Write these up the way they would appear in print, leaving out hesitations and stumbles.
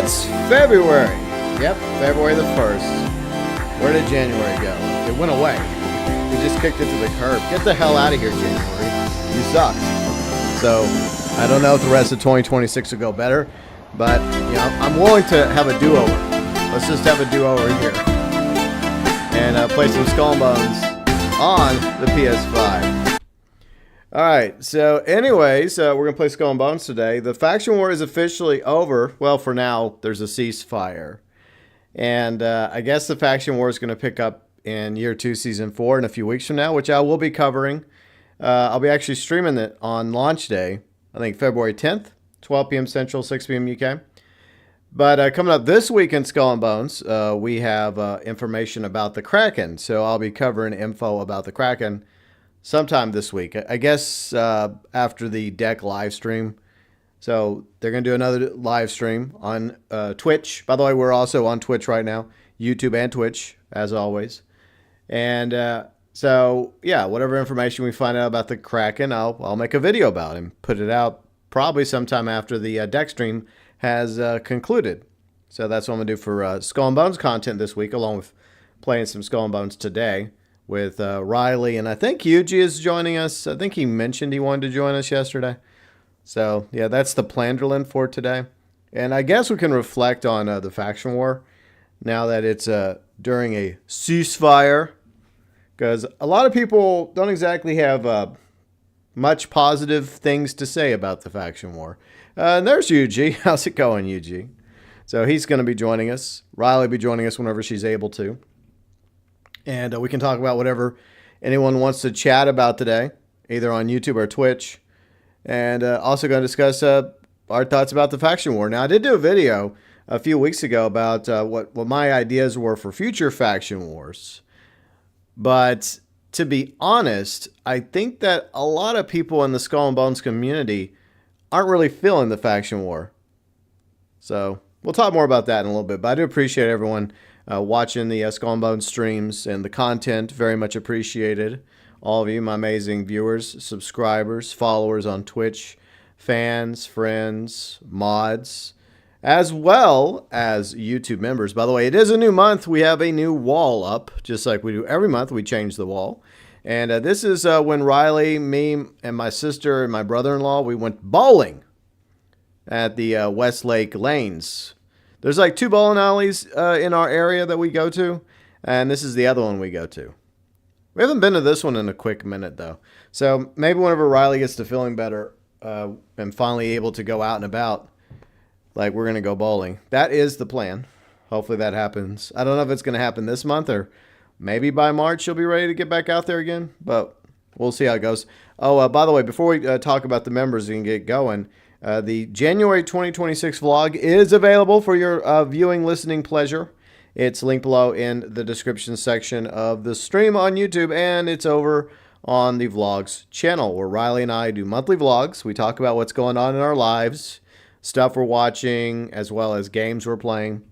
It's February. Yep, February the 1st. Where did January go? It went away. We just kicked it to the curb. Get the hell out of here, January. You suck. So, I don't know if the rest of 2026 will go better, but, you know, I'm willing to have a do-over. Let's just have a do-over here. And play some Skull and Bones on the PS5. Alright, so anyways, we're going to play Skull and Bones today. The faction war is officially over. Well, for now, there's a ceasefire. And I guess the faction war is going to pick up in Year 2, Season 4 in a few weeks from now, which I will be covering. I'll be actually streaming it on launch day, I think February 10th, 12 p.m. Central, 6 p.m. UK. But coming up this week in Skull and Bones, we have information about the Kraken. So I'll be covering info about the Kraken sometime this week. I guess after the deck live stream. So they're going to do another live stream on Twitch. By the way, we're also on Twitch right now. YouTube and Twitch, as always. And so, yeah, whatever information we find out about the Kraken, I'll make a video about him. Put it out probably sometime after the deck stream has concluded. So that's what I'm going to do for Skull and Bones content this week, along with playing some Skull and Bones today with Riley. And I think Huttch is joining us. I think he mentioned he wanted to join us yesterday. So, yeah, that's the Planderland for today. And I guess we can reflect on the faction war now that it's during a ceasefire. Because a lot of people don't exactly have much positive things to say about the faction war. And there's Yuji. How's it going, Yuji? So he's going to be joining us. Riley will be joining us whenever she's able to. And we can talk about whatever anyone wants to chat about today, either on YouTube or Twitch. And also going to discuss our thoughts about the faction war. Now, I did do a video a few weeks ago about what my ideas were for future faction wars. But to be honest, I think that a lot of people in the Skull and Bones community aren't really feeling the faction war. So we'll talk more about that in a little bit. But I do appreciate everyone watching the Skull and Bones streams and the content. Very much appreciated. All of you, my amazing viewers, subscribers, followers on Twitch, fans, friends, mods, as well as YouTube members. By the way, it is a new month. We have a new wall up, just like we do every month. We change the wall. And this is when Riley, me, and my sister and my brother-in-law, we went bowling at the Westlake Lanes. There's like 2 bowling alleys in our area that we go to, and this is the other one we go to. We haven't been to this one in a quick minute, though. So maybe whenever Riley gets to feeling better and finally able to go out and about, like, we're going to go bowling. That is the plan. Hopefully that happens. I don't know if it's going to happen this month or maybe by March she'll be ready to get back out there again. But we'll see how it goes. Oh, by the way, before we talk about the members and get going, the January 2026 vlog is available for your viewing, listening pleasure. It's linked below in the description section of the stream on YouTube, and it's over on the vlogs channel where Riley and I do monthly vlogs. We talk about what's going on in our lives, stuff we're watching, as well as games we're playing.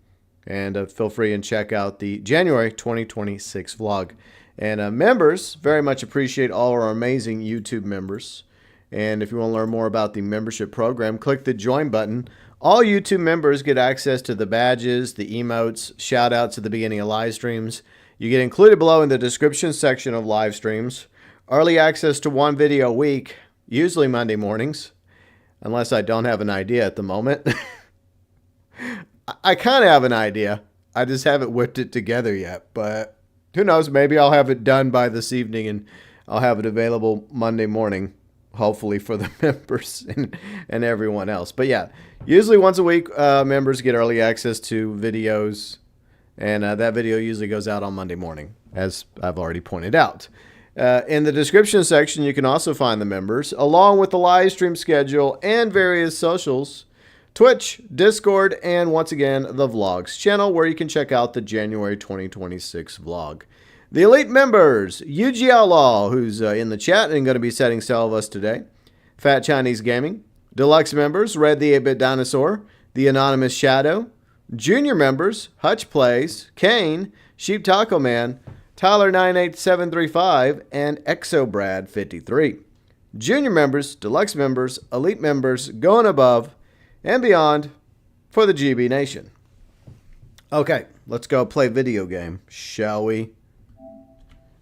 And feel free and check out the January 2026 vlog. And members, very much appreciate all our amazing YouTube members. And if you want to learn more about the membership program, click the join button. All YouTube members get access to the badges, the emotes, shout-outs at the beginning of live streams. You get included below in the description section of live streams. Early access to 1 video a week, usually Monday mornings, unless I don't have an idea at the moment. I kind of have an idea. I just haven't whipped it together yet. But who knows, maybe I'll have it done by this evening and I'll have it available Monday morning. Hopefully for the members and everyone else. But yeah, usually once a week, members get early access to videos. And that video usually goes out on Monday morning, as I've already pointed out. In the description section, you can also find the members, along with the live stream schedule and various socials, Twitch, Discord, and once again, the vlogs channel, where you can check out the January 2026 vlog. The elite members, Yuji Outlaw, who's in the chat and going to be setting sail of us today. Fat Chinese Gaming. Deluxe members, Red the 8-Bit Dinosaur, The Anonymous Shadow. Junior members, Huttch Plays, Kane, Sheep Taco Man, Tyler 98735, and Exobrad 53. Junior members, Deluxe members, Elite members, Going Above, and Beyond, for the GB Nation. Okay, let's go play video game, shall we?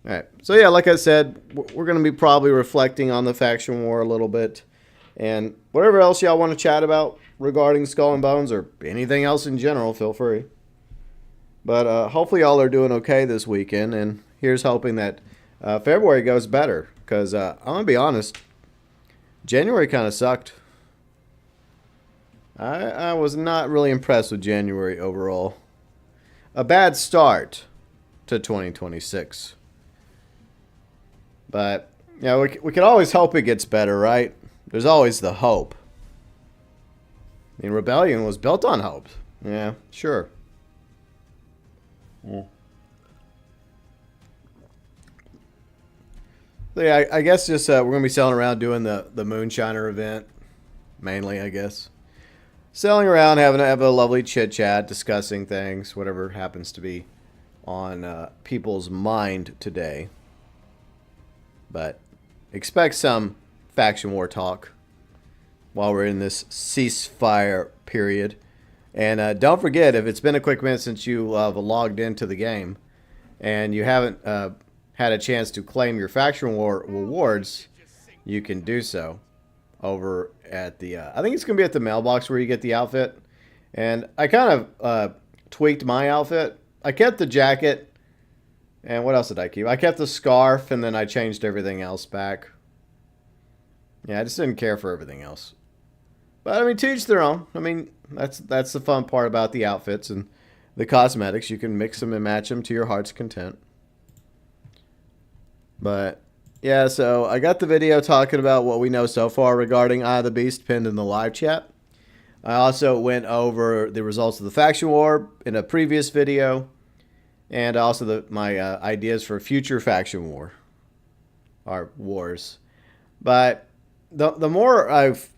Alright, so yeah, like I said, we're going to be probably reflecting on the faction war a little bit. And whatever else y'all want to chat about regarding Skull and Bones or anything else in general, feel free. But hopefully y'all are doing okay this weekend. And here's hoping that February goes better. Because I'm going to be honest, January kind of sucked. I was not really impressed with January overall. A bad start to 2026. But, yeah, we can always hope it gets better, right? There's always the hope. I mean, Rebellion was built on hope. Yeah, sure. Yeah. So yeah, I guess just we're going to be selling around doing the Moonshiner event. Mainly, I guess. Selling around, having a lovely chit-chat, discussing things, whatever happens to be on people's mind today. But expect some faction war talk while we're in this ceasefire period. And don't forget, if it's been a quick minute since you logged into the game and you haven't had a chance to claim your faction war rewards, you can do so over at the I think it's gonna be at the mailbox where you get the outfit. And I kind of tweaked my outfit. I kept the jacket, and what else did I keep? I kept the scarf, and then I changed everything else back. Yeah, I just didn't care for everything else. But I mean, to each their own. I mean, that's the fun part about the outfits and the cosmetics. You can mix them and match them to your heart's content. But yeah, so I got the video talking about what we know so far regarding Eye of the Beast pinned in the live chat. I also went over the results of the faction war in a previous video, and also my ideas for future faction war or wars. But the more I've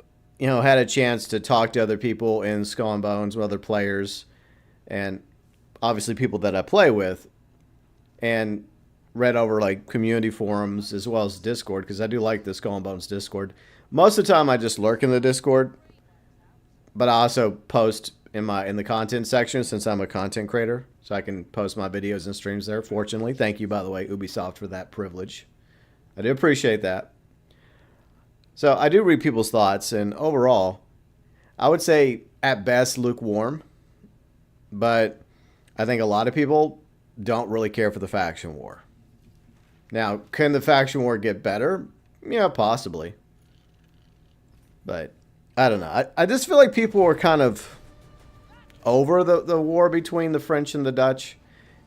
had a chance to talk to other people in Skull and Bones, other players, and obviously people that I play with, and read over like community forums as well as Discord, because I do like the Skull and Bones Discord. Most of the time I just lurk in the Discord, but I also post in the content section since I'm a content creator, so I can post my videos and streams there. Fortunately, thank you, by the way, Ubisoft, for that privilege. I do appreciate that. So I do read people's thoughts, and overall, I would say at best lukewarm, but I think a lot of people don't really care for the faction war. Now, can the faction war get better? Yeah, possibly. But I don't know. I just feel like people are kind of over the war between the French and the Dutch.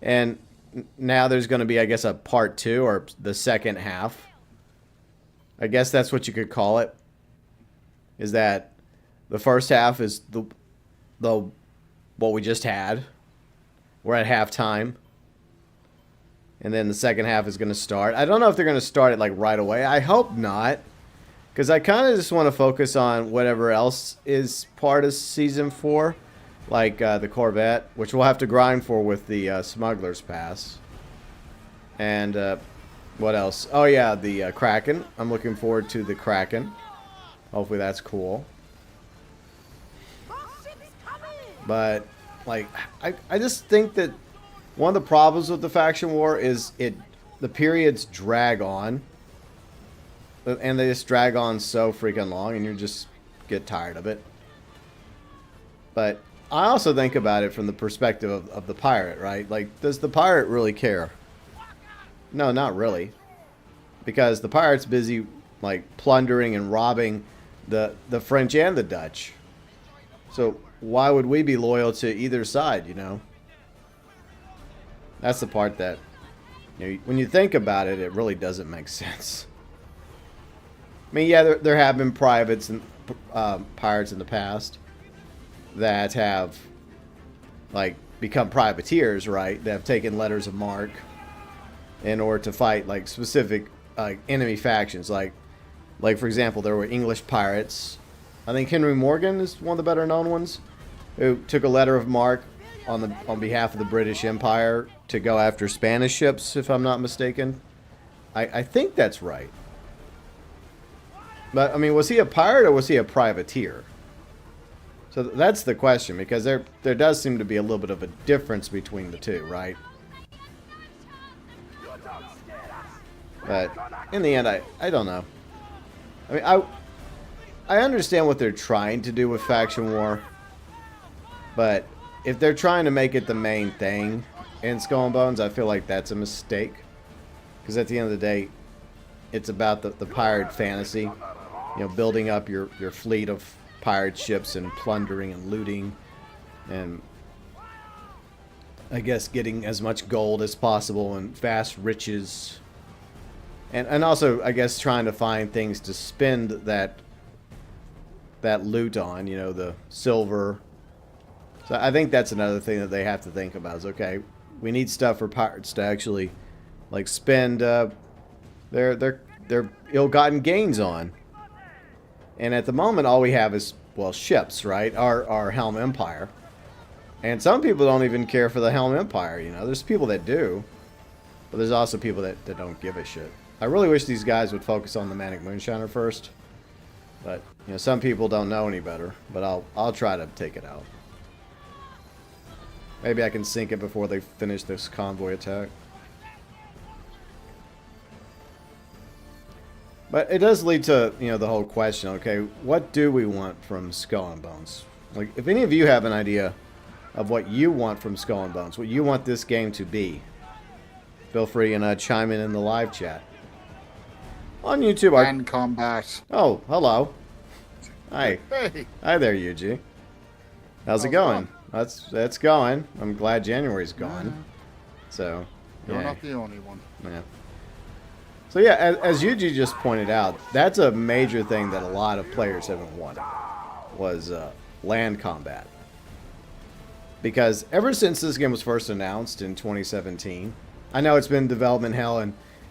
And now there's going to be, I guess, a part 2 or the second half. I guess that's what you could call it. Is that the first half is the what we just had. We're at halftime. And then the second half is going to start. I don't know if they're going to start it like right away. I hope not. Because I kind of just want to focus on whatever else is part of Season 4. Like the Corvette, which we'll have to grind for with the Smuggler's Pass. And what else? Oh yeah, the Kraken. I'm looking forward to the Kraken. Hopefully that's cool. But like, I just think that one of the problems with the faction war is the periods drag on. And they just drag on so freaking long, and you just get tired of it. But I also think about it from the perspective of the pirate, right? Like, does the pirate really care? No, not really. Because the pirate's busy, like, plundering and robbing the French and the Dutch. So why would we be loyal to either side, you know? That's the part that, when you think about it, it really doesn't make sense. I mean, yeah, there have been privates and pirates in the past that have, like, become privateers, right? That have taken letters of marque in order to fight, like, specific enemy factions. Like, for example, there were English pirates. I think Henry Morgan is one of the better known ones, who took a letter of marque on behalf of the British Empire to go after Spanish ships, if I'm not mistaken. I think that's right. But, I mean, was he a pirate or was he a privateer? So that's the question, because there does seem to be a little bit of a difference between the two, right? But in the end, I don't know. I mean, I understand what they're trying to do with Faction War, but if they're trying to make it the main thing in Skull and Bones, I feel like that's a mistake. Because at the end of the day, it's about the pirate fantasy. You know, building up your fleet of pirate ships and plundering and looting. And I guess getting as much gold as possible and vast riches. And also, I guess, trying to find things to spend that loot on. You know, the silver. So I think that's another thing that they have to think about is, okay, we need stuff for pirates to actually, like, spend their ill-gotten gains on. And at the moment, all we have is, well, ships, right? Our Helm Empire. And some people don't even care for the Helm Empire, you know. There's people that do. But there's also people that don't give a shit. I really wish these guys would focus on the Manic Moonshiner first. But, you know, some people don't know any better. But I'll try to take it out. Maybe I can sink it before they finish this convoy attack. But it does lead to, you know, the whole question, okay, what do we want from Skull and Bones? Like, if any of you have an idea of what you want from Skull and Bones, what you want this game to be, feel free and chime in the live chat. On YouTube, Land combat. Oh, hello. Hi. Hey. Hi there, Yuji. How's it going? That's going. I'm glad January's gone. So, You're not the only one. Yeah. So yeah, as Yuji just pointed out, that's a major thing that a lot of players haven't wanted, was land combat. Because ever since this game was first announced in 2017, I know it's been development hell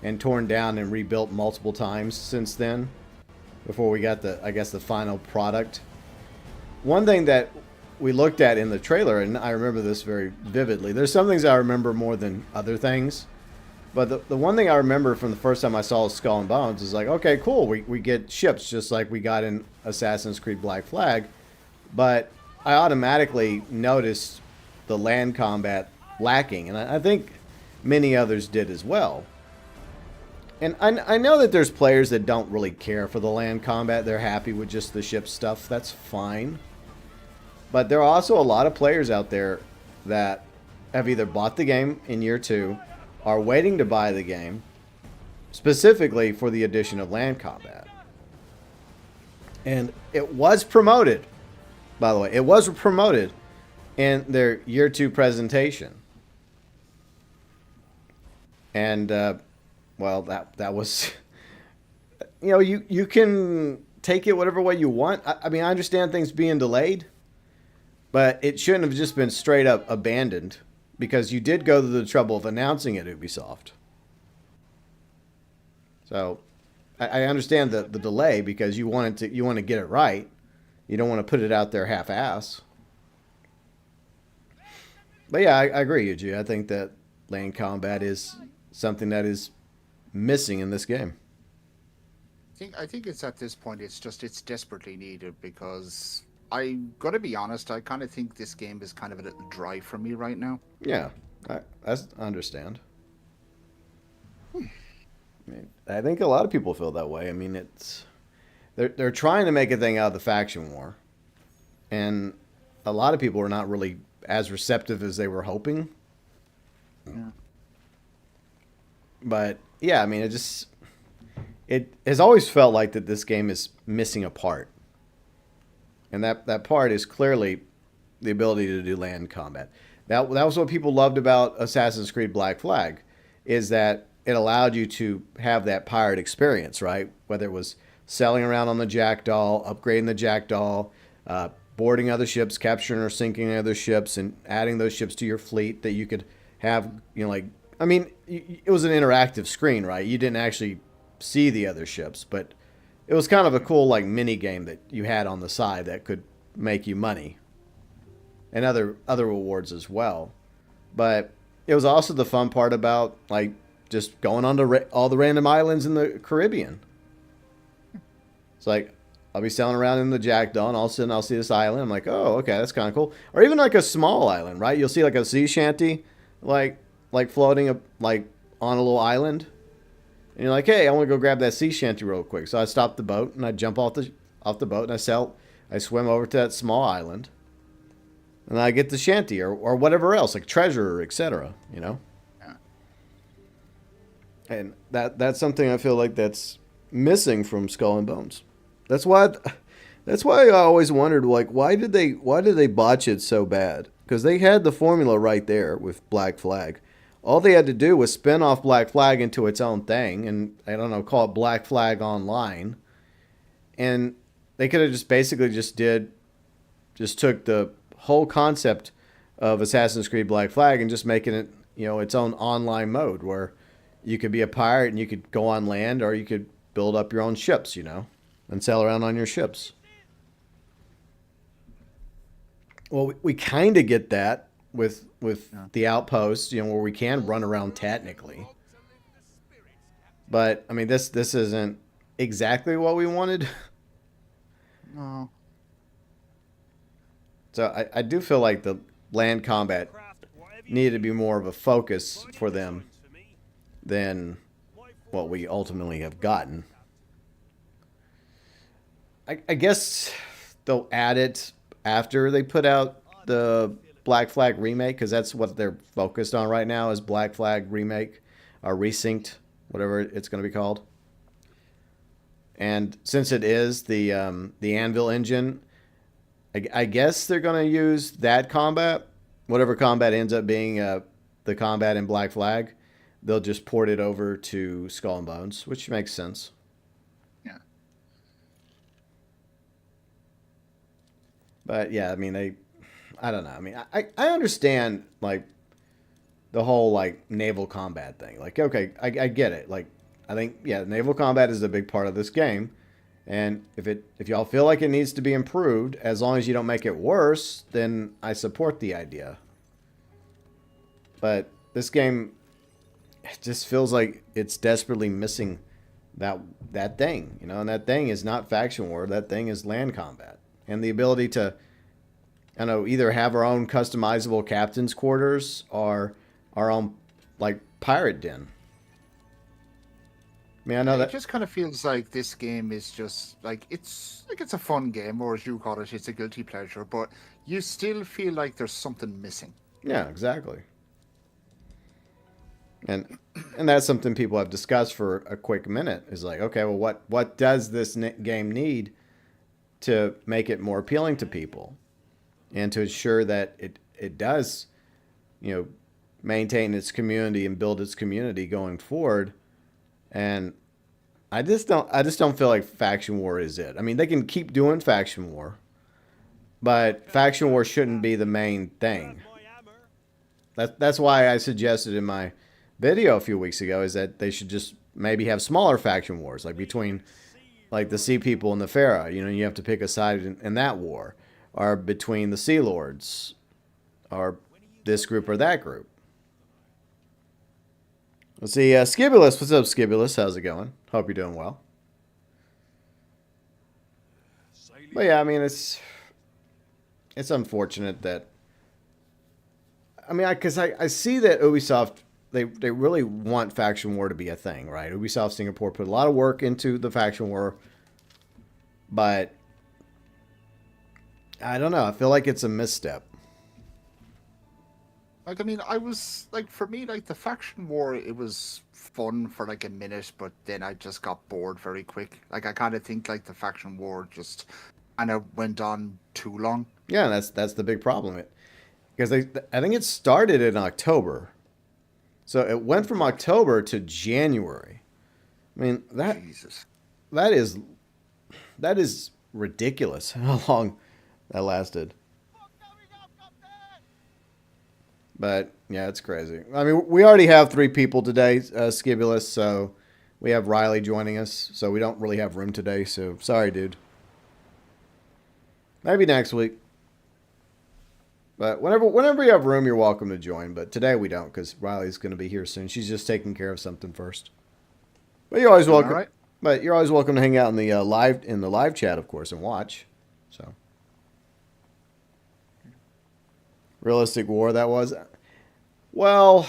and torn down and rebuilt multiple times since then, before we got I guess the final product. One thing that we looked at in the trailer, and I remember this very vividly, there's some things I remember more than other things. But the one thing I remember from the first time I saw Skull and Bones is like, okay, cool, we get ships just like we got in Assassin's Creed Black Flag. But I automatically noticed the land combat lacking. And I think many others did as well. And I know that there's players that don't really care for the land combat. They're happy with just the ship stuff. That's fine. But there are also a lot of players out there that have either bought the game in year 2, are waiting to buy the game specifically for the addition of land combat. And it was promoted, by the way, it was promoted in their year 2 presentation. And, well, that was, you know, you can take it whatever way you want. I mean, I understand things being delayed, but it shouldn't have just been straight up abandoned. Because you did go to the trouble of announcing it, Ubisoft. So, I understand the delay because you want to get it right. You don't want to put it out there half-ass. But yeah, I agree, Yuji. I think that land combat is something that is missing in this game. I think it's at this point, it's desperately needed because I'm going to be honest, I kind of think this game is kind of a little dry for me right now. Yeah, I understand. I mean, I think a lot of people feel that way. I mean, they're trying to make a thing out of the faction war. And a lot of people are not really as receptive as they were hoping. Yeah. But, yeah, I mean, it has always felt like that this game is missing a part. And that part is clearly the ability to do land combat. That was what people loved about Assassin's Creed Black Flag, is that it allowed you to have that pirate experience, right? Whether it was sailing around on the Jackdaw, upgrading the Jackdaw, boarding other ships, capturing or sinking other ships, and adding those ships to your fleet that you could have, you know, like, I mean, it was an interactive screen, right? You didn't actually see the other ships, but it was kind of a cool, like, mini game that you had on the side that could make you money. And other rewards as well. But it was also the fun part about, like, just going on to all the random islands in the Caribbean. It's like, I'll be sailing around in the Jackdaw, and all of a sudden I'll see this island. I'm like, oh, okay, that's kind of cool. Or even like a small island, right? You'll see like a sea shanty, like floating up, like on a little island, and you're like, hey, I want to go grab that sea shanty real quick. So I stop the boat and I jump off the boat and I swim over to that small island, and I get the shanty or whatever else, like treasure, etc. You know. Yeah. And that's something I feel like that's missing from Skull and Bones. That's why I always wondered, like, why did they botch it so bad? Because they had the formula right there with Black Flag. All they had to do was spin off Black Flag into its own thing, and I don't know, call it Black Flag Online, and they could have just basically just took the whole concept of Assassin's Creed Black Flag and just making it, you know, its own online mode where you could be a pirate and you could go on land, or you could build up your own ships, you know, and sail around on your ships. Well, we kind of get that with the outpost, you know, where we can run around technically. But I mean, this isn't exactly what we wanted. No. So I do feel like the land combat needed to be more of a focus for them than what we ultimately have gotten. I guess they'll add it after they put out the Black Flag remake, because that's what they're focused on right now is Black Flag remake or resynced, whatever it's going to be called. And since it is the Anvil engine, I guess they're going to use that combat, whatever combat ends up being the combat in Black Flag. They'll just port it over to Skull and Bones, which makes sense. Yeah. But yeah, I mean, I don't know. I mean, I understand like the whole like naval combat thing. Like, okay, I get it. Like, I think, yeah, naval combat is a big part of this game. And if y'all feel like it needs to be improved, as long as you don't make it worse, then I support the idea. But this game, it just feels like it's desperately missing that thing, you know, and that thing is not faction war. That thing is land combat. And the ability to, I don't know, either have our own customizable captain's quarters or our own, like, pirate den. I mean, I know that It just kind of feels like this game is just like it's a fun game, or as you call it, it's a guilty pleasure. But you still feel like there's something missing. Yeah, exactly. And that's something people have discussed for a quick minute. Is like, okay, well, what does this game need to make it more appealing to people, and to ensure that it does, you know, maintain its community and build its community going forward. And I just don't feel like faction war is it. I mean, they can keep doing faction war, but faction war shouldn't be the main thing. That's why I suggested in my video a few weeks ago is that they should just maybe have smaller faction wars, like between like the Sea People and the Pharaoh. You know, you have to pick a side in that war, or between the Sea Lords, or this group or that group. Let's see, Skibulus. What's up, Skibulus? How's it going? Hope you're doing well. But yeah, I mean, it's unfortunate that, I mean, because I see that Ubisoft, they really want faction war to be a thing, right? Ubisoft Singapore put a lot of work into the faction war, but I don't know. I feel like it's a misstep. Like, I mean, I was like, for me, like the faction war, it was fun for like a minute, but then I just got bored very quick. Like, I kind of think like the faction war just kind of went on too long. Yeah, that's the big problem. Because I think it started in October. So it went from October to January. I mean, Jesus. that is ridiculous how long that lasted. But yeah, it's crazy. I mean, we already have 3 people today, Skibulus, so we have Riley joining us, so we don't really have room today, so sorry, dude. Maybe next week. But whenever you have room, you're welcome to join. But today we don't, because Riley's going to be here soon. She's just taking care of something first. But you're always welcome. All right. But you're always welcome to hang out in the live chat, of course, and watch. So, realistic war that was. Well,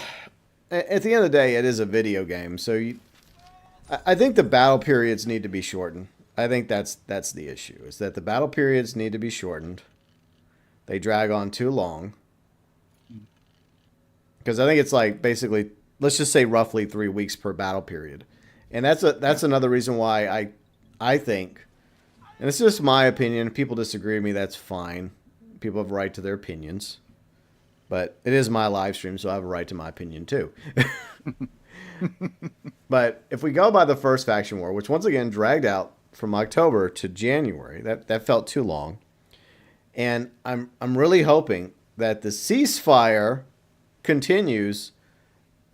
at the end of the day, it is a video game, so I think the battle periods need to be shortened. I think that's the issue, is that the battle periods need to be shortened. They drag on too long. Because I think it's like basically, let's just say roughly 3 weeks per battle period. And that's another reason why I think, and it's just my opinion, if people disagree with me, that's fine. People have a right to their opinions. But it is my live stream, so I have a right to my opinion too. But if we go by the first faction war, which once again dragged out from October to January, that felt too long. And I'm really hoping that the ceasefire continues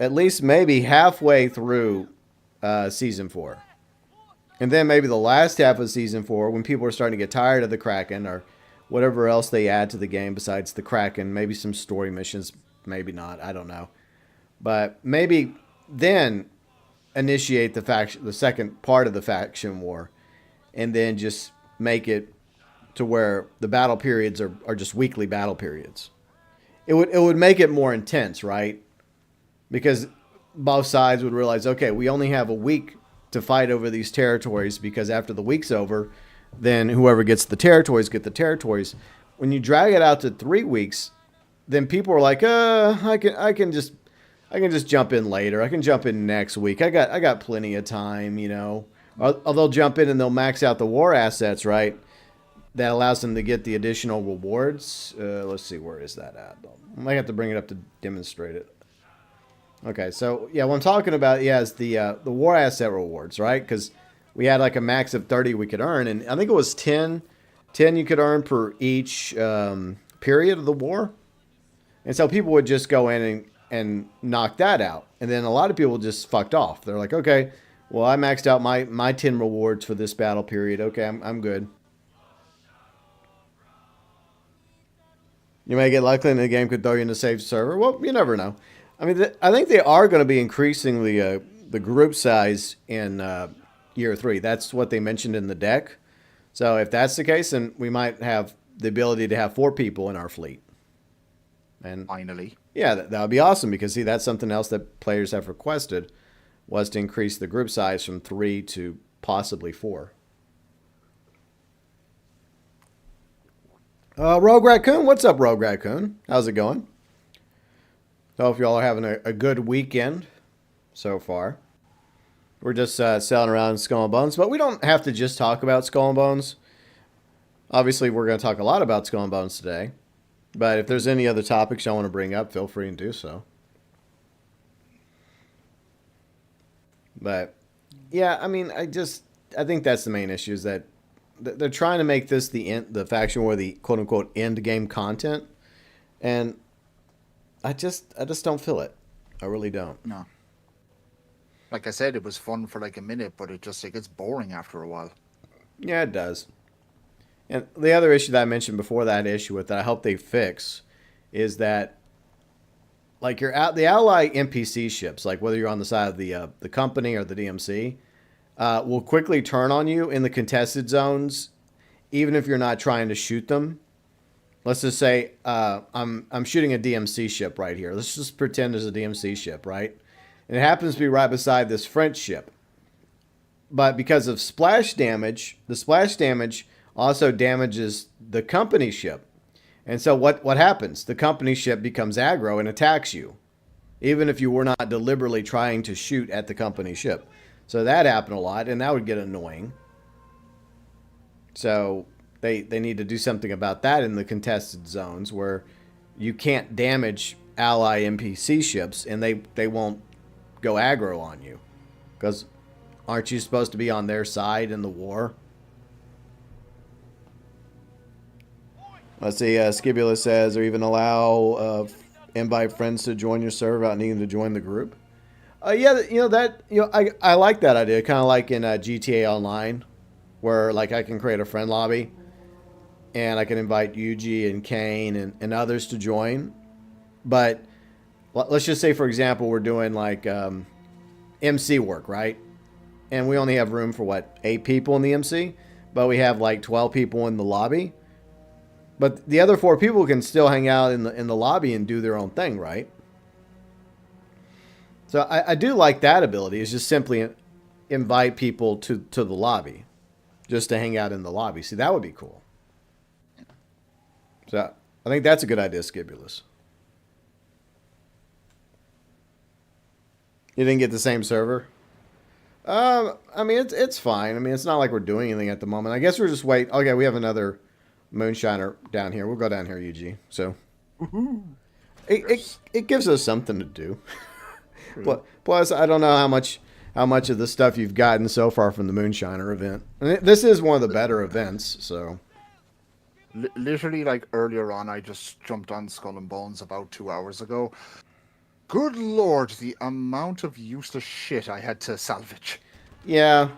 at least maybe halfway through Season 4. And then maybe the last half of Season 4, when people are starting to get tired of the Kraken or whatever else they add to the game besides the Kraken, maybe some story missions, maybe not, I don't know. But maybe then initiate the second part of the faction war, and then just make it to where the battle periods are just weekly battle periods. It would make it more intense, right? Because both sides would realize, okay, we only have a week to fight over these territories, because after the week's over, then whoever gets the territories get the territories. When you drag it out to 3 weeks, then people are like, I can just jump in later. I can jump in next week. I got plenty of time, you know. Or they'll jump in and they'll max out the war assets, right? That allows them to get the additional rewards. Let's see, where is that at? I might have to bring it up to demonstrate it. Okay, so yeah, what I'm talking about, yeah, is the war asset rewards, right? Because we had like a max of 30 we could earn, and I think it was 10 you could earn per each period of the war. And so people would just go in and knock that out. And then a lot of people just fucked off. They're like, okay, well, I maxed out my 10 rewards for this battle period. Okay, I'm good. You may get lucky and the game could throw you in a safe server. Well, you never know. I mean, I think they are going to be increasing the group size in year 3. That's what they mentioned in the deck. So if that's the case, then we might have the ability to have 4 people in our fleet. And Finally. Yeah, that would be awesome, because, see, that's something else that players have requested, was to increase the group size from 3 to possibly 4. Rogue Raccoon, what's up, Rogue Raccoon? How's it going? Hope you all are having a good weekend so far. We're just sailing around Skull and Bones, but we don't have to just talk about Skull and Bones. Obviously, we're going to talk a lot about Skull and Bones today. But if there's any other topics y'all want to bring up, feel free and do so. But, yeah, I mean, I think that's the main issue, is that they're trying to make this the faction war, the quote-unquote end game content. And I just don't feel it. I really don't. No. Like I said, it was fun for like a minute, but it gets boring after a while. Yeah, it does. And the other issue that I mentioned before that issue with that I hope they fix is that, like, the ally NPC ships, like whether you're on the side of the company or the DMC, will quickly turn on you in the contested zones, even if you're not trying to shoot them. Let's just say I'm shooting a DMC ship right here. Let's just pretend there's a DMC ship, right? And it happens to be right beside this French ship. But because of splash damage, the splash damage also damages the company ship. And so what happens? The company ship becomes aggro and attacks you, even if you were not deliberately trying to shoot at the company ship. So that happened a lot, and that would get annoying. So they need to do something about that in the contested zones, where you can't damage ally NPC ships and they won't go aggro on you. Because aren't you supposed to be on their side in the war? Let's see, Skibula says, or even allow invite friends to join your server without needing to join the group. Yeah, I like that idea. Kind of like in GTA Online, where like I can create a friend lobby, and I can invite Yuji and Kane and others to join. But let's just say, for example, we're doing like MC work, right? and we only have room for, what, 8 people in the MC? But we have, like, 12 people in the lobby. But the other 4 people can still hang out in the lobby and do their own thing, right? So I do like that ability, is just simply invite people to the lobby. Just to hang out in the lobby. See, that would be cool. So I think that's a good idea, Skibulus. You didn't get the same server? I mean, it's fine. I mean, it's not like we're doing anything at the moment. I guess we're just wait. Okay, we have another moonshiner down here. We'll go down here, UG. So it gives us something to do. Plus, I don't know how much of the stuff you've gotten so far from the moonshiner event. And this is one of the better events. So literally, like earlier on, I just jumped on Skull and Bones about 2 hours ago. Good lord, the amount of useless shit I had to salvage. Yeah,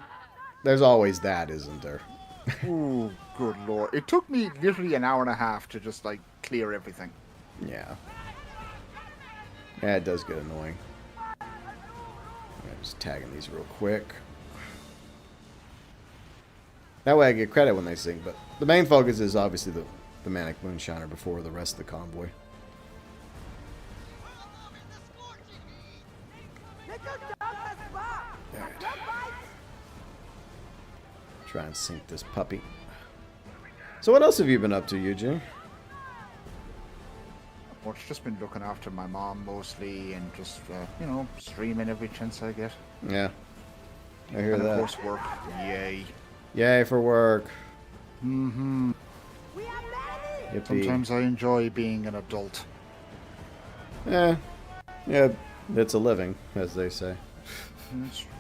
there's always that, isn't there? Ooh, good lord. It took me literally an hour and a half to just, like, clear everything. Yeah. Yeah, it does get annoying. I'm just tagging these real quick. That way I get credit when they sing, but the main focus is obviously the Manic Moonshiner before the rest of the convoy. Try and sink this puppy. So what else have you been up to, Eugene? Well, it's just been looking after my mom mostly and just, you know, streaming every chance I get. Yeah. I hear and that. of course work. Yay. Yay for work. Mm-hmm. Yippee. Sometimes I enjoy being an adult. Yeah, it's a living, as they say.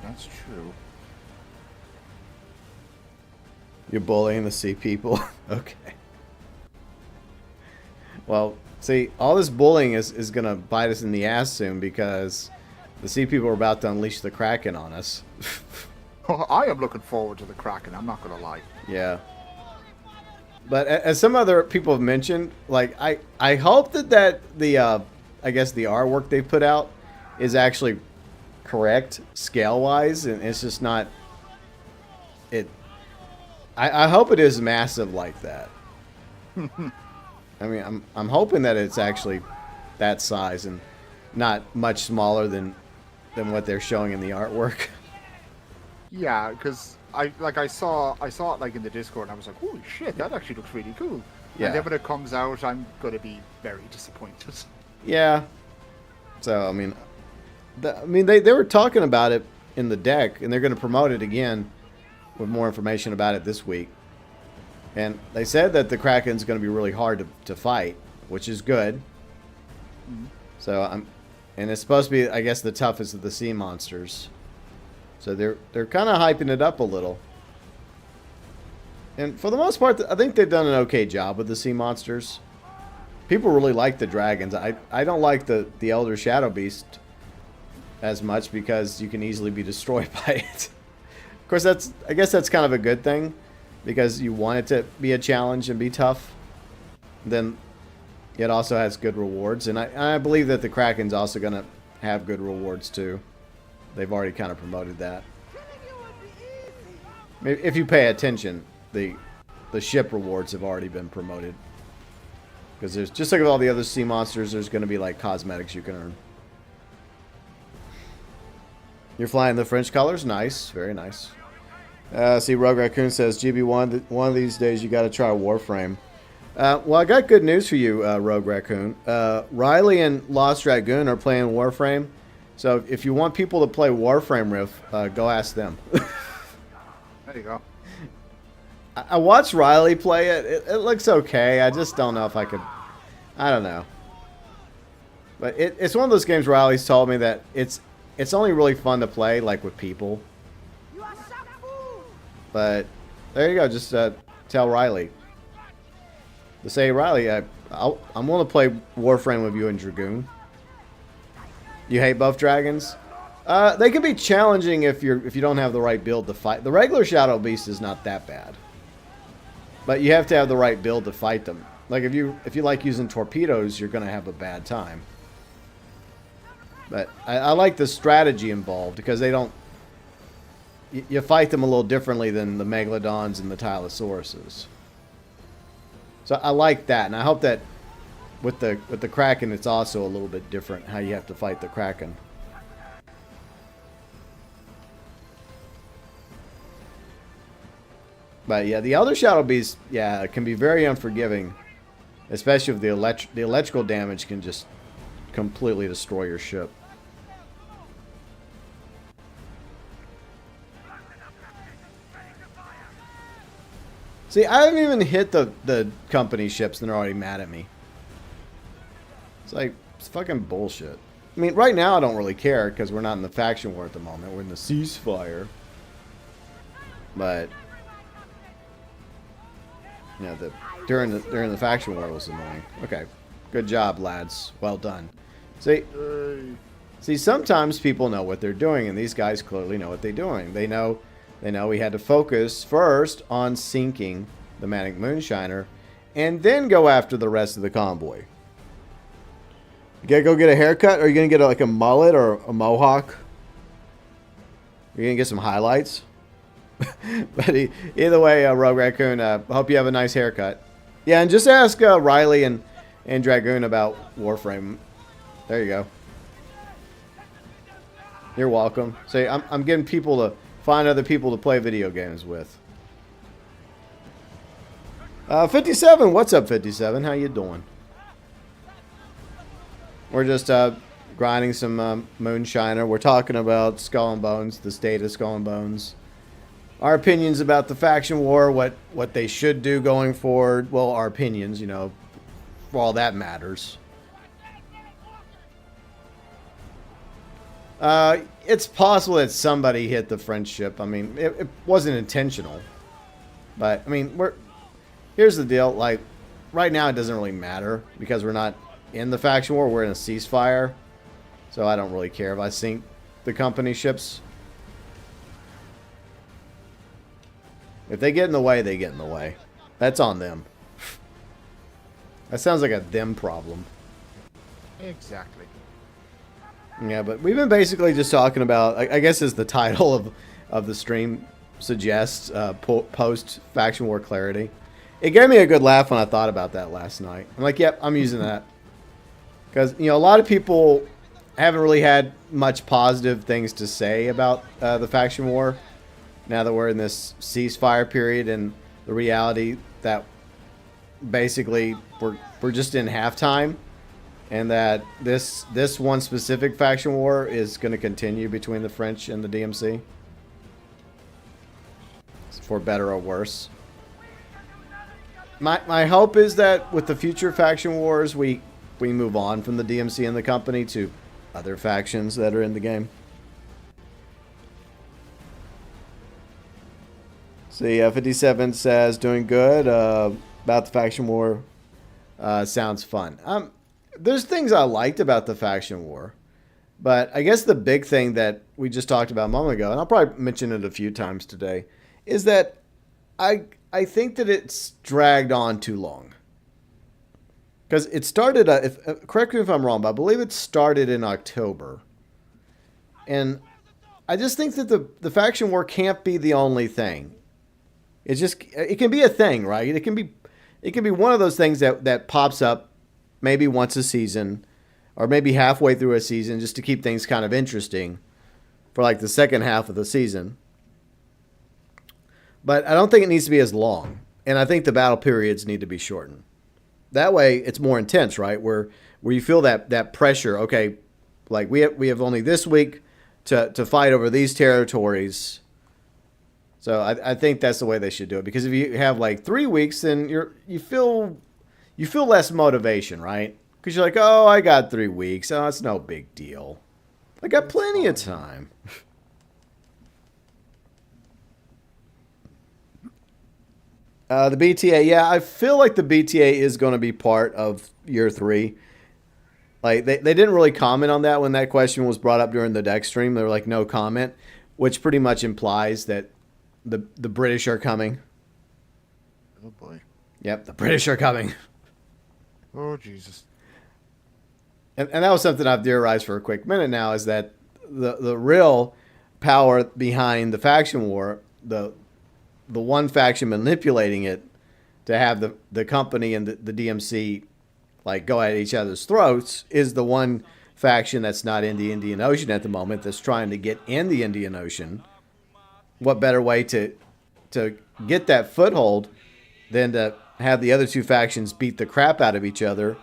That's true. You're bullying the sea people? Okay. Well, see, all this bullying is going to bite us in the ass soon because the sea people are about to unleash the Kraken on us. I am looking forward to the Kraken, I'm not going to lie. Yeah. But as some other people have mentioned, like, I hope that the, I guess the artwork they put out is actually correct scale-wise, and it's just not... I hope it is massive like that. I mean, I'm hoping that it's actually that size and not much smaller than what they're showing in the artwork. Yeah, because I saw it like in the Discord and I was like, holy shit, that actually looks really cool. Yeah. And then when it comes out, I'm going to be very disappointed. Yeah. So I mean, they were talking about it in the deck, and they're going to promote it again with more information about it this week. And they said that the Kraken's going to be really hard to fight, which is good. Mm-hmm. So and it's supposed to be, I guess, the toughest of the sea monsters. So they're kind of hyping it up a little. And for the most part, I think they've done an okay job with the sea monsters. People really like the dragons. I don't like the Elder Shadow Beast as much because you can easily be destroyed by it. Of course, I guess that's kind of a good thing because you want it to be a challenge and be tough. Then it also has good rewards, and I believe that the Kraken's also going to have good rewards too. They've already kind of promoted that. If you pay attention, the ship rewards have already been promoted. Because there's, just like with all the other sea monsters, there's going to be like cosmetics you can earn. You're flying the French colors? Nice. Very nice. See, Rogue Raccoon says, GB1, one of these days you got to try Warframe. Well, I got good news for you, Rogue Raccoon. Riley and Lost Dragoon are playing Warframe. So if you want people to play Warframe Riff, go ask them. There you go. I watched Riley play it. It looks okay. I just don't know if I could... I don't know. But it's one of those games Riley's told me that it's only really fun to play, like, with people. But there you go. Just tell Riley. To say, Riley, I'm willing to play Warframe with you and Dragoon. You hate buff dragons? They can be challenging if you don't have the right build to fight. The regular Shadow Beast is not that bad. But you have to have the right build to fight them. Like if you like using torpedoes, you're going to have a bad time. But I like the strategy involved because they don't... you fight them a little differently than the Megalodons and the Tylosaurus. So I like that, and I hope that with the Kraken, it's also a little bit different how you have to fight the Kraken. But yeah, the Elder Shadow Beast, yeah, can be very unforgiving, especially if the electrical damage can just completely destroy your ship. See, I haven't even hit the company ships and they're already mad at me. It's like, it's fucking bullshit. I mean, right now I don't really care because we're not in the faction war at the moment. We're in the ceasefire. But, you know, during the faction war was annoying. Okay, good job, lads. Well done. See, sometimes people know what they're doing, and these guys clearly know what they're doing. They know we had to focus first on sinking the Manic Moonshiner, and then go after the rest of the convoy. You gotta go get a haircut, or are you gonna get like a mullet or a mohawk? You're gonna get some highlights. But either way, Rogue Raccoon, hope you have a nice haircut. Yeah, and just ask Riley and Dragoon about Warframe. There you go. You're welcome. See, I'm getting people to find other people to play video games with. 57, what's up, 57? How you doing? We're just grinding some Moonshiner. We're talking about Skull and Bones, the state of Skull and Bones. Our opinions about the faction war, what they should do going forward. Well, our opinions, you know, for all that matters. It's possible that somebody hit the French ship. I mean, it wasn't intentional. But, I mean, here's the deal. Like, right now it doesn't really matter because we're not in the faction war. We're in a ceasefire. So I don't really care if I sink the company ships. If they get in the way, they get in the way. That's on them. That sounds like a them problem. Exactly. Yeah, but we've been basically just talking about, I guess as the title of the stream suggests, post-faction war clarity. It gave me a good laugh when I thought about that last night. I'm like, yep, I'm using that. Because, you know, a lot of people haven't really had much positive things to say about the faction war. Now that we're in this ceasefire period and the reality that basically we're just in halftime. And that this one specific faction war is going to continue between the French and the DMC. For better or worse. My hope is that with the future faction wars, we move on from the DMC and the company to other factions that are in the game. See, 57 says, doing good about the faction war. Sounds fun. There's things I liked about the faction war, but I guess the big thing that we just talked about a moment ago, and I'll probably mention it a few times today, is that I think that it's dragged on too long. Because it started, correct me if I'm wrong, but I believe it started in October. And I just think that the faction war can't be the only thing. It can be a thing, right? It can be one of those things that pops up maybe once a season, or maybe halfway through a season, just to keep things kind of interesting for like the second half of the season. But I don't think it needs to be as long, and I think the battle periods need to be shortened. That way, it's more intense, right? Where you feel that pressure. Okay, like we have only this week to fight over these territories. So I think that's the way they should do it. Because if you have like 3 weeks, then you feel less motivation, right? Because you're like, oh, I got 3 weeks. Oh, it's no big deal. I got plenty of time. The BTA, yeah, I feel like the BTA is going to be part of year 3. Like they didn't really comment on that when that question was brought up during the deck stream. They were like, no comment, which pretty much implies that the British are coming. Oh boy. Yep, the British are coming. Oh, Jesus. And that was something I've theorized for a quick minute now, is that the real power behind the faction war, the one faction manipulating it to have the company and the DMC like go at each other's throats is the one faction that's not in the Indian Ocean at the moment, that's trying to get in the Indian Ocean. What better way to get that foothold than to have the other two factions beat the crap out of each other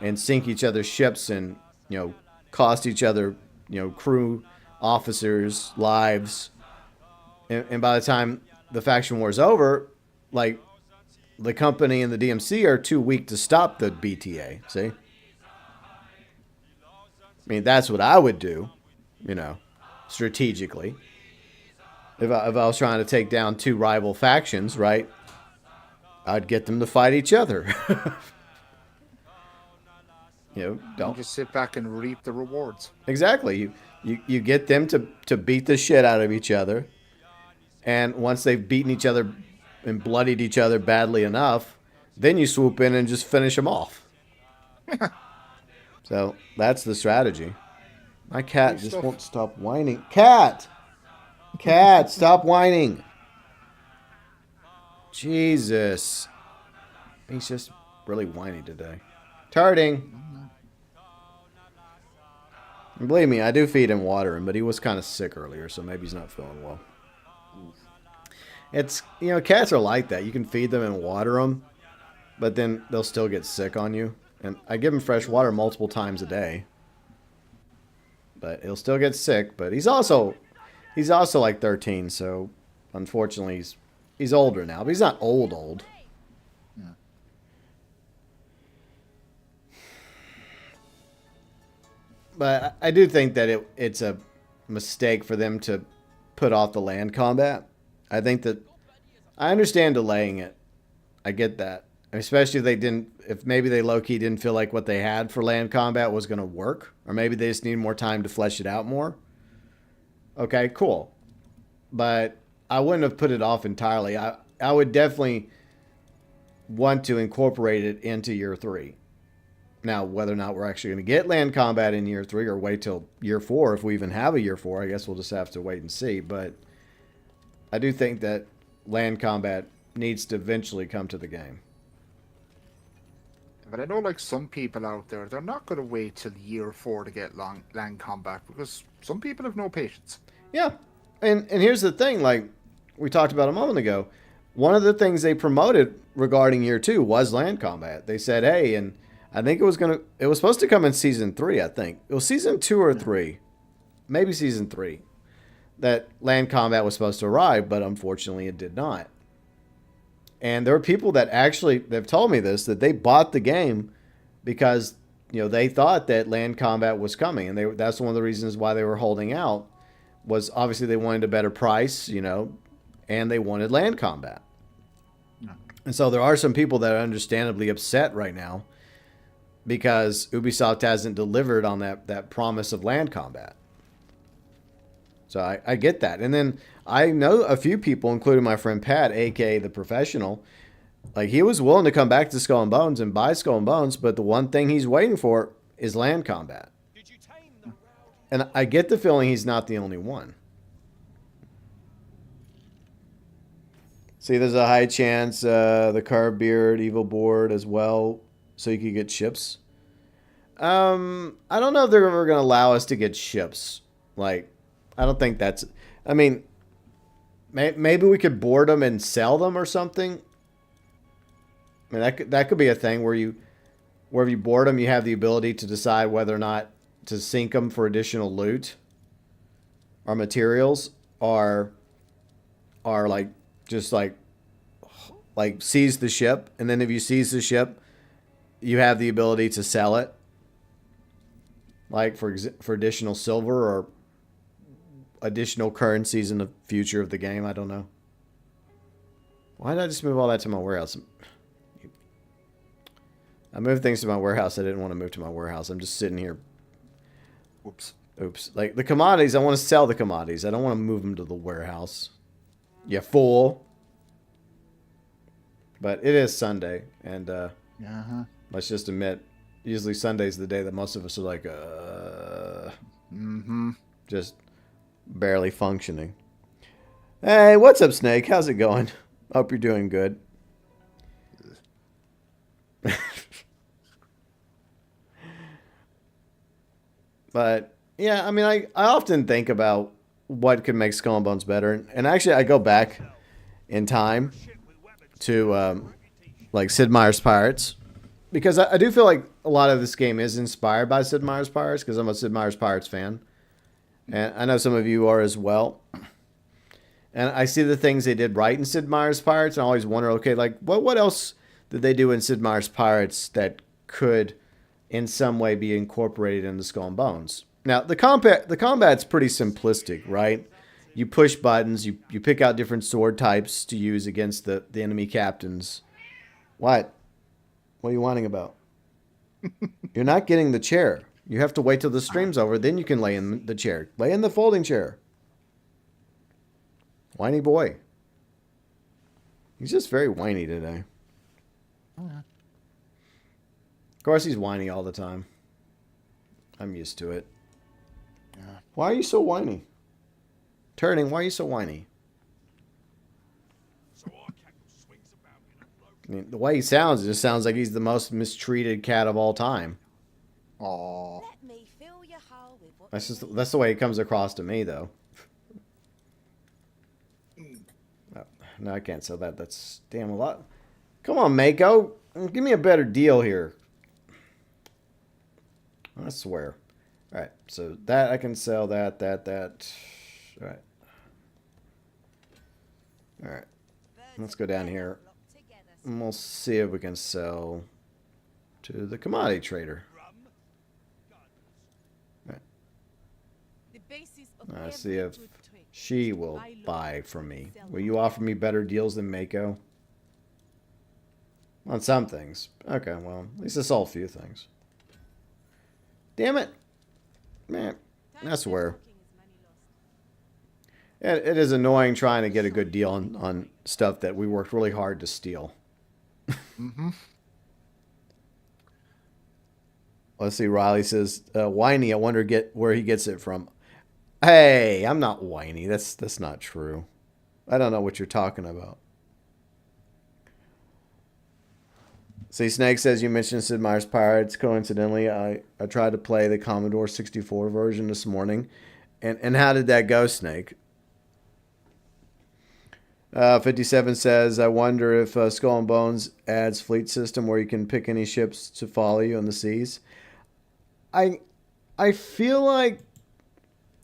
and sink each other's ships and, cost each other, crew, officers, lives. And by the time the faction war is over, like, the company and the DMC are too weak to stop the BTA. See? I mean, that's what I would do, strategically. If I was trying to take down two rival factions, right, I'd get them to fight each other. Don't just sit back and reap the rewards. Exactly. You get them to beat the shit out of each other, and once they've beaten each other and bloodied each other badly enough, then you swoop in and just finish them off. So that's the strategy. My cat just won't stop whining. Cat, stop whining. Jesus. He's just really whiny today. Tarding. And believe me, I do feed him water, but he was kind of sick earlier, so maybe he's not feeling well. It's, cats are like that. You can feed them and water them, but then they'll still get sick on you. And I give him fresh water multiple times a day, but he'll still get sick. But he's also like 13, so unfortunately he's older now, but he's not old. Yeah. But I do think that it's a mistake for them to put off the land combat. I think that I understand delaying it. I get that. Especially if maybe they low-key didn't feel like what they had for land combat was going to work. Or maybe they just need more time to flesh it out more. Okay, cool. But I wouldn't have put it off entirely. I would definitely want to incorporate it into year 3. Now, whether or not we're actually going to get land combat in year 3 or wait till year 4, if we even have a year 4, I guess we'll just have to wait and see. But I do think that land combat needs to eventually come to the game. But I know, like, some people out there, they're not going to wait till year 4 to get land combat because some people have no patience. Yeah. And here's the thing, like we talked about a moment ago, one of the things they promoted regarding year 2 was land combat. They said, hey, and I think it was supposed to come in season 3, I think. It was season 2 or 3. Maybe season 3. That land combat was supposed to arrive, but unfortunately it did not. And there are people that they've told me this, that they bought the game because, they thought that land combat was coming. And that's one of the reasons why they were holding out, was obviously they wanted a better price, and they wanted land combat. No. And so there are some people that are understandably upset right now because Ubisoft hasn't delivered on that promise of land combat. So I get that. And then I know a few people, including my friend Pat, a.k.a. The Professional, like, he was willing to come back to Skull and Bones and buy Skull and Bones, but the one thing he's waiting for is land combat. And I get the feeling he's not the only one. See, there's a high chance the Carb Beard, Evil Board as well, so you could get ships. I don't know if they're ever going to allow us to get ships. Like, I don't think that's... I mean, maybe we could board them and sell them or something. I mean, that could be a thing where you board them, you have the ability to decide whether or not to sink them for additional loot or materials, or like just like seize the ship, and then if you seize the ship, you have the ability to sell it, like for additional silver or additional currencies in the future of the game. I don't know. Why did I just move all that to my warehouse? I moved things to my warehouse I didn't want to move to my warehouse. I'm just sitting here. Oops. Like, the commodities, I want to sell the commodities. I don't want to move them to the warehouse. You fool. But it is Sunday, and let's just admit, usually Sunday's the day that most of us are like, just barely functioning. Hey, what's up, Snake? How's it going? Hope you're doing good. But yeah, I mean, I often think about what could make Skull and Bones better, and actually, I go back in time to like Sid Meier's Pirates, because I do feel like a lot of this game is inspired by Sid Meier's Pirates, because I'm a Sid Meier's Pirates fan, and I know some of you are as well. And I see the things they did right in Sid Meier's Pirates, and I always wonder, okay, like what else did they do in Sid Meier's Pirates that could, in some way, be incorporated into Skull and Bones? Now, the combat's pretty simplistic, right? You push buttons, you pick out different sword types to use against the enemy captains. What? What are you whining about? You're not getting the chair. You have to wait till the stream's over, then you can lay in the chair. Lay in the folding chair. Whiny boy. He's just very whiny today. Oh, yeah. Of course, he's whiny all the time. I'm used to it. Yeah. Why are you so whiny? Turning, why are you so whiny? I mean, the way he sounds, it just sounds like he's the most mistreated cat of all time. Aww. That's the way it comes across to me, though. No, I can't sell that. That's damn a lot. Come on, Mako. Give me a better deal here. I swear. All right, so that I can sell that. All right. All right. Let's go down here. And we'll see if we can sell to the commodity trader. All right. See if she will buy from me. Will you offer me better deals than Mako? On some things. Okay, well, at least I sold a few things. Damn it. Man, I swear. It is annoying trying to get a good deal on stuff that we worked really hard to steal. Mm-hmm. Let's see, Riley says, whiny, I wonder where he gets it from. Hey, I'm not whiny. That's not true. I don't know what you're talking about. See, Snake says you mentioned Sid Meier's Pirates. Coincidentally, I tried to play the Commodore 64 version this morning. And how did that go, Snake? 57 says, I wonder if Skull and Bones adds fleet system where you can pick any ships to follow you on the seas. I feel like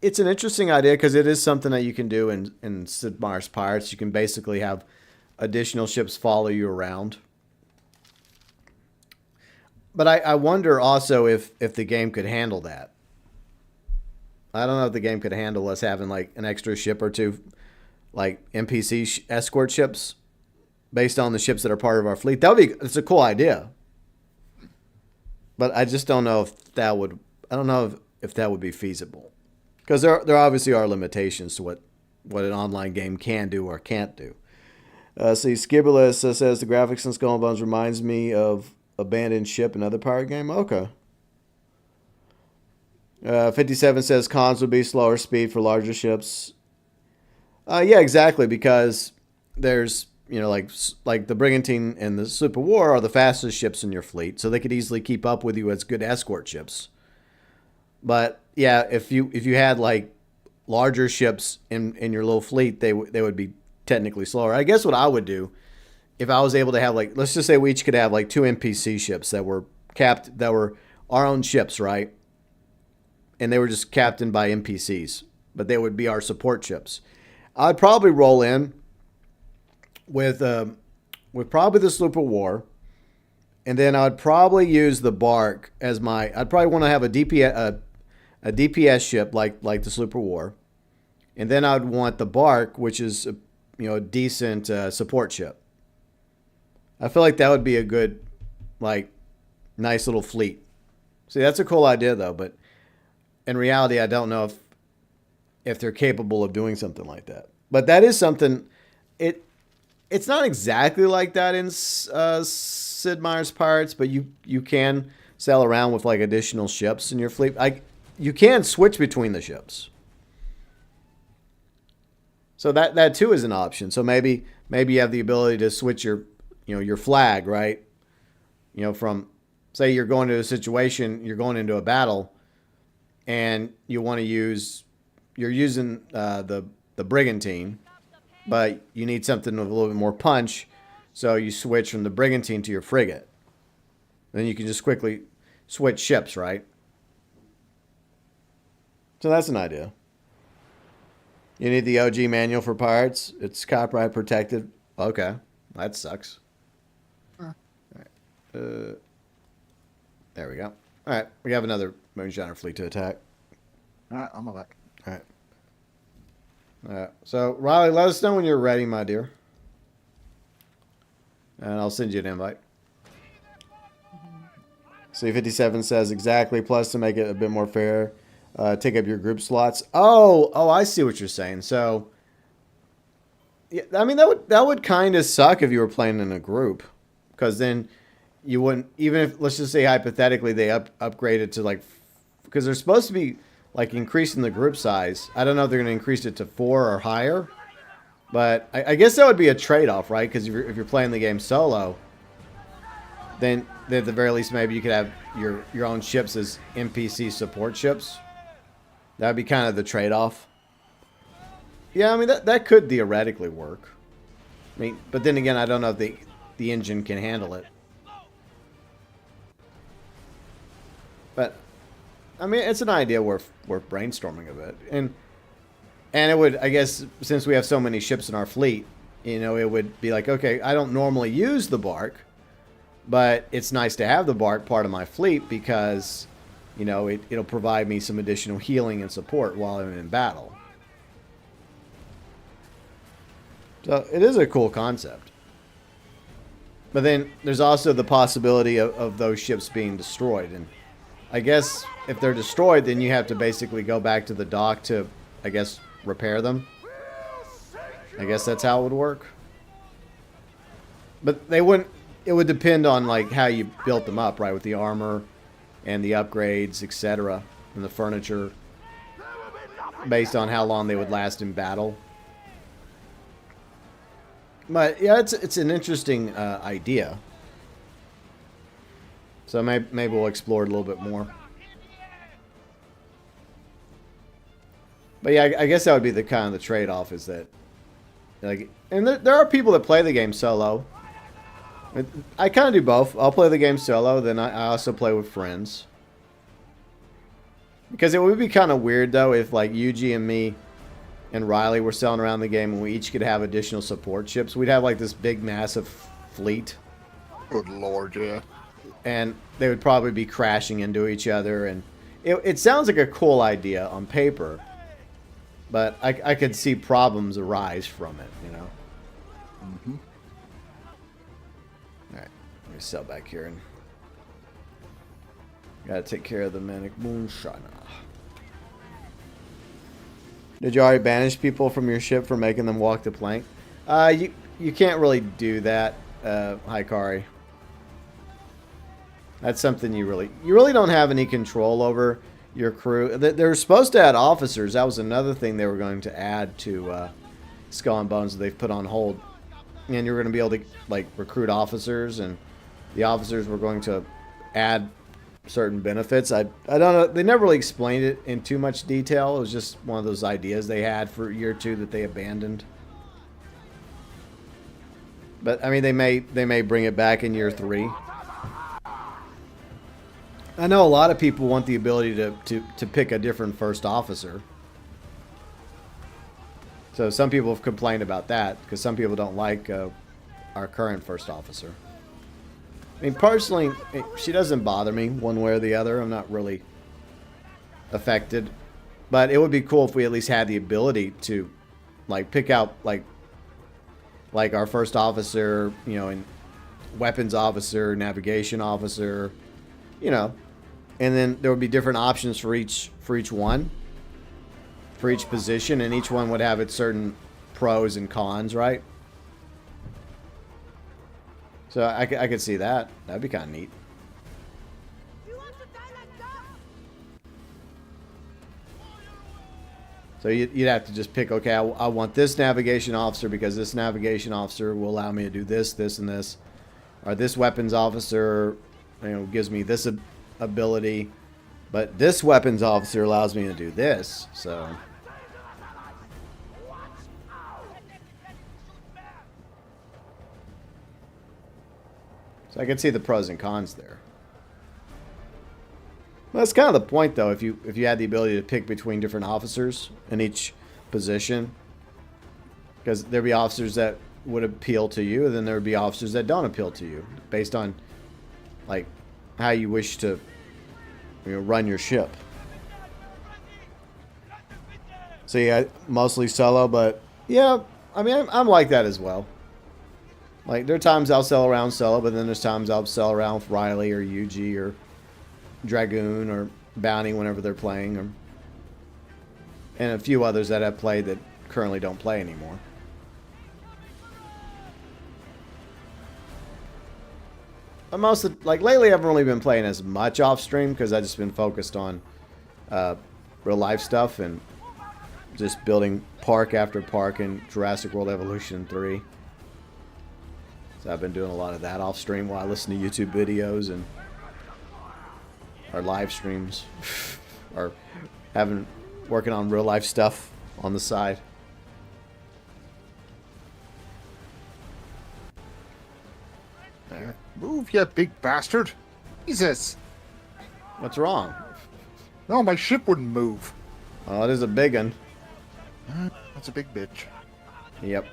it's an interesting idea because it is something that you can do in Sid Meier's Pirates. You can basically have additional ships follow you around. But I wonder also if the game could handle that. I don't know if the game could handle us having like an extra ship or two, like NPC escort ships, based on the ships that are part of our fleet. It's a cool idea. But I just don't know if that would. I don't know if that would be feasible, because there obviously are limitations to what an online game can do or can't do. See, Skibbolus says the graphics in Skull and Bones reminds me of Abandoned Ship, another pirate game. Okay. 57 says cons would be slower speed for larger ships. Yeah, exactly, because there's, like the Brigantine and the Sloop of War are the fastest ships in your fleet, so they could easily keep up with you as good escort ships. But yeah, if you had like larger ships in your little fleet, they would be technically slower. I guess what I would do, if I was able to have, like, let's just say we each could have like 2 NPC ships that were our own ships, right? And they were just captained by NPCs, but they would be our support ships. I'd probably roll in with probably the Sloop of War, and then I'd probably use the Bark as my. I'd probably want to have a DPS ship like the Sloop of War, and then I'd want the Bark, which is a decent support ship. I feel like that would be a good, like, nice little fleet. See, that's a cool idea though, but in reality, I don't know if they're capable of doing something like that. But that is something. It's not exactly like that in Sid Meier's Pirates, but you can sail around with like additional ships in your fleet. You can switch between the ships. So that too is an option. So maybe you have the ability to switch your your flag, right? From, say you're going to a situation, you're going into a battle, and you want to you're using the brigantine, but you need something with a little bit more punch, so you switch from the brigantine to your frigate. Then you can just quickly switch ships, right? So that's an idea. You need the OG manual for pirates. It's copyright protected. Okay, that sucks. All right. There we go. All right, we have another Moonshiner fleet to attack. All right, I'm all back. All right. All right. So Riley, let us know when you're ready, my dear, and I'll send you an invite. C57 says exactly. Plus, to make it a bit more fair, take up your group slots. Oh, I see what you're saying. So, yeah, I mean that would kind of suck if you were playing in a group, because then you wouldn't, even if, let's just say hypothetically they upgraded to like, because they're supposed to be like increasing the group size. I don't know if they're going to increase it to 4 or higher, but I guess that would be a trade-off, right? Because if you're playing the game solo, then at the very least maybe you could have your own ships as NPC support ships. That would be kind of the trade-off. Yeah, I mean that could theoretically work. I mean, but then again, I don't know if the engine can handle it. But I mean, it's an idea worth brainstorming a bit, and it would, I guess, since we have so many ships in our fleet, it would be like, okay, I don't normally use the bark, but it's nice to have the bark part of my fleet because, it'll provide me some additional healing and support while I'm in battle. So it is a cool concept. But then there's also the possibility of those ships being destroyed, and I guess if they're destroyed, then you have to basically go back to the dock to, I guess, repair them. I guess that's how it would work. But they wouldn't. It would depend on like how you built them up, right, with the armor and the upgrades, etc., and the furniture, based on how long they would last in battle. But yeah, it's an interesting idea. So maybe we'll explore it a little bit more. But yeah, I guess that would be the kind of the trade-off, is that, like, and there are people that play the game solo. I kind of do both. I'll play the game solo, then I also play with friends. Because it would be kind of weird, though, if, like, Yuji and me and Riley were sailing around the game and we each could have additional support ships. We'd have, like, this big, massive fleet. Good lord, yeah. And they would probably be crashing into each other. And it sounds like a cool idea on paper. But I could see problems arise from it, Mm-hmm. Alright, let me sell back here. And gotta take care of the Manic Moonshiner. Did you already banish people from your ship for making them walk the plank? You can't really do that, Hikari. That's something you really don't have any control over your crew. They're supposed to add officers. That was another thing they were going to add to Skull and Bones that they've put on hold. And you were going to be able to like recruit officers, and the officers were going to add certain benefits. I don't know. They never really explained it in too much detail. It was just one of those ideas they had for year 2 that they abandoned. But I mean, they may bring it back in year 3. I know a lot of people want the ability to pick a different first officer. So some people have complained about that, because some people don't like our current first officer. I mean, personally, she doesn't bother me one way or the other. I'm not really affected. But it would be cool if we at least had the ability to, like, pick out, like our first officer, and weapons officer, navigation officer, and then there would be different options for each one, for each position, and each one would have its certain pros and cons, right? So I could see that. That'd be kind of neat. So you'd have to just pick, okay, I want this navigation officer because this navigation officer will allow me to do this, this, and this. Or this weapons officer, gives me this ability. But this weapons officer allows me to do this, so... So I can see the pros and cons there. Well, that's kind of the point, though. If you had the ability to pick between different officers in each position, because there'd be officers that would appeal to you, and then there would be officers that don't appeal to you, based on like how you wish to run your ship. So yeah, mostly solo, but yeah, I mean I'm like that as well. Like, there are times I'll sail around solo, but then there's times I'll sail around with Riley or UG or Dragoon or Bounty whenever they're playing. And a few others that I've played that currently don't play anymore. But lately I haven't really been playing as much off stream because I've just been focused on real life stuff and just building park after park in Jurassic World Evolution 3. So I've been doing a lot of that off stream while I listen to YouTube videos and our live streams or working on real life stuff on the side. There. Move, you big bastard. Jesus. What's wrong? No, my ship wouldn't move. Oh, it is a big one. That's a big bitch. Yep.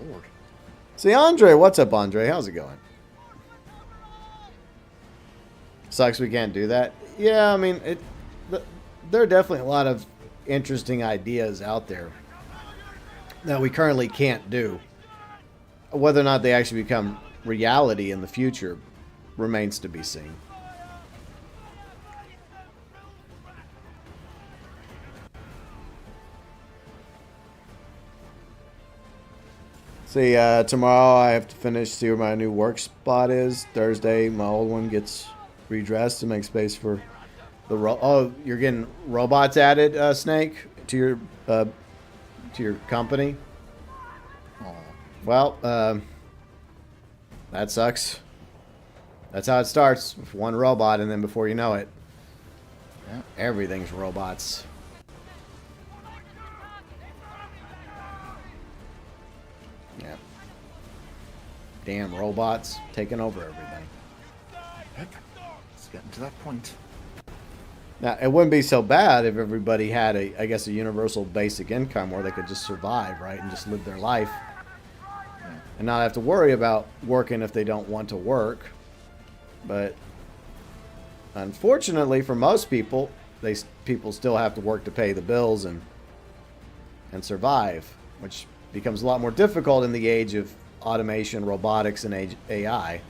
Lord. See, Andre, what's up, Andre? How's it going? Sucks we can't do that. Yeah, I mean, there are definitely a lot of interesting ideas out there that we currently can't do. Whether or not they actually become reality in the future remains to be seen. See, tomorrow I have to see where my new work spot is. Thursday, my old one gets redressed to make space for the oh, you're getting robots added, Snake, to your company. Aww. Well, that sucks. That's how it starts with one robot, and then before you know it, yeah, everything's robots. Yeah. Damn robots taking over everything. Heck, it's getting to that point. Now, it wouldn't be so bad if everybody had I guess a universal basic income where they could just survive, right, and just live their life and not have to worry about working if they don't want to work. But unfortunately for most people, people still have to work to pay the bills and survive, which becomes a lot more difficult in the age of automation, robotics, and AI.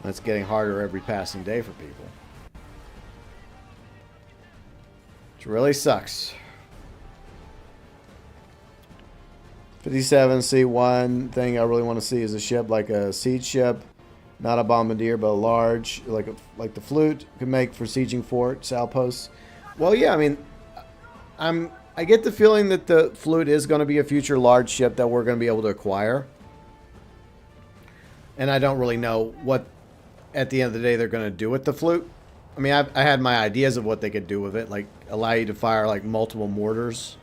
It's getting harder every passing day for people. Which really sucks. 57C1 thing I really want to see is a ship like a siege ship, not a bombardier, but a large, like the Flute could make for sieging forts, outposts. Well, yeah, I mean, I get the feeling that the Flute is going to be a future large ship that we're going to be able to acquire. And I don't really know what, at the end of the day, they're going to do with the Flute. I mean, I had my ideas of what they could do with it, like allow you to fire like multiple mortars,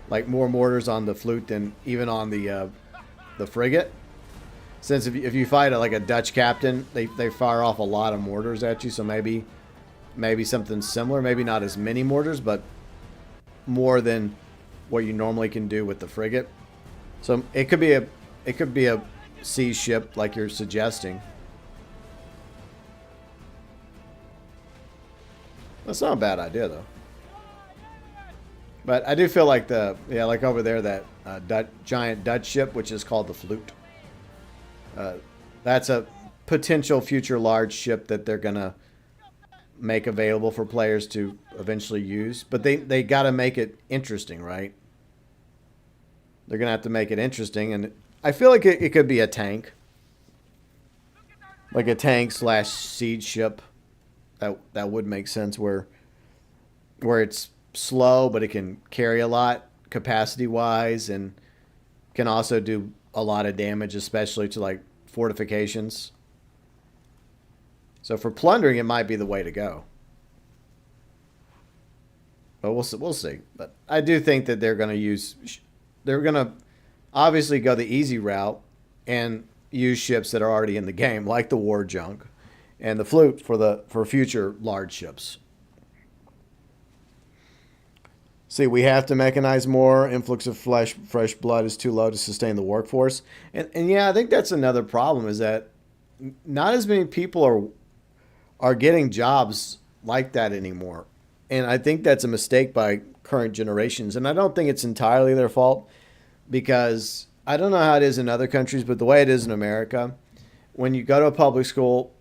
like more mortars on the Flute than even on the frigate. Since if you fight like a Dutch captain, they fire off a lot of mortars at you, so maybe something similar, maybe not as many mortars, but more than what you normally can do with the frigate. So it could be a siege ship like you're suggesting. That's not a bad idea though. But I do feel like like over there that giant Dutch ship, which is called the Flute. That's a potential future large ship that they're gonna make available for players to eventually use, but they got to make it interesting, right? They're gonna have to make it interesting, and I feel like it could be a tank, like a tank / siege ship, That would make sense where it's slow, but it can carry a lot capacity wise, and can also do a lot of damage, especially to like fortifications. So for plundering, it might be the way to go. But we'll see. But I do think that they're going to obviously go the easy route and use ships that are already in the game, like the war junk and the flute for future large ships. See, we have to mechanize more. Influx of fresh blood is too low to sustain the workforce. And yeah, I think that's another problem, is that not as many people are getting jobs like that anymore. And I think that's a mistake by current generations. And I don't think it's entirely their fault, because I don't know how it is in other countries, but the way it is in America, when you go to a public school,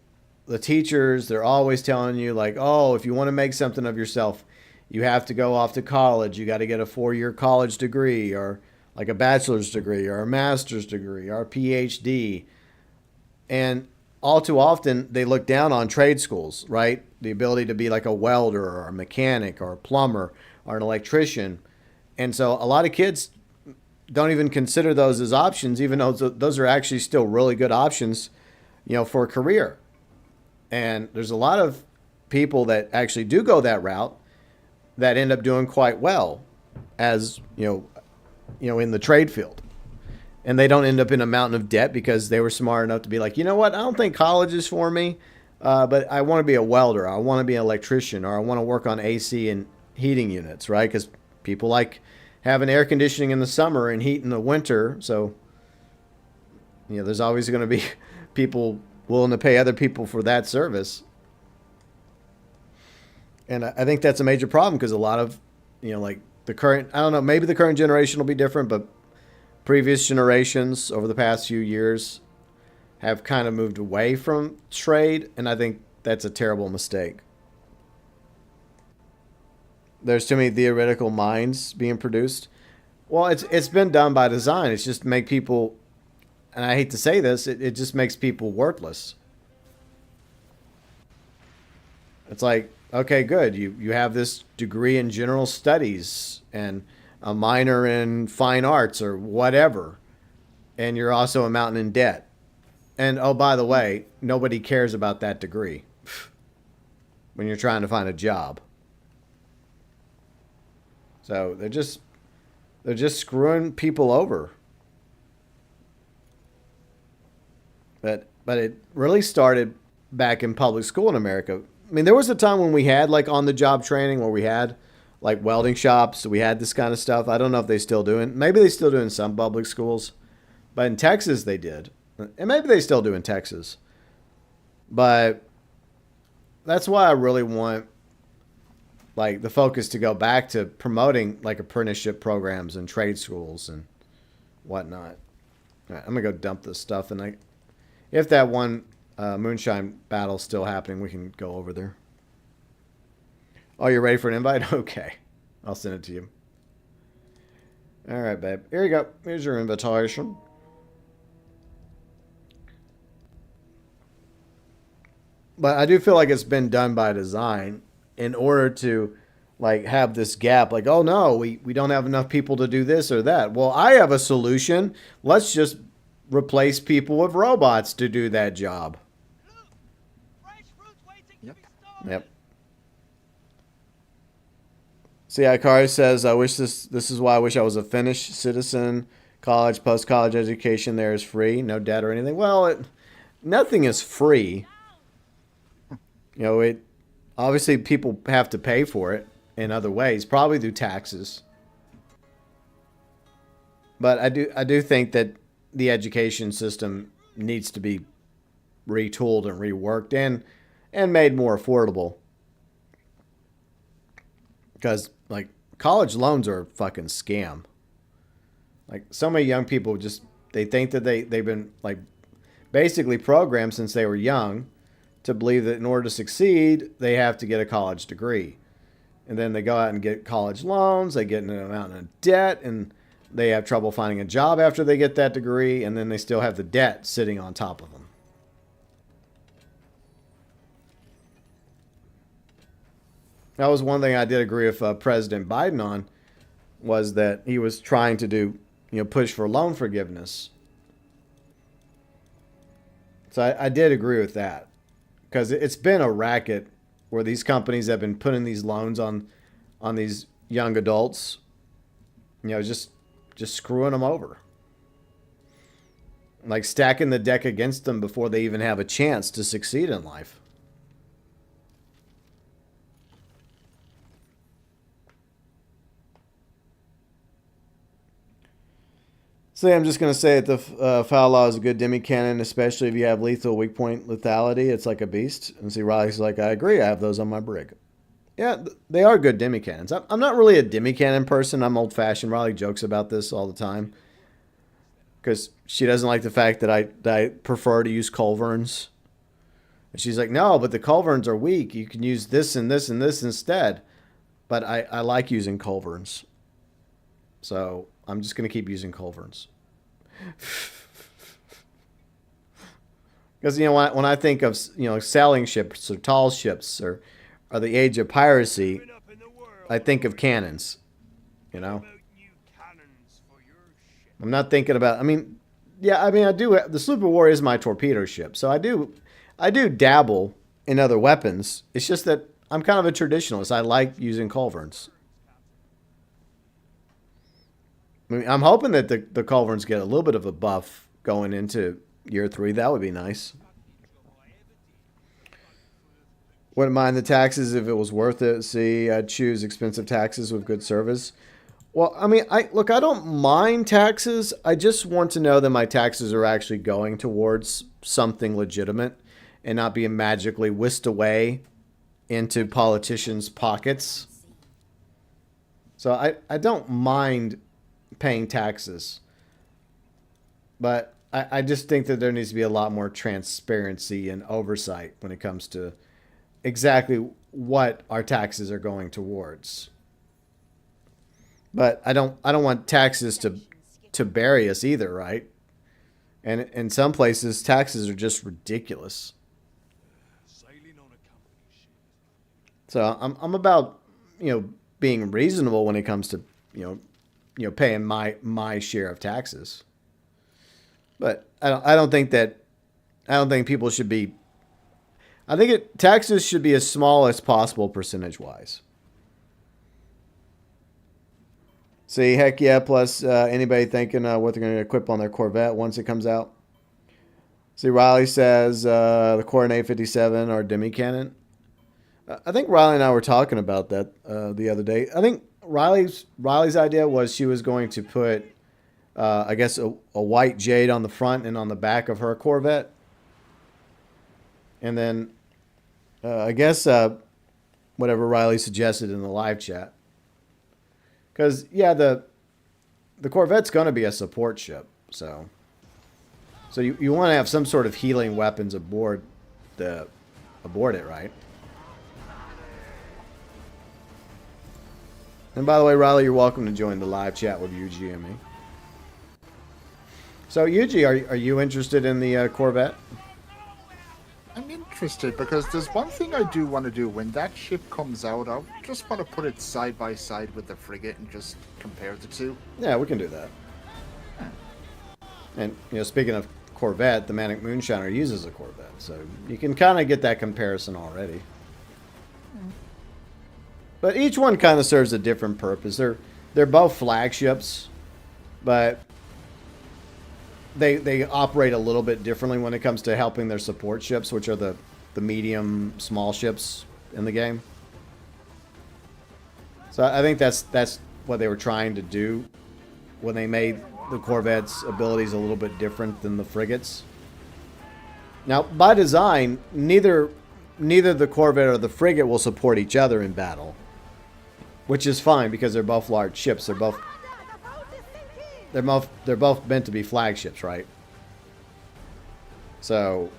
the teachers, they're always telling you like, oh, if you want to make something of yourself, you have to go off to college. You got to get a 4-year college degree, or like a bachelor's degree or a master's degree or a PhD. And all too often they look down on trade schools, right? The ability to be like a welder or a mechanic or a plumber or an electrician. And so a lot of kids don't even consider those as options, even though those are actually still really good options, for a career. And there's a lot of people that actually do go that route that end up doing quite well as, in the trade field. And they don't end up in a mountain of debt because they were smart enough to be like, you know what, I don't think college is for me, but I want to be a welder, I want to be an electrician, or I want to work on AC and heating units, right? Because people like having air conditioning in the summer and heat in the winter. So, there's always going to be people willing to pay other people for that service. And I think that's a major problem, because a lot of, like the current, I don't know, maybe the current generation will be different, but previous generations over the past few years have kind of moved away from trade. And I think that's a terrible mistake. There's too many theoretical minds being produced. Well, it's been done by design. It's just to make people, and I hate to say this, it just makes people worthless. It's like, okay, good. You have this degree in general studies and a minor in fine arts or whatever, and you're also a mountain in debt. And oh, by the way, nobody cares about that degree when you're trying to find a job. So they're just screwing people over. But it really started back in public school in America. I mean, there was a time when we had like on-the-job training, where we had like welding shops. We had this kind of stuff. I don't know if they still do it. Maybe they still do in some public schools. But in Texas, they did. And maybe they still do in Texas. But that's why I really want like the focus to go back to promoting like apprenticeship programs and trade schools and whatnot. All right, I'm going to go dump this stuff. And if that one moonshine battle's still happening, we can go over there. Oh, you're ready for an invite? Okay. I'll send it to you. All right, babe. Here you go. Here's your invitation. But I do feel like it's been done by design in order to like have this gap. Like, oh no, we don't have enough people to do this or that. Well, I have a solution. Let's just replace people with robots to do that job. Yep. See, Ikari says, I wish this is why I wish I was a Finnish citizen. College, post-college education there is free. No debt or anything. Well, nothing is free. Obviously people have to pay for it in other ways, probably through taxes. But I do think that the education system needs to be retooled and reworked and made more affordable. Because like college loans are a fucking scam. Like so many young people they think that they've been like basically programmed since they were young to believe that in order to succeed, they have to get a college degree. And then they go out and get college loans, they get in an amount of debt, and they have trouble finding a job after they get that degree, and then they still have the debt sitting on top of them. That was one thing I did agree with President Biden on, was that he was trying to do, push for loan forgiveness. So I did agree with that, because it's been a racket where these companies have been putting these loans on these young adults, just screwing them over, like stacking the deck against them before they even have a chance to succeed in life. So I'm just going to say that the foul law is a good demi-cannon, especially if you have lethal weak point lethality. It's like a beast. And see, Riley's like, I agree. I have those on my brig. Yeah, they are good demi-cannons. I'm not really a demi-cannon person. I'm old-fashioned. Riley jokes about this all the time, because she doesn't like the fact that I prefer to use culverins. And she's like, no, but the culverins are weak. You can use this and this and this instead. But I like using culverins. So I'm just going to keep using culverins. Because, when I think of, sailing ships or tall ships or the age of piracy, I think of cannons, I'm not thinking about, I do, the Sloop of War is my torpedo ship. So I do dabble in other weapons. It's just that I'm kind of a traditionalist. I like using culverins. I'm hoping that the culverins get a little bit of a buff going into year 3. That would be nice. Wouldn't mind the taxes if it was worth it. See, I'd choose expensive taxes with good service. Well, I don't mind taxes. I just want to know that my taxes are actually going towards something legitimate and not being magically whisked away into politicians' pockets. So I don't mind paying taxes, but I just think that there needs to be a lot more transparency and oversight when it comes to exactly what our taxes are going towards. But I don't want taxes to bury us either, right? And in some places, taxes are just ridiculous. So I'm about being reasonable when it comes to paying my share of taxes. But I don't think people should be. I think taxes should be as small as possible percentage wise. See, heck yeah! Plus, anybody thinking what they're going to equip on their Corvette once it comes out? See, Riley says the Coronet 57 or demi cannon. I think Riley and I were talking about that the other day. I think Riley's idea was she was going to put, I guess, a white jade on the front and on the back of her Corvette. And then, I guess, whatever Riley suggested in the live chat. Because, yeah, the Corvette's going to be a support ship. So you want to have some sort of healing weapons aboard it, right? And by the way, Riley, you're welcome to join the live chat with Yuji and me. So, Yuji, are you interested in the Corvette? I'm interested because there's one thing I do want to do. When that ship comes out, I just want to put it side by side with the frigate and just compare the two. Yeah, we can do that. And, speaking of Corvette, the Manic Moonshiner uses a Corvette. So you can kind of get that comparison already. But each one kind of serves a different purpose. They're both flagships, but they operate a little bit differently when it comes to helping their support ships, which are the medium small ships in the game. So I think that's what they were trying to do when they made the Corvette's abilities a little bit different than the frigates. Now, by design, neither the Corvette or the frigate will support each other in battle, which is fine because they're both large ships. They're both meant to be flagships, right? So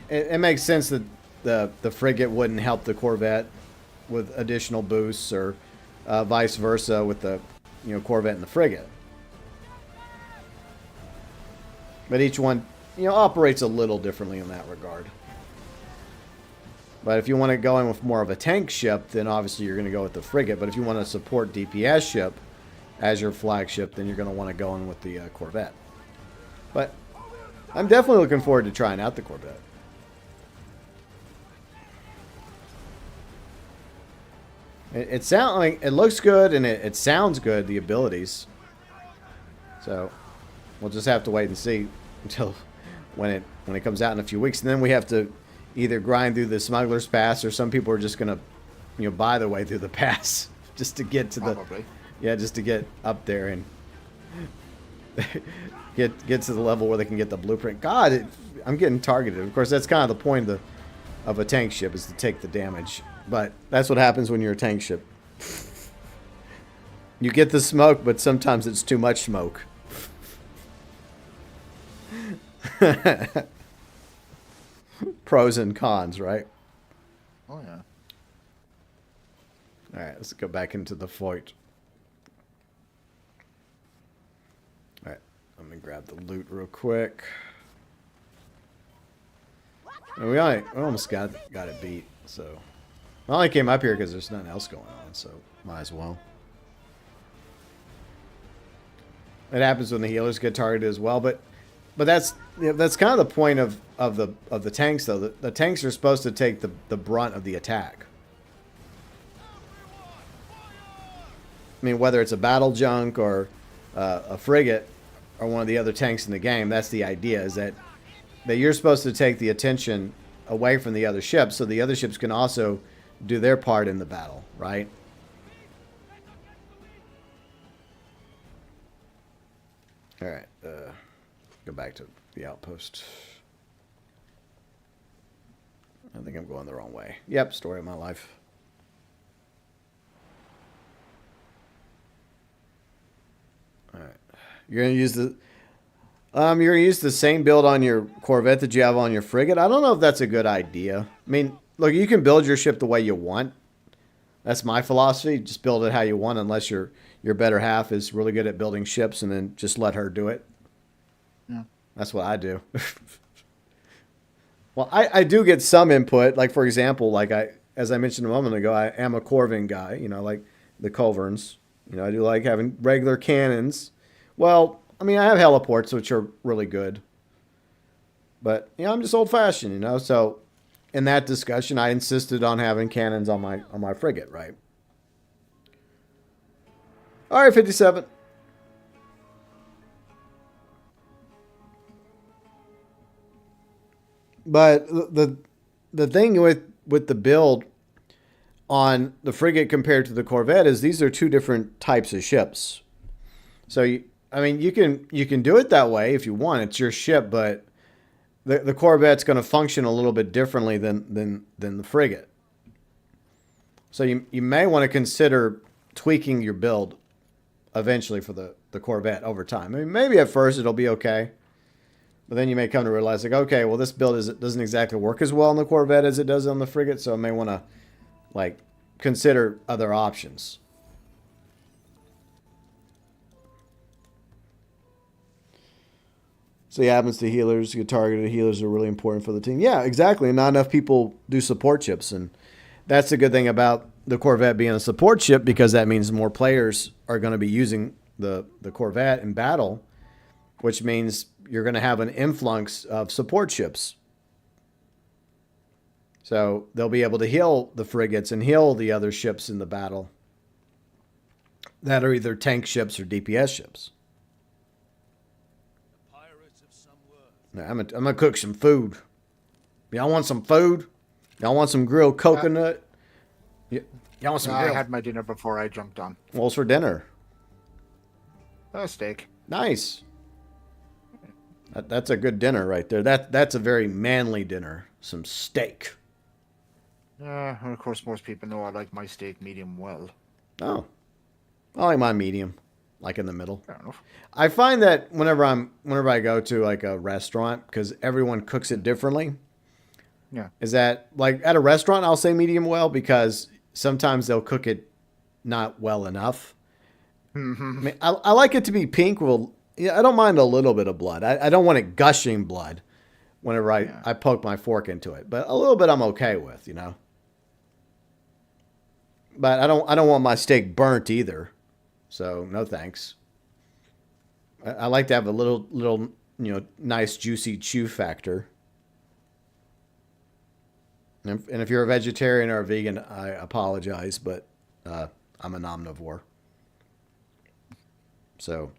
it makes sense that the frigate wouldn't help the Corvette with additional boosts, or vice versa with the Corvette and the frigate. But each one operates a little differently in that regard. But if you want to go in with more of a tank ship, then obviously you're going to go with the frigate. But if you want to support DPS ship as your flagship, then you're going to want to go in with the Corvette. But I'm definitely looking forward to trying out the Corvette. It sounds like it looks good and it sounds good, the abilities. So we'll just have to wait and see until when it comes out in a few weeks, and then we have to either grind through the smuggler's pass, or some people are just gonna, buy their way through the pass just to get to just to get up there and get to the level where they can get the blueprint. God, I'm getting targeted. Of course, that's kind of the point of a tank ship, is to take the damage. But that's what happens when you're a tank ship. You get the smoke, but sometimes it's too much smoke. Pros and cons, right? Oh, yeah. All right, let's go back into the fort. All right, let me grab the loot real quick. And we almost got it beat, so... I only came up here because there's nothing else going on, so might as well. It happens when the healers get targeted as well, but that's kind of the point of the tanks, though. The tanks are supposed to take the brunt of the attack. I mean, whether it's a battle junk or a frigate or one of the other tanks in the game, that's the idea, is that you're supposed to take the attention away from the other ships, so the other ships can also do their part in the battle, right? All right, go back to the outpost. I think I'm going the wrong way. Yep, story of my life. All right, you're gonna use the same build on your Corvette that you have on your frigate. I don't know if that's a good idea. I mean, look, you can build your ship the way you want. That's my philosophy. Just build it how you want, unless your better half is really good at building ships, and then just let her do it. Yeah. That's what I do. Well, I do get some input. Like, for example, as I mentioned a moment ago, I am a Corvin guy, like the GeauxBurns. I do like having regular cannons. Well, I mean, I have heliports, which are really good. But, I'm just old-fashioned, so... In that discussion, I insisted on having cannons on my frigate, right? All right, 57. But the thing with the build on the frigate compared to the Corvette is these are two different types of ships. So you can do it that way if you want. It's your ship, but the Corvette's going to function a little bit differently than the frigate. So you may want to consider tweaking your build eventually for the Corvette over time. I mean, maybe at first it'll be okay, but then you may come to realize, like, okay, well, this build doesn't exactly work as well on the Corvette as it does on the frigate, so I may want to consider other options. So it happens to healers. Get targeted healers are really important for the team. Yeah, exactly. Not enough people do support ships. And that's the good thing about the Corvette being a support ship, because that means more players are going to be using the Corvette in battle, which means you're going to have an influx of support ships. So they'll be able to heal the frigates and heal the other ships in the battle that are either tank ships or DPS ships. I'm gonna cook some food. Y'all want some food? Y'all want some grilled coconut? Y'all want some grilled? I had my dinner before I jumped on. What's for dinner? A steak. Nice. That's a good dinner right there. That's a very manly dinner. Some steak. Yeah, and of course most people know I like my steak medium well. Oh, I like my medium. Like in the middle. Fair enough. I find that whenever I go to like a restaurant, because everyone cooks it differently. Yeah. Is that like at a restaurant I'll say medium well, because sometimes they'll cook it not well enough. Mm-hmm. I mean, I like it to be pink. Well, yeah, I don't mind a little bit of blood. I don't want it gushing blood, whenever I, Yeah. I poke my fork into it. But a little bit I'm okay with, you know. But I don't want my steak burnt either. So no thanks. I like to have a little nice juicy chew factor. And if you're a vegetarian or a vegan, I apologize, but I'm an omnivore. So,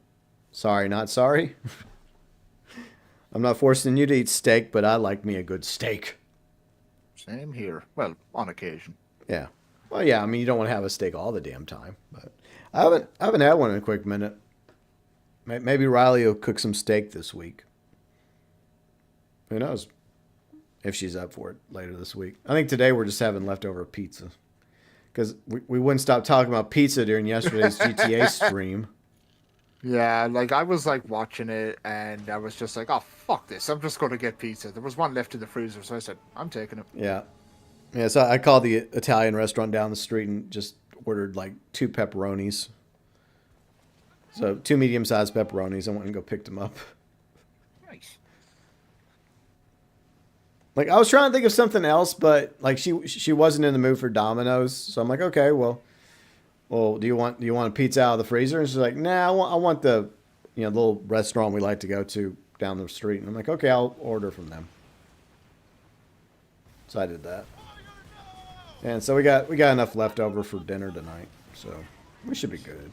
sorry, not sorry. I'm not forcing you to eat steak, but I like me a good steak. Same here. Well, on occasion. Yeah. Well, yeah. I mean, you don't want to have a steak all the damn time, but I haven't had one in a quick minute. Maybe Riley will cook some steak this week. Who knows if she's up for it later this week. I think today we're just having leftover pizza because we wouldn't stop talking about pizza during yesterday's GTA stream. Yeah, like I was like watching it and I was just like, oh, fuck this. I'm just going to get pizza. There was one left in the freezer, so I said, I'm taking it. Yeah. Yeah, so I called the Italian restaurant down the street and just ordered like 2 pepperonis. So 2 medium-sized pepperonis. I went and go pick them up. Nice. Like I was trying to think of something else, but like she wasn't in the mood for Domino's, so I'm like, okay, well, do you want a pizza out of the freezer? And she's like, nah, I want the little restaurant we like to go to down the street. And I'm like, okay, I'll order from them. So I did that, and so we got enough left over for dinner tonight, so we should be good.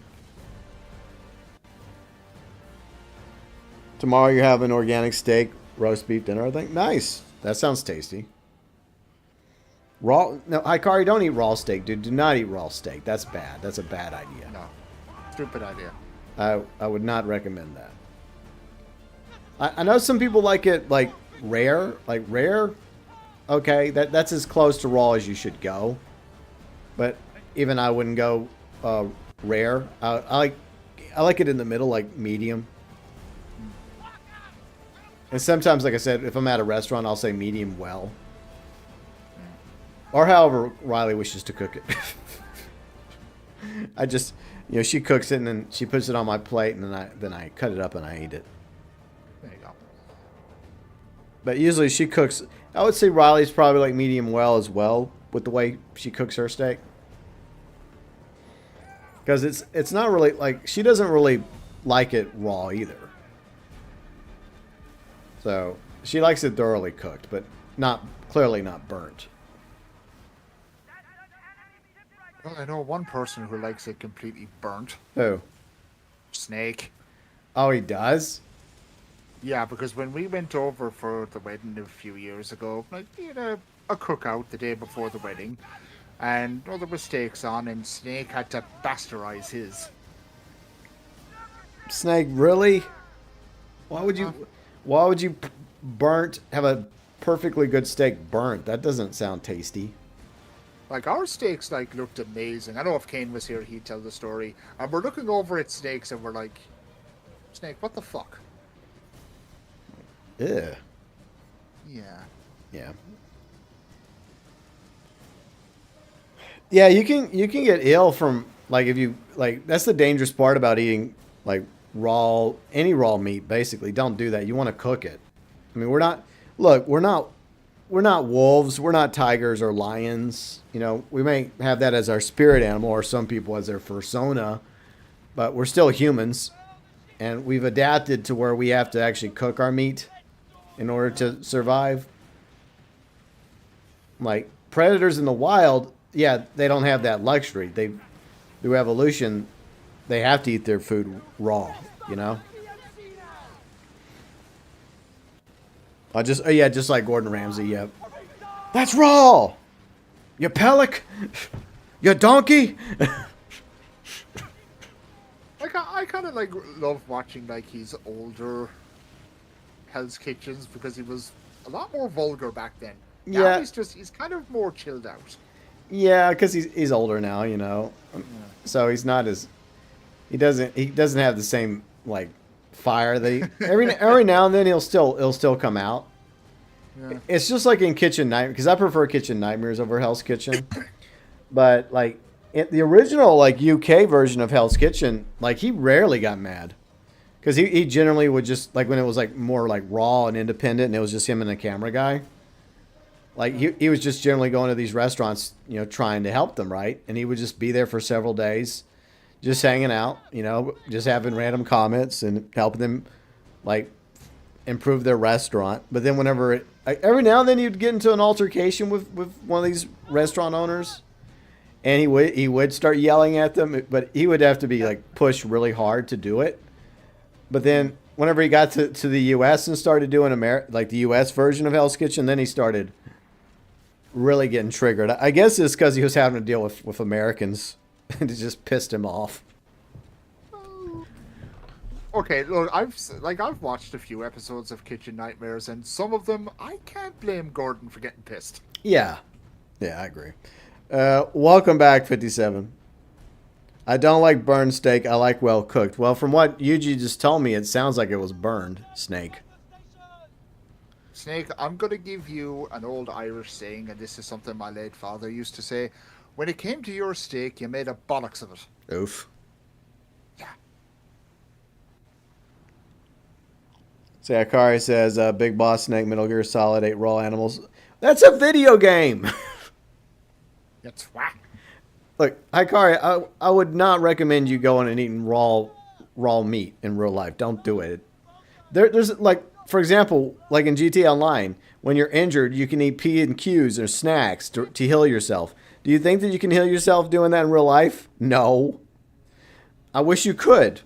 Tomorrow you're having organic steak, roast beef dinner, I think. Nice. That sounds tasty. Raw? No, Hikari, don't eat raw steak, dude. Do not eat raw steak. That's bad. That's a bad idea. No. Stupid idea. I would not recommend that. I know some people like it like rare. Like rare, okay, that's as close to raw as you should go. But even I wouldn't go rare. I like it in the middle, like medium. And sometimes, like I said, if I'm at a restaurant, I'll say medium well. Or however Riley wishes to cook it. I just, she cooks it and then she puts it on my plate and then I cut it up and I eat it. There you go. But usually she cooks, I would say Riley's probably like medium well as well with the way she cooks her steak. Because it's not really, like, she doesn't really like it raw either. So she likes it thoroughly cooked, but clearly not burnt. Well, I know one person who likes it completely burnt. Who? Snake. Oh, he does? Yeah, because when we went over for the wedding a few years ago, like, a cookout the day before the wedding, and there were steaks on, and Snake had to bastardize his. Snake, really? Why would you have a perfectly good steak burnt? That doesn't sound tasty. Like, our steaks, like, looked amazing. I don't know if Kane was here, he'd tell the story. And we're looking over at Snake's and we're like, Snake, what the fuck? Yeah. Yeah. Yeah. Yeah, you can get ill from, like, if you, like, that's the dangerous part about eating, like, any raw meat, basically. Don't do that. You want to cook it. I mean, we're not wolves, we're not tigers or lions. We may have that as our spirit animal or some people as their persona, but we're still humans. And we've adapted to where we have to actually cook our meat in order to survive. Like predators in the wild, yeah, they don't have that luxury. Through evolution, they have to eat their food raw, just like Gordon Ramsay, yeah. That's raw! You pellic! You donkey! Like, I kind of, like, love watching, like, his older Hell's Kitchens because he was a lot more vulgar back then. Now Yeah. he's kind of more chilled out. Yeah, because he's older now, So he's not as he doesn't have the same like fire. Every now and then he'll still come out. Yeah. It's just like in Kitchen Nightmares, because I prefer Kitchen Nightmares over Hell's Kitchen. But like the original like UK version of Hell's Kitchen, like he rarely got mad. Because he generally would just, like when it was like more like raw and independent and it was just him and the camera guy. Like he was just generally going to these restaurants, trying to help them, right? And he would just be there for several days, just hanging out, just having random comments and helping them like improve their restaurant. But then every now and then he'd get into an altercation with one of these restaurant owners, and he would start yelling at them, but he would have to be like pushed really hard to do it. But then whenever he got to the U.S. and started doing like the U.S. version of Hell's Kitchen, then he started really getting triggered. I guess it's because he was having to deal with Americans, and it just pissed him off. Okay, look, I've watched a few episodes of Kitchen Nightmares, and some of them I can't blame Gordon for getting pissed. Yeah, I agree. Welcome back, 57. I don't like burned steak. I like well cooked. Well, from what Yuji just told me, it sounds like it was burned, Snake. Snake, I'm going to give you an old Irish saying, and this is something my late father used to say. When it came to your steak, you made a bollocks of it. Oof. Yeah. So Akari says, Big Boss Snake, Metal Gear Solid, 8 raw animals. That's a video game! That's what? Look, Hikari, I would not recommend you going and eating raw meat in real life. Don't do it. There's like, for example, like in GTA Online, when you're injured, you can eat P&Qs or snacks to heal yourself. Do you think that you can heal yourself doing that in real life? No. I wish you could.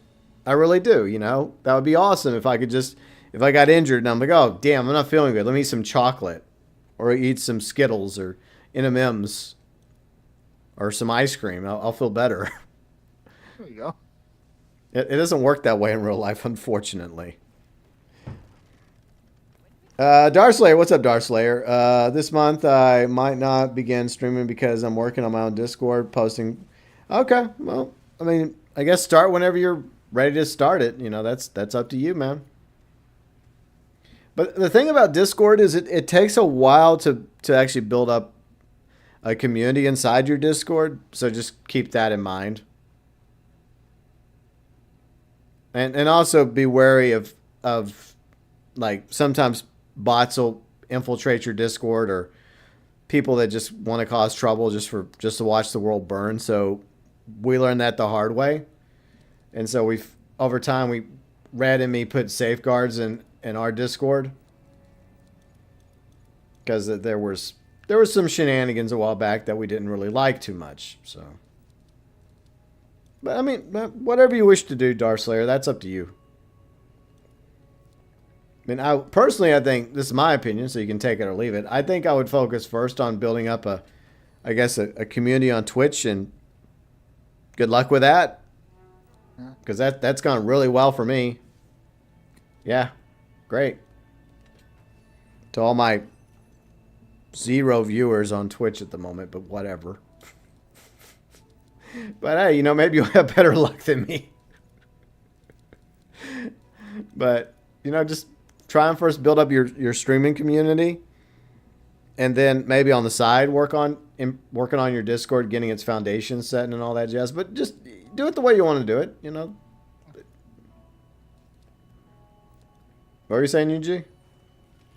I really do, That would be awesome if I got injured and I'm like, oh, damn, I'm not feeling good. Let me eat some chocolate or eat some Skittles or M&Ms. Or some ice cream. I'll feel better. There you go. It doesn't work that way in real life, unfortunately. Darslayer, what's up, Darslayer? This month I might not begin streaming because I'm working on my own Discord, posting. Okay, well, I mean, I guess start whenever you're ready to start it. That's up to you, man. But the thing about Discord is it takes a while to actually build up a community inside your Discord, so just keep that in mind. And also be wary of like sometimes bots will infiltrate your Discord or people that just want to cause trouble just to watch the world burn. So we learned that the hard way. And so over time Red and me put safeguards in our Discord because there was some shenanigans a while back that we didn't really like too much. So, but I mean, whatever you wish to do, Darslayer, that's up to you. I mean, I think, this is my opinion, so you can take it or leave it. I think I would focus first on building up a community on Twitch, and good luck with that. Because that's gone really well for me. Yeah, great. To all my 0 viewers on Twitch at the moment, but whatever. But hey, maybe you'll have better luck than me. But, just try and first build up your streaming community. And then maybe on the side working on your Discord, getting its foundation set and all that jazz. But just do it the way you want to do it, What were you saying, UG?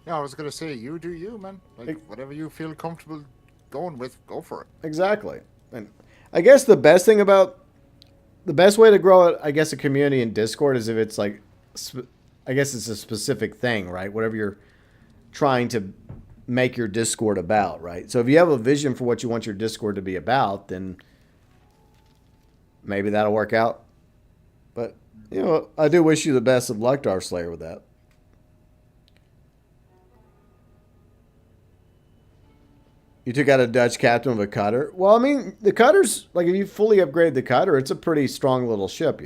Yeah, I was going to say, you do you, man. Like, whatever you feel comfortable going with, go for it. Exactly. And I guess the best way to grow, a community in Discord is if it's like, I guess it's a specific thing, right? Whatever you're trying to make your Discord about, right? So if you have a vision for what you want your Discord to be about, then maybe that'll work out. But, I do wish you the best of luck, Darslayer, with that. You took out a Dutch captain with a cutter. Well, I mean, the cutter's, like, if you fully upgrade the cutter, it's a pretty strong little ship,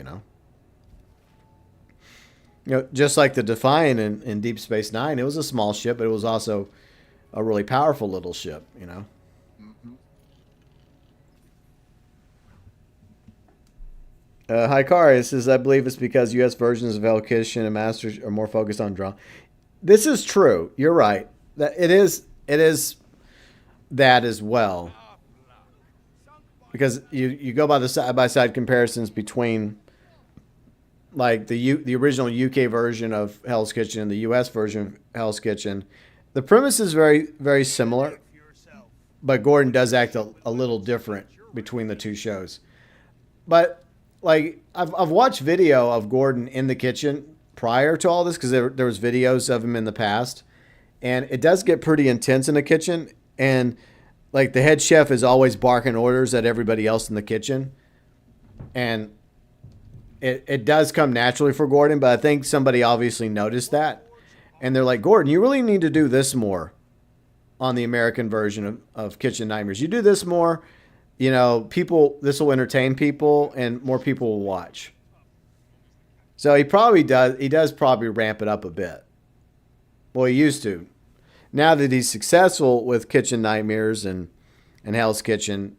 just like the Defiant in Deep Space Nine, it was a small ship, but it was also a really powerful little ship, Mm-hmm. Hikari says, I believe it's because U.S. versions of Hell's Kitchen and Masters are more focused on draw. This is true. You're right. That it is that as well, because you go by the side-by-side comparisons between like the original UK version of Hell's Kitchen and the US version of Hell's Kitchen, the premise is very, very similar, but Gordon does act a little different between the two shows. But like I've watched video of Gordon in the kitchen prior to all this because there was videos of him in the past, and it does get pretty intense in the kitchen. And like the head chef is always barking orders at everybody else in the kitchen, and it does come naturally for Gordon. But I think somebody obviously noticed that, and they're like, Gordon, you really need to do this more on the American version of Kitchen Nightmares. You do this more. You know, this will entertain people and more people will watch. So he does probably ramp it up a bit. Well, he used to. Now that he's successful with Kitchen Nightmares and Hell's Kitchen,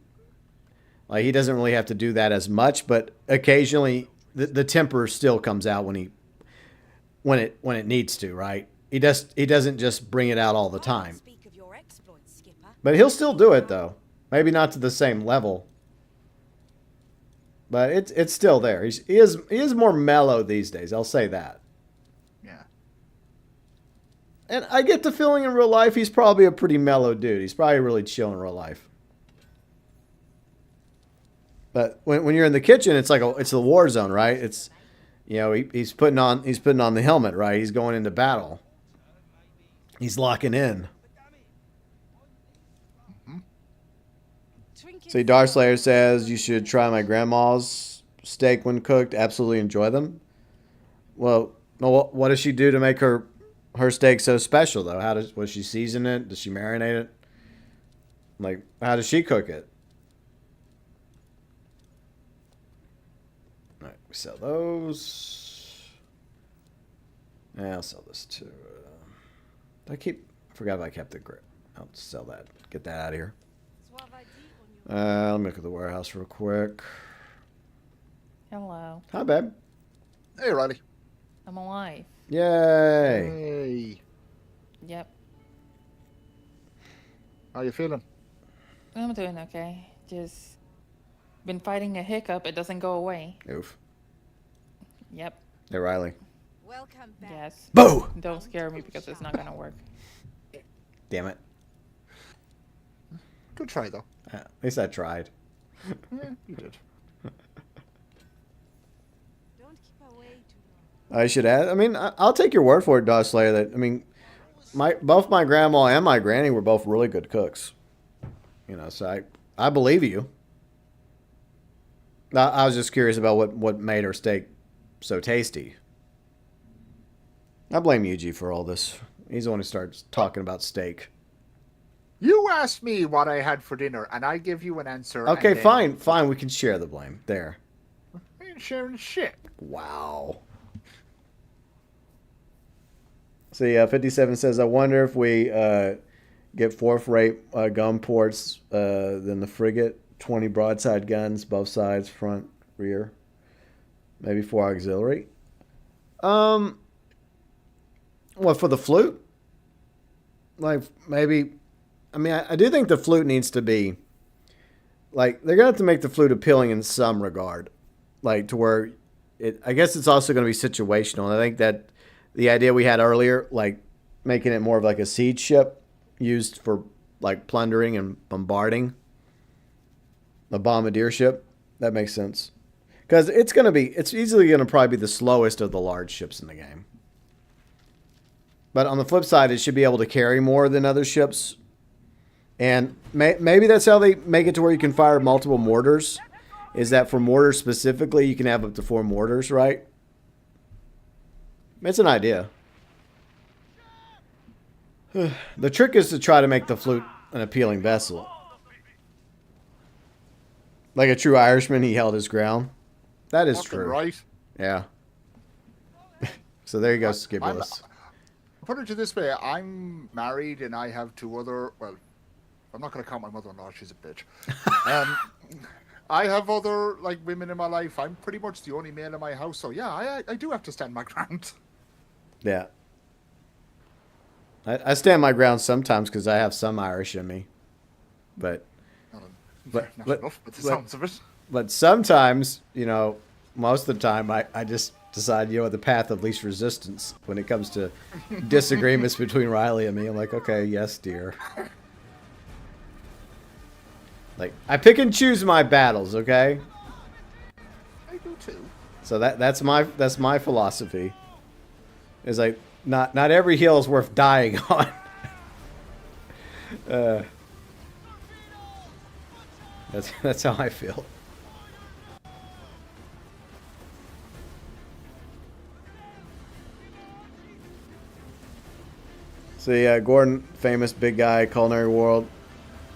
like he doesn't really have to do that as much, but occasionally the temper still comes out when it needs to, right? He doesn't just bring it out all the time. But he'll still do it though. Maybe not to the same level, but it's still there. He is more mellow these days. I'll say that. Yeah. And I get the feeling in real life he's probably a pretty mellow dude. He's probably really chill in real life. But when you're in the kitchen, it's like it's the war zone, right? It's, you know, he's putting on the helmet, right? He's going into battle. He's locking in. See, Darkslayer says you should try my grandma's steak when cooked. Absolutely enjoy them. Well, what does she do to make her steak so special though? Was she season it? Does she marinate it? Like, how does she cook it? All right, we sell those. Yeah, I'll sell this too. I forgot if I kept the grip. I'll sell that. Get that out of here. Let me look at the warehouse real quick. Hello. Hi, babe. Hey, Riley. I'm alive. Yay. Hey. Yep. How you feeling? I'm doing okay. Just been fighting a hiccup. It doesn't go away. Oof. Yep. Hey, Riley. Welcome back. Yes. Boo! Don't scare me because it's not going to work. Damn it. Good try, though. At least I tried. Yeah, you did. Don't keep away too long. I should add. I mean, I'll take your word for it, Dog Slayer. That I mean, both my grandma and my granny were both really good cooks. You know, so I believe you. I was just curious about what made her steak so tasty. I blame Yuji for all this. He's the one who starts talking about steak. You asked me what I had for dinner, and I give you an answer. Okay, and then fine. We can share the blame. There. I ain't sharing shit. Wow. See, 57 says, I wonder if we get fourth-rate gun ports than the frigate. 20 broadside guns, both sides, front, rear. Maybe 4 auxiliary. What, for the flute? Like, maybe... I mean, I do think the flute needs to be... Like, they're going to have to make the flute appealing in some regard. Like, to where... I guess it's also going to be situational. And I think that the idea we had earlier, like, making it more of like a siege ship used for, like, plundering and bombarding. A bombardier ship. That makes sense. Because it's easily going to probably be the slowest of the large ships in the game. But on the flip side, it should be able to carry more than other ships. And maybe that's how they make it to where you can fire multiple mortars. Is that for mortars specifically, you can have up to 4 mortars, right? It's an idea. The trick is to try to make the flute an appealing vessel. Like a true Irishman, he held his ground. That is Fucking true. right. Yeah. So there you go, Skibulus. Put it to this way, I'm married and I have 2 other... Well, I'm not going to count my mother-in-law, she's a bitch. I have other, like, women in my life. I'm pretty much the only male in my house, so yeah, I do have to stand my ground. Yeah. I stand my ground sometimes because I have some Irish in me. But Not enough, but the sounds of it. But sometimes, you know, most of the time, I just decide, you know, the path of least resistance when it comes to disagreements between Riley and me. I'm like, okay, yes, dear. Like, I pick and choose my battles, okay? I do too. So that's my philosophy. Is like not every hill is worth dying on. That's how I feel. So yeah, Gordon, famous big guy, culinary world.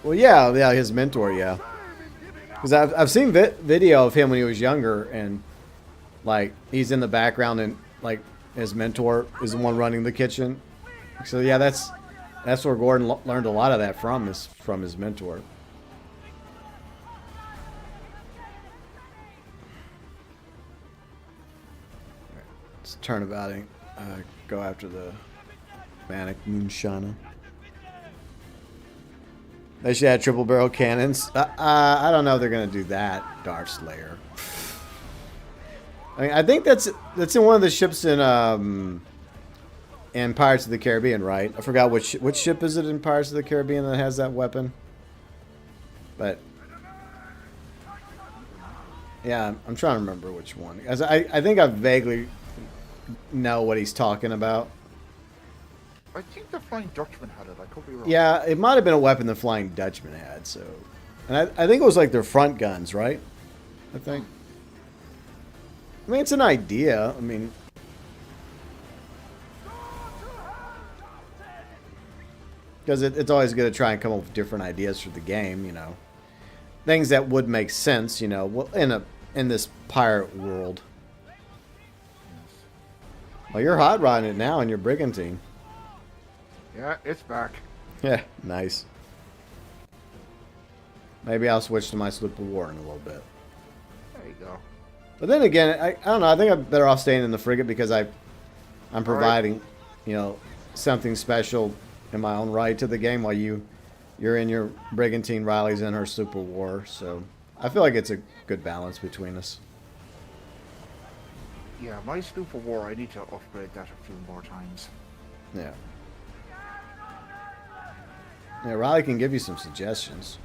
Well, yeah, his mentor, yeah. Because I've seen video of him when he was younger, and like he's in the background, and like his mentor is the one running the kitchen. So yeah, that's where Gordon learned a lot of that from, is from his mentor. Let's turn about and go after the Manic Moonshiner. They should add triple barrel cannons. I don't know if they're gonna do that, Darth Slayer. I mean, I think that's in one of the ships in Pirates of the Caribbean, right? I forgot which ship is it in Pirates of the Caribbean that has that weapon. But yeah, I'm trying to remember which one. As I think I vaguely know what he's talking about. I think the Flying Dutchman had it. I could be wrong. Yeah, it might have been a weapon the Flying Dutchman had. So, and I think it was like their front guns, right? I think. I mean, it's an idea. I mean, because it's always good to try and come up with different ideas for the game, you know, things that would make sense, you know, in this pirate world. Well, you're hot rodding it now in your brigantine. Yeah, it's back. Yeah, nice. Maybe I'll switch to my sloop of war in a little bit. There you go. But then again, I don't know. I think I'm better off staying in the frigate because I'm providing, you know, something special in my own right to the game while you're in your brigantine, Riley's in her sloop of war. So I feel like it's a good balance between us. Yeah, my sloop of war, I need to upgrade that a few more times. Yeah. Yeah, Riley can give you some suggestions.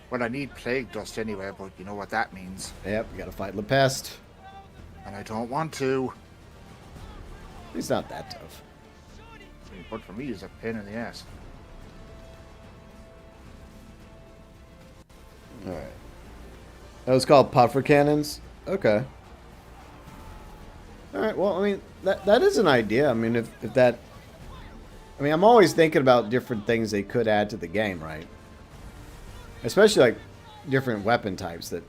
Well, I need plague dust anyway, but you know what that means. Yep, you gotta fight LePest. And I don't want to. He's not that tough. But for me, he's a pain in the ass. Alright. That was called puffer cannons? Okay. Alright, well, I mean, that is an idea. I mean, if that... I mean, I'm always thinking about different things they could add to the game, right? Especially, like, different weapon types that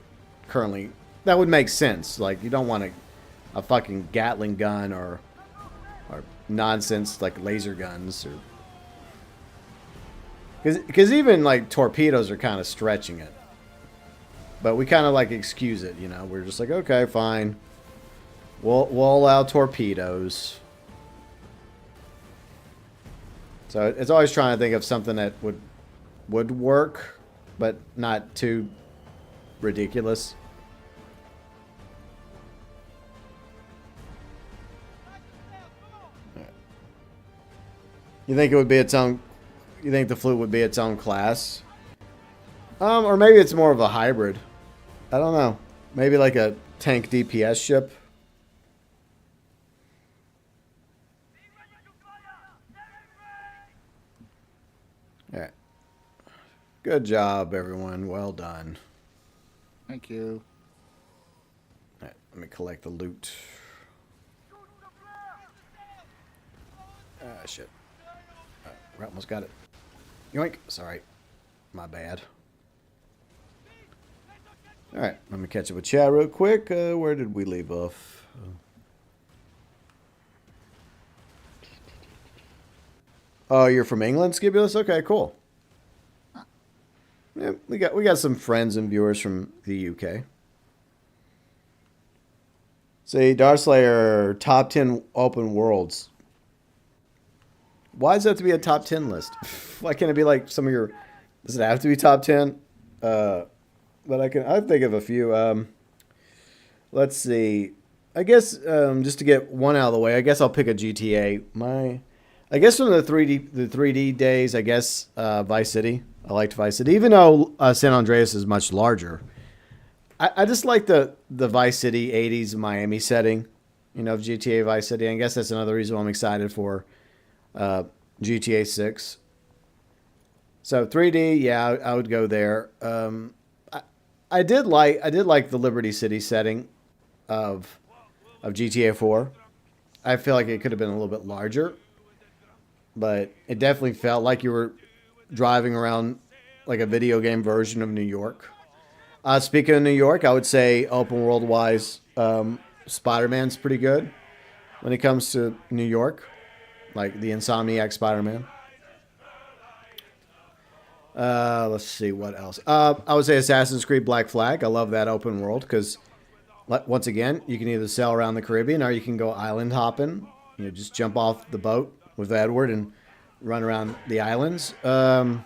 currently... That would make sense. Like, you don't want a fucking Gatling gun or nonsense like laser guns. Or because even, like, torpedoes are kind of stretching it. But we kind of, like, excuse it, you know? We're just like, okay, fine. We'll allow torpedoes. So it's always trying to think of something that would work, but not too ridiculous. You think it would be its own? You think the flute would be its own class? Or maybe it's more of a hybrid. I don't know. Maybe like a tank DPS ship. Alright. Good job, everyone. Well done. Thank you. Alright, let me collect the loot. Ah, shit. We almost got it. Yoink. Sorry. My bad. Alright, let me catch up with chat real quick. Where did we leave off? Oh, you're from England, Skibulus? Okay, cool. Yeah, we got some friends and viewers from the UK. See, Darslayer, top 10 open worlds. Why does it have to be a top 10 list? Why can't it be like some of your... Does it have to be top 10? But I think of a few. Let's see. I guess just to get one out of the way, I guess I'll pick a GTA. I guess from the 3D days, I guess Vice City. I liked Vice City, even though San Andreas is much larger. I just like the Vice City 80s Miami setting, of GTA Vice City. I guess that's another reason why I'm excited for GTA 6. So 3D, yeah, I would go there. I did like the Liberty City setting of GTA 4. I feel like it could have been a little bit larger, but it definitely felt like you were driving around like a video game version of New York. Speaking of New York, I would say open world wise, Spider-Man's pretty good when it comes to New York, like the Insomniac Spider-Man. Let's see what else. I would say Assassin's Creed Black Flag. I love that open world because, once again, you can either sail around the Caribbean or you can go island hopping. Just jump off the boat with Edward and run around the islands. I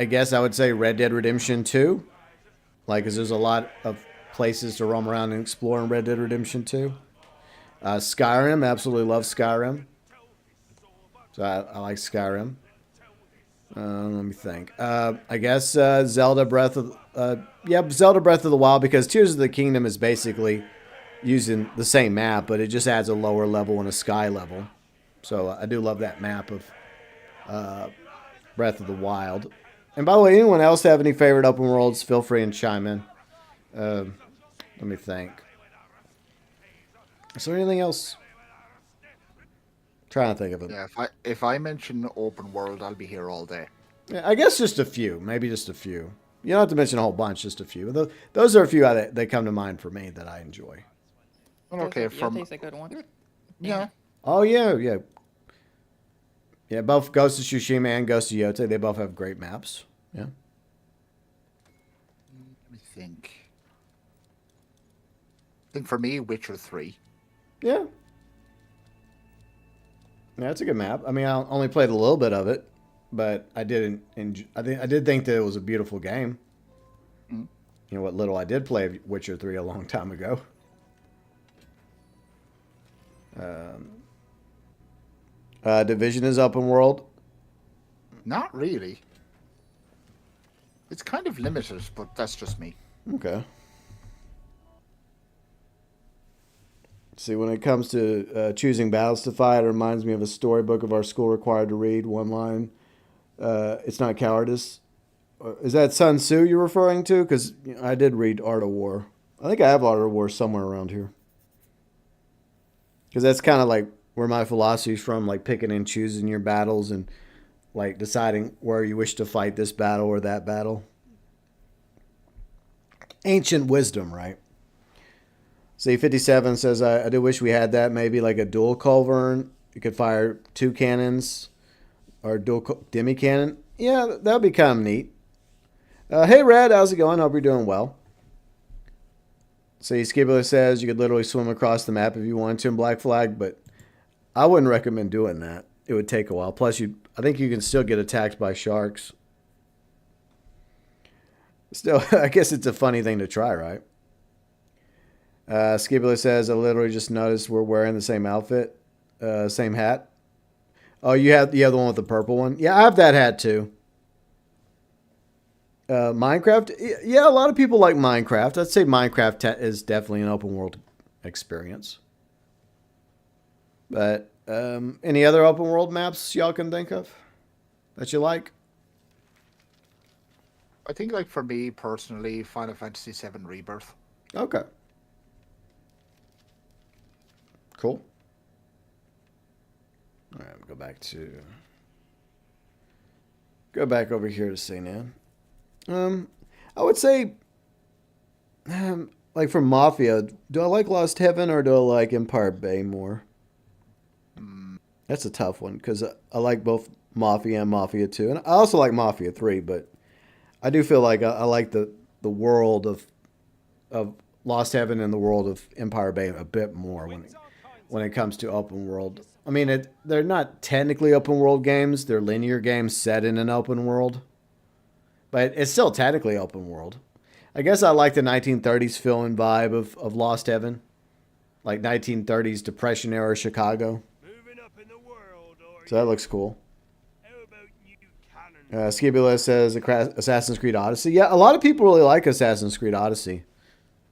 guess I would say Red Dead Redemption 2. Because there's a lot of places to roam around and explore in Red Dead Redemption 2. Skyrim, absolutely love Skyrim. So I like Skyrim. Let me think. I guess Zelda Breath of the Wild, because Tears of the Kingdom is basically using the same map, but it just adds a lower level and a sky level. So I do love that map of Breath of the Wild. And by the way, anyone else have any favorite open worlds? Feel free and chime in. Let me think. Is there anything else? Trying to think of it. Yeah, if I mention open world, I'll be here all day. Yeah, I guess just a few. Maybe just a few. You don't have to mention a whole bunch, just a few. Those are a few that come to mind for me that I enjoy. Okay, Yote's a good one. Yeah. Oh, yeah. Yeah, both Ghost of Tsushima and Ghost of Yote, they both have great maps. Yeah. Let me think. I think for me, Witcher 3. Yeah. Yeah, it's a good map. I mean, I only played a little bit of it, but I did think that it was a beautiful game. Mm. What little I did play Witcher 3 a long time ago. Division is open world. Not really. It's kind of limited, but that's just me. Okay. See, when it comes to choosing battles to fight, it reminds me of a storybook of our school required to read. One line. It's not cowardice. Is that Sun Tzu you're referring to? Because I did read Art of War. I think I have Art of War somewhere around here. Because that's kind of like where my philosophy is from, like picking and choosing your battles and like deciding where you wish to fight this battle or that battle. Ancient wisdom, right? See, 57 says, I do wish we had that. Maybe like a dual culverin. You could fire 2 cannons or dual demi cannon. Yeah, that would be kind of neat. Hey, Red, how's it going? Hope you're doing well. See, Skibbler says you could literally swim across the map if you wanted to in Black Flag, but I wouldn't recommend doing that. It would take a while. Plus, I think you can still get attacked by sharks. Still, I guess it's a funny thing to try, right? Skibbler says, I literally just noticed we're wearing the same outfit, same hat. Oh, you have the one with the purple one? Yeah, I have that hat too. Minecraft? Yeah, a lot of people like Minecraft. I'd say Minecraft is definitely an open world experience. But any other open world maps y'all can think of that you like? I think, like, for me personally, Final Fantasy VII Rebirth. Okay. Cool. All right, we'll go back over here to St. Anne. I would say, like for Mafia, do I like Lost Heaven or do I like Empire Bay more? That's a tough one because I like both Mafia and Mafia 2. And I also like Mafia 3, but I do feel like I like the world of Lost Heaven and the world of Empire Bay a bit more when it comes to open world. I mean, they're not technically open world games. They're linear games set in an open world. But it's still technically open world. I guess I like the 1930s feel and vibe of Lost Heaven. like 1930s Depression era Chicago. Moving up in the world, or So that looks cool. how about new cannon? Skibula says Assassin's Creed Odyssey. Yeah, a lot of people really like Assassin's Creed Odyssey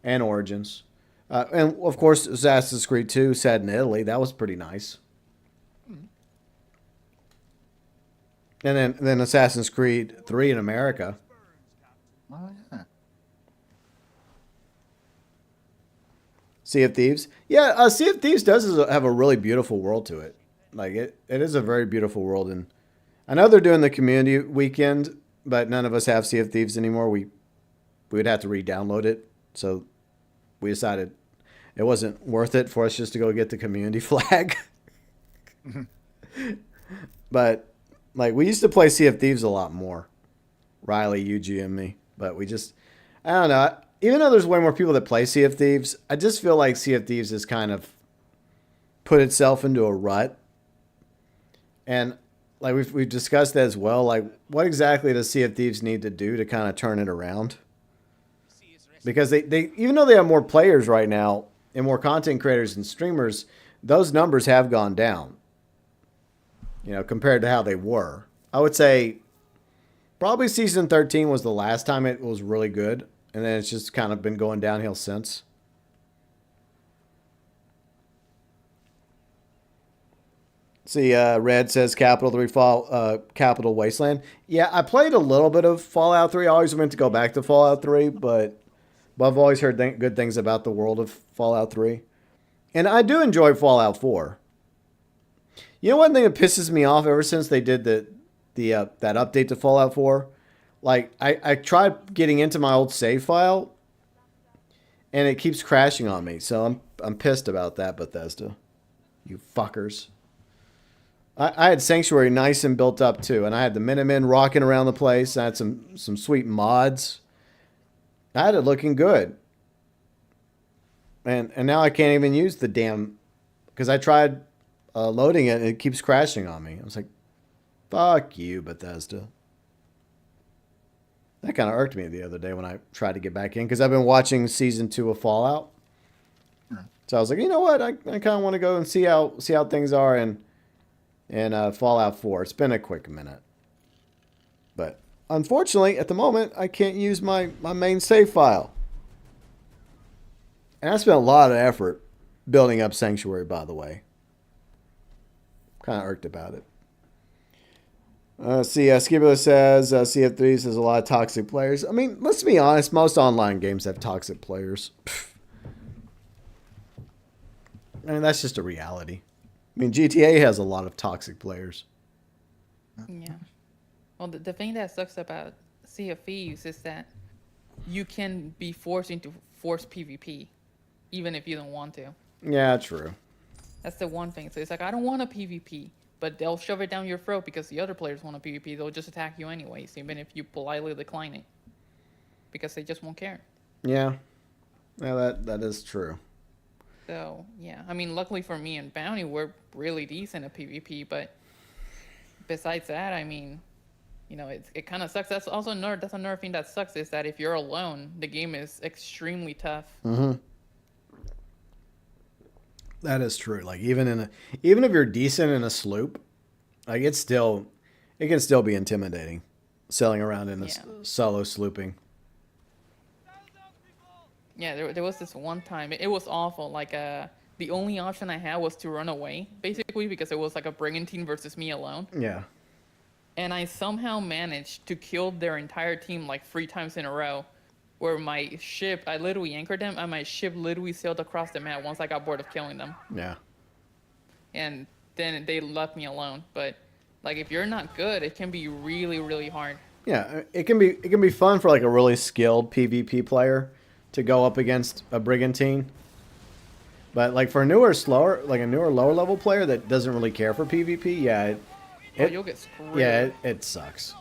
and Origins. And, of course, Assassin's Creed 2 set in Italy. That was pretty nice. And then Assassin's Creed 3 in America. Oh, yeah. Sea of Thieves. Yeah, Sea of Thieves does have a really beautiful world to it. Like, it is a very beautiful world. And I know they're doing the community weekend, but none of us have Sea of Thieves anymore. We would have to re-download it. So we decided it wasn't worth it for us just to go get the community flag. But, like, we used to play Sea of Thieves a lot more. Riley, Yuji, and me. But we just, I don't know. Even though there's way more people that play Sea of Thieves, I just feel like Sea of Thieves has kind of put itself into a rut. And, like, we've discussed that as well. Like, what exactly does Sea of Thieves need to do to kind of turn it around? Because they even though they have more players right now and more content creators and streamers, those numbers have gone down. You know, compared to how they were. I would say probably season 13 was the last time it was really good. And then it's just kind of been going downhill since. See, Red says Capital 3 Capital Wasteland. Yeah, I played a little bit of Fallout 3. I always meant to go back to Fallout 3, but I've always heard good things about the world of Fallout 3. And I do enjoy Fallout 4. You know, one thing that pisses me off ever since they did that update to Fallout 4? Like, I tried getting into my old save file, and it keeps crashing on me. So I'm pissed about that, Bethesda. You fuckers. I had Sanctuary nice and built up, too. And I had the Minutemen rocking around the place. I had some sweet mods. I had it looking good. And now I can't even use the damn... Because I tried loading it, and it keeps crashing on me. I was like, fuck you, Bethesda. That kind of irked me the other day when I tried to get back in. Because I've been watching Season 2 of Fallout. So I was like, you know what? I kind of want to go and see how things are in Fallout 4. It's been a quick minute. But unfortunately, at the moment, I can't use my main save file. And I spent a lot of effort building up Sanctuary, by the way. Kind of irked about it. Skibbo says CF3 says a lot of toxic players. I mean, let's be honest. Most online games have toxic players. I mean, that's just a reality. I mean, GTA has a lot of toxic players. Yeah. Well, the thing that sucks about Sea of Thieves is that you can be forced into forced PvP, even if you don't want to. Yeah, true. That's the one thing. So it's like, I don't want a PvP. But they'll shove it down your throat because the other players want a PvP. They'll just attack you anyways, even if you politely decline it. Because they just won't care. Yeah. Yeah, that is true. So, yeah. I mean, luckily for me and Bounty, we're really decent at PvP. But besides that, I mean, you know, it kind of sucks. That's another thing that sucks is that if you're alone, the game is extremely tough. Mm-hmm. That is true. Like even if you're decent in a sloop, like it can still be intimidating, sailing around in a solo slooping. Yeah, there was this one time. It was awful. Like the only option I had was to run away, basically, because it was like a brigantine versus me alone. Yeah. And I somehow managed to kill their entire team like 3 times in a row. Where my ship, I literally anchored them, and my ship literally sailed across the map once I got bored of killing them. Yeah. And then they left me alone. But like, if you're not good, it can be really, really hard. Yeah, it can be fun for like a really skilled PvP player to go up against a brigantine. But like for a newer lower level player that doesn't really care for PvP, yeah, you'll get screwed. Yeah, it sucks.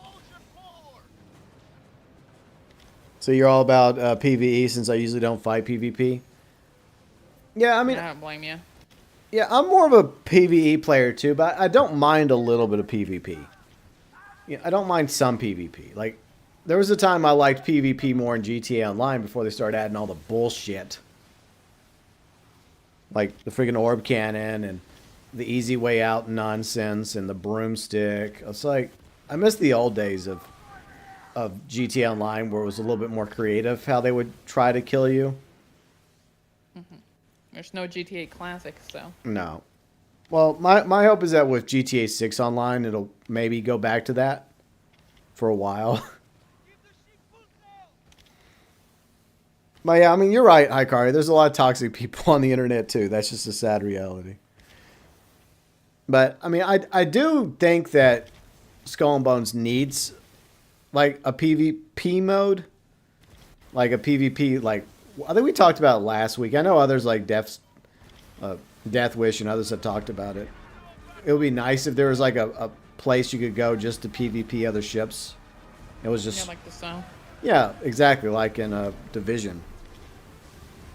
So you're all about PvE since I usually don't fight PvP? Yeah, I mean... I don't blame you. Yeah, I'm more of a PvE player too, but I don't mind a little bit of PvP. Yeah, I don't mind some PvP. Like, there was a time I liked PvP more in GTA Online before they started adding all the bullshit. like the freaking orb cannon and the easy way out nonsense and the broomstick. It's like I miss the old days of GTA Online where it was a little bit more creative how they would try to kill you. There's no GTA Classic, so. No. Well, my hope is that with GTA 6 Online, it'll maybe go back to that for a while. But yeah, I mean, you're right, Hikari. There's a lot of toxic people on the internet, too. That's just a sad reality. But, I mean, I do think that Skull and Bones needs, like, a PvP mode. Like, a PvP, like, I think we talked about it last week. I know others, like Death Wish and others have talked about it. It would be nice if there was, like, a place you could go just to PvP other ships. It was just... Yeah, like the South. Yeah, exactly, like in a Division.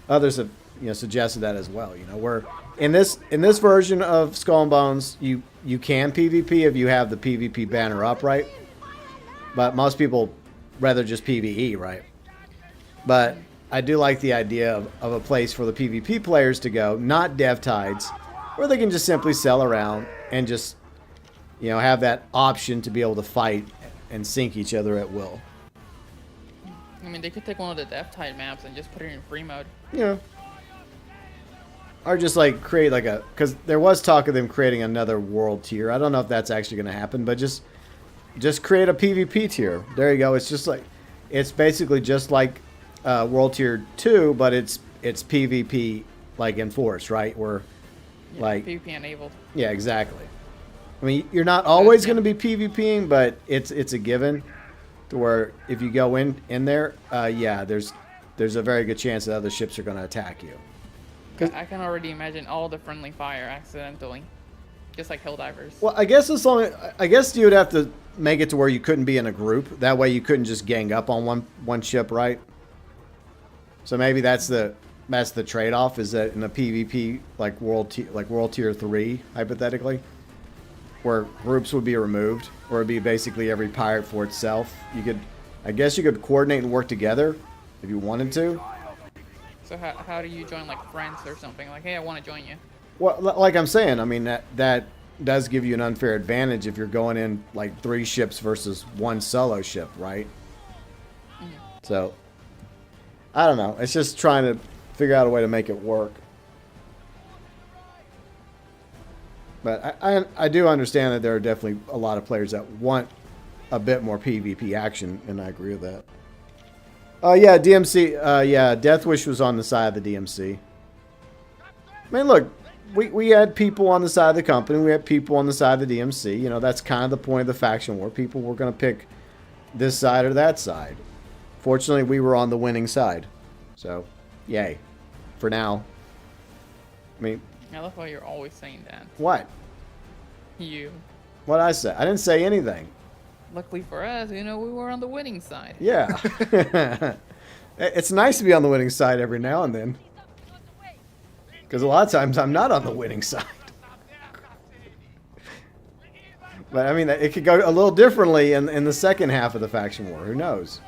Others have, suggested that as well. Where in this version of Skull and Bones, you can PvP if you have the PvP banner up, right? But most people rather just PvE, right? But I do like the idea of a place for the PvP players to go, not dev tides, where they can just simply sell around and just, have that option to be able to fight and sink each other at will. I mean, they could take one of the Death Tide maps and just put it in free mode. Yeah. Or just like create like because there was talk of them creating another world tier. I don't know if that's actually going to happen, but just create a PvP tier. There you go. It's just like, it's basically just like World Tier 2, but it's PvP like enforced, right? Where Yeah, like PvP enabled. Yeah, exactly. I mean, you're not always going to be PvPing, but it's a given to where if you go in there, yeah, there's a very good chance that other ships are going to attack you. I can already imagine all the friendly fire accidentally, just like Helldivers. Well, I guess you would have to make it to where you couldn't be in a group. That way, you couldn't just gang up on one ship, right? So maybe that's the trade-off, is that in a PvP like World Tier 3 hypothetically, where groups would be removed, or it'd be basically every pirate for itself. I guess you could coordinate and work together if you wanted to. So how do you join, like, friends or something? Like, hey, I want to join you. Well, like I'm saying, I mean, that does give you an unfair advantage if you're going in like 3 ships versus 1 solo ship, right? So, I don't know. It's just trying to figure out a way to make it work. But I do understand that there are definitely a lot of players that want a bit more PvP action, and I agree with that. Yeah, DMC. Yeah, Death Wish was on the side of the DMC. I mean, look, we had people on the side of the company. We had people on the side of the DMC. That's kind of the point of the faction war. People were going to pick this side or that side. Fortunately, we were on the winning side. So, yay. For now. I mean... I love how you're always saying that. What? You. What'd I say? I didn't say anything. Luckily for us, we were on the winning side. Yeah. It's nice to be on the winning side every now and then. Because a lot of times I'm not on the winning side. But I mean, it could go a little differently in the second half of the faction war. Who knows?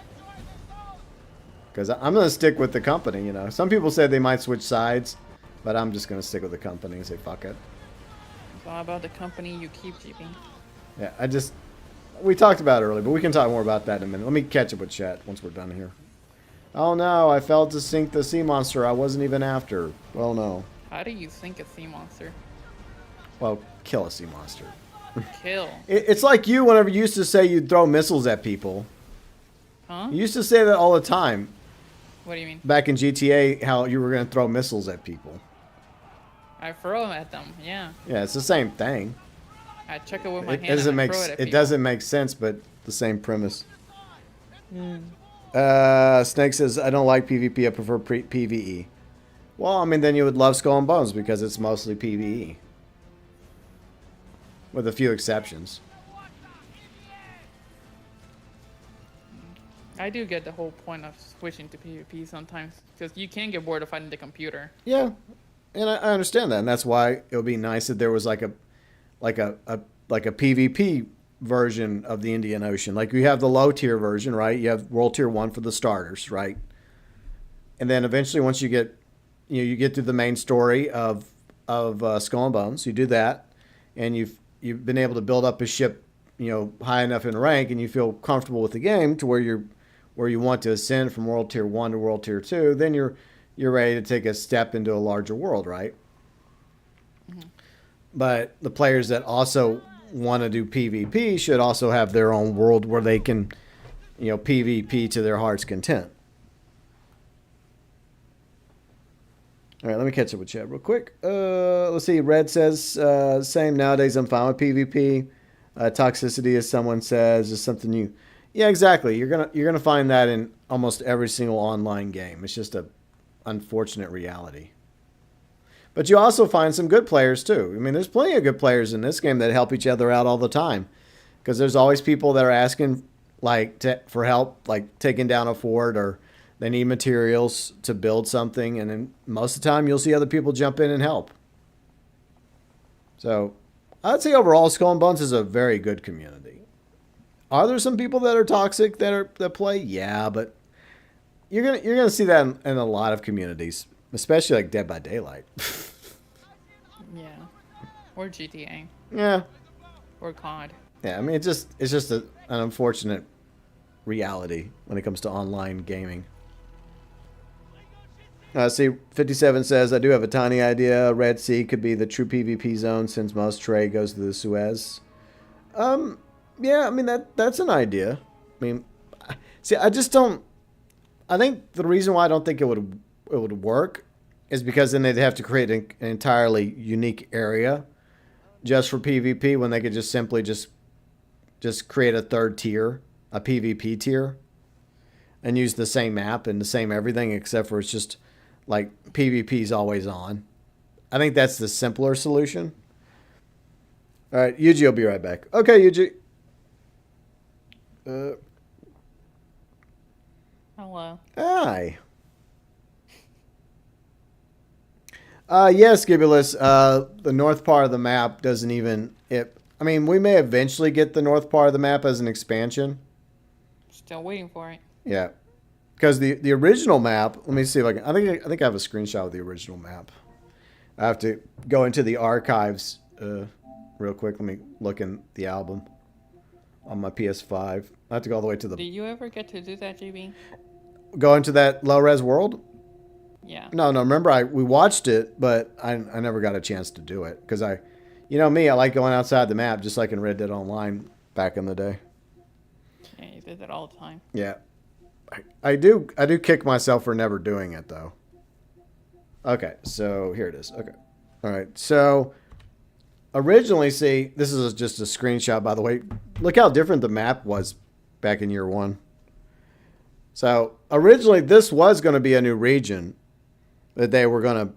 Because I'm going to stick with the company, Some people said they might switch sides. But I'm just going to stick with the company and say, fuck it. It's all about the company you keep, GP. Yeah, we talked about it earlier, but we can talk more about that in a minute. Let me catch up with chat once we're done here. Oh no, I failed to sink the sea monster I wasn't even after. Well, no. How do you sink a sea monster? Well, kill a sea monster. Kill. It's like you whenever you used to say you'd throw missiles at people. Huh? You used to say that all the time. What do you mean? Back in GTA, how you were going to throw missiles at people. I throw them at them, yeah. Yeah, it's the same thing. I check it with my hand It and I throw it at people. It doesn't make sense, but the same premise. Snake says, I don't like PvP, I prefer PvE. Well, I mean, then you would love Skull and Bones because it's mostly PvE. With a few exceptions. I do get the whole point of switching to PvP sometimes, because you can get bored of fighting the computer. Yeah, and I understand that, and that's why it would be nice if there was like a PvP version of the Indian Ocean. Like you have the low tier version, right? You have World Tier 1 for the starters, right? And then eventually once you get, you get through the main story of Skull and Bones. You do that, and you've been able to build up a ship, high enough in rank, and you feel comfortable with the game to where you want to ascend from World Tier 1 to World Tier 2. Then you're ready to take a step into a larger world, right? Mm-hmm. But the players that also want to do PvP should also have their own world where they can, PvP to their heart's content. All right, let me catch up with chat real quick. Let's see. Red says, same. Nowadays, I'm fine with PvP. Toxicity, as someone says, is something new. Yeah, exactly. You're gonna find that in almost every single online game. It's just a unfortunate reality. But you also find some good players too. I mean, there's plenty of good players in this game that help each other out all the time, because there's always people that are asking for help, like taking down a fort, or they need materials to build something, and then most of the time you'll see other people jump in and help. So I'd say overall, Skull and Bones is a very good community. Are there some people that are toxic that play? Yeah, but you're gonna see that in a lot of communities, especially like Dead by Daylight. Yeah, or GTA. Yeah. Or COD. Yeah, I mean it's just an unfortunate reality when it comes to online gaming. See, 57 says, I do have a tiny idea. Red Sea could be the true PvP zone since most trade goes to the Suez. Yeah, I mean, that's an idea. I mean, see, I just don't... I think the reason why I don't think it would work is because then they'd have to create an entirely unique area just for PvP, when they could just simply just create a third tier, a PvP tier, and use the same map and the same everything, except for it's just like PvP's always on. I think that's the simpler solution. All right, Yuji will be right back. Okay, Yuji. Hello. Hi. Yes, Gibulus. The north part of the map doesn't even... I mean, we may eventually get the north part of the map as an expansion. Still waiting for it. Yeah. Because the original map... Let me see if I can... I think I have a screenshot of the original map. I have to go into the archives real quick. Let me look in the album on my PS5. I have to go all the way to the... Did you ever get to do that, JB? Go into that low-res world? Yeah. No. Remember, we watched it, but I never got a chance to do it. Because you know me, I like going outside the map, just like in Red Dead Online back in the day. Yeah, you did that all the time. Yeah. I do kick myself for never doing it, though. Okay, so here it is. Okay. All right, so originally, see, this is just a screenshot, by the way. Look how different the map was back in year one. So originally, this was going to be a new region that they were going to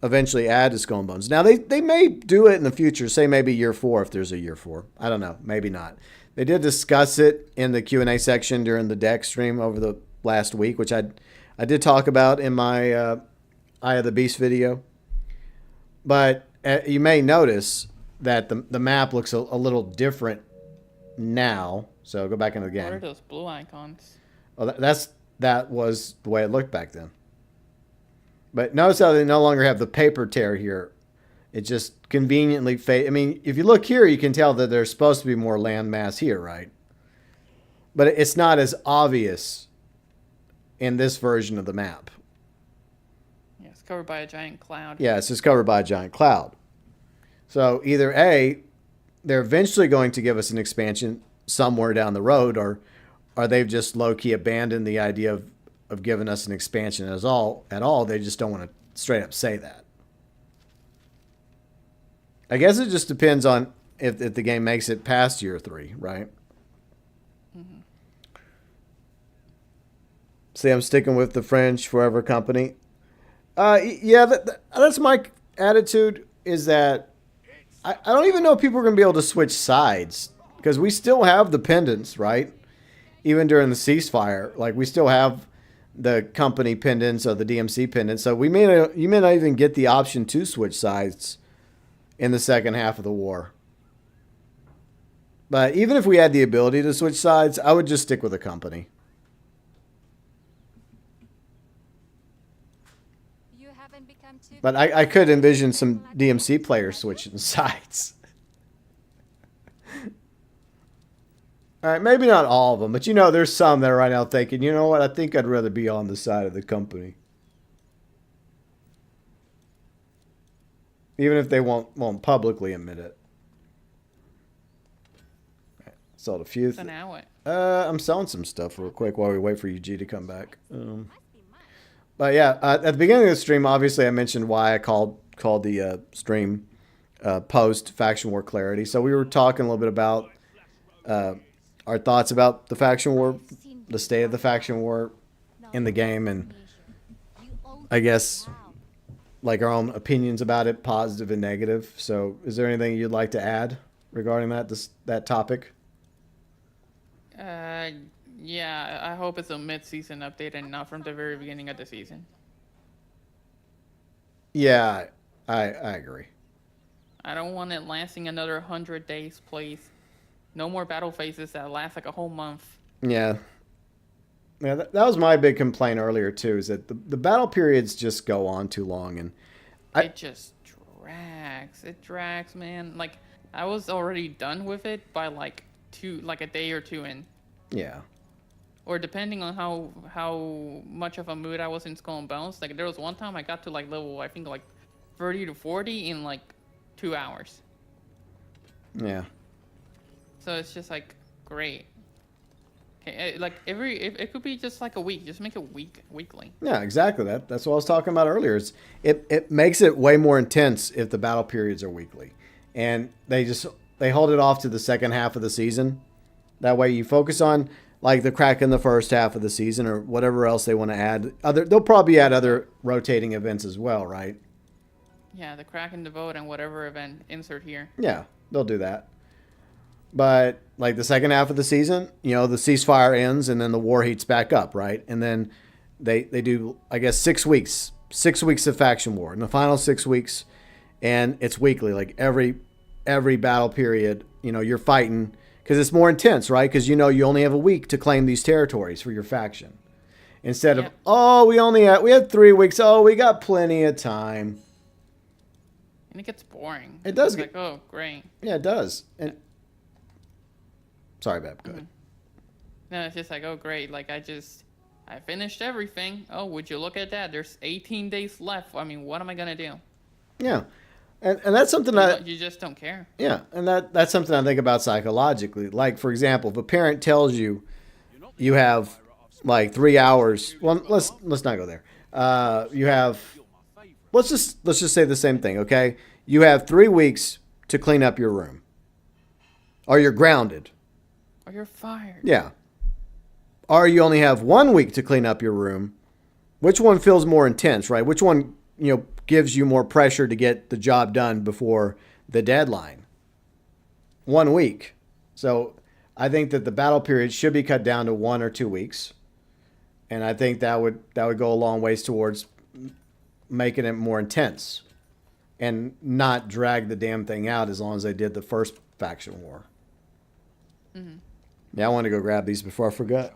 eventually add to Skull and Bones. Now, they may do it in the future, say maybe year 4 if there's a year 4. I don't know, maybe not. They did discuss it in the Q&A section during the deck stream over the last week, which I did talk about in my Eye of the Beast video. But you may notice that the map looks a little different now. So go back into the game. What are those blue icons? Well, that was the way it looked back then. But notice how they no longer have the paper tear here. It just conveniently I mean, if you look here, you can tell that there's supposed to be more land mass here, right? But it's not as obvious in this version of the map. Yeah, it's covered by a giant cloud. Yeah, it's just covered by a giant cloud. So either A, they're eventually going to give us an expansion somewhere down the road, or they've just low-key abandoned the idea of giving us an expansion at all. They just don't want to straight up say that. I guess it just depends on if the game makes it past year 3, right? Mm-hmm. See, I'm sticking with the French Forever Company. Yeah, that's my attitude, is that I don't even know if people are going to be able to switch sides, because we still have the pendants, right? Even during the ceasefire, like we still have the company pendants or the DMC pendants. So you may not even get the option to switch sides in the second half of the war. But even if we had the ability to switch sides, I would just stick with the company. You haven't become too But I could envision some DMC players switching sides. All right, maybe not all of them, but there's some that are right now thinking, you know what, I think I'd rather be on the side of the company. Even if they won't publicly admit it. Right, sold a few. So now what? I'm selling some stuff real quick while we wait for UG to come back. But yeah, at the beginning of the stream, obviously I mentioned why I called the stream post Faction War Clarity. So we were talking a little bit about our thoughts about the Faction War, the state of the Faction War in the game, and I guess like our own opinions about it, positive and negative. So is there anything you'd like to add regarding that topic? Yeah, I hope it's a mid-season update and not from the very beginning of the season. Yeah, I agree. I don't want it lasting another 100 days, please. No more battle phases that last like a whole month. Yeah. Yeah, that was my big complaint earlier, too, is that the battle periods just go on too long. And it just drags. It drags, man. Like, I was already done with it by like a day or two in. Yeah. Or depending on how much of a mood I was in Skull and Bones. Like, there was one time I got to like level, I think like 30 to 40 in like 2 hours. Yeah. So it's just like, great. Okay, like it could be just like a week. Just make it weekly. Yeah, exactly. That's what I was talking about earlier. It makes it way more intense if the battle periods are weekly. And they hold it off to the second half of the season. That way you focus on like the crack in the first half of the season or whatever else they want to add. They'll probably add other rotating events as well, right? Yeah, the crack in the vote and whatever event insert here. Yeah, they'll do that. But like the second half of the season, the ceasefire ends and then the war heats back up, right? And then they do, I guess, 6 weeks. 6 weeks of faction war. In the final 6 weeks, and it's weekly. Like every battle period, you're fighting because it's more intense, right? Because you only have a week to claim these territories for your faction. Instead of, we had 3 weeks. Oh, we got plenty of time. And it gets boring. It does get like, oh, great. Yeah, it does. And sorry, Bab, go ahead. No, it's just like, oh, great. Like, I finished everything. Oh, would you look at that? There's 18 days left. I mean, what am I going to do? Yeah. And that's something you just don't care. Yeah, and that's something I think about psychologically. Like, for example, if a parent tells you have like 3 hours, well, let's not go there. You have, let's just say the same thing, okay? You have 3 weeks to clean up your room, or you're grounded, or you're fired. Yeah, or you only have 1 week to clean up your room. Which one feels more intense, right? Which one gives you more pressure to get the job done before the deadline? 1 week. So I think that the battle period should be cut down to 1 or 2 weeks. And I think that would go a long ways towards making it more intense and not drag the damn thing out as long as they did the first faction war. Mm-hmm. Yeah, I want to go grab these before I forgot.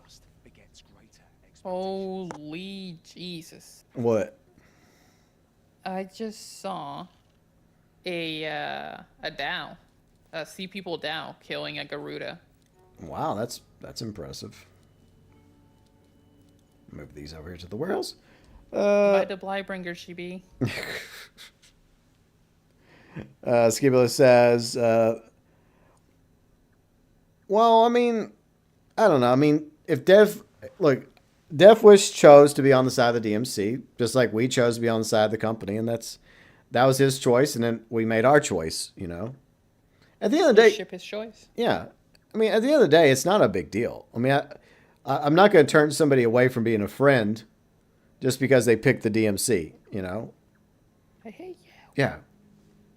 Holy Jesus. What? I just saw a Dow, a Sea People Dow killing a Garuda. Wow, that's impressive. Move these over here to the warehouse. By the Blybringer, she be. Skibula says, well, I mean, I don't know. I mean, if Death Wish chose to be on the side of the DMC, just like we chose to be on the side of the company, and that was his choice, and then we made our choice, At the end of the day, ship his choice. Yeah. I mean, at the end of the day, it's not a big deal. I mean, I'm not going to turn somebody away from being a friend just because they picked the DMC, I hate you. Yeah.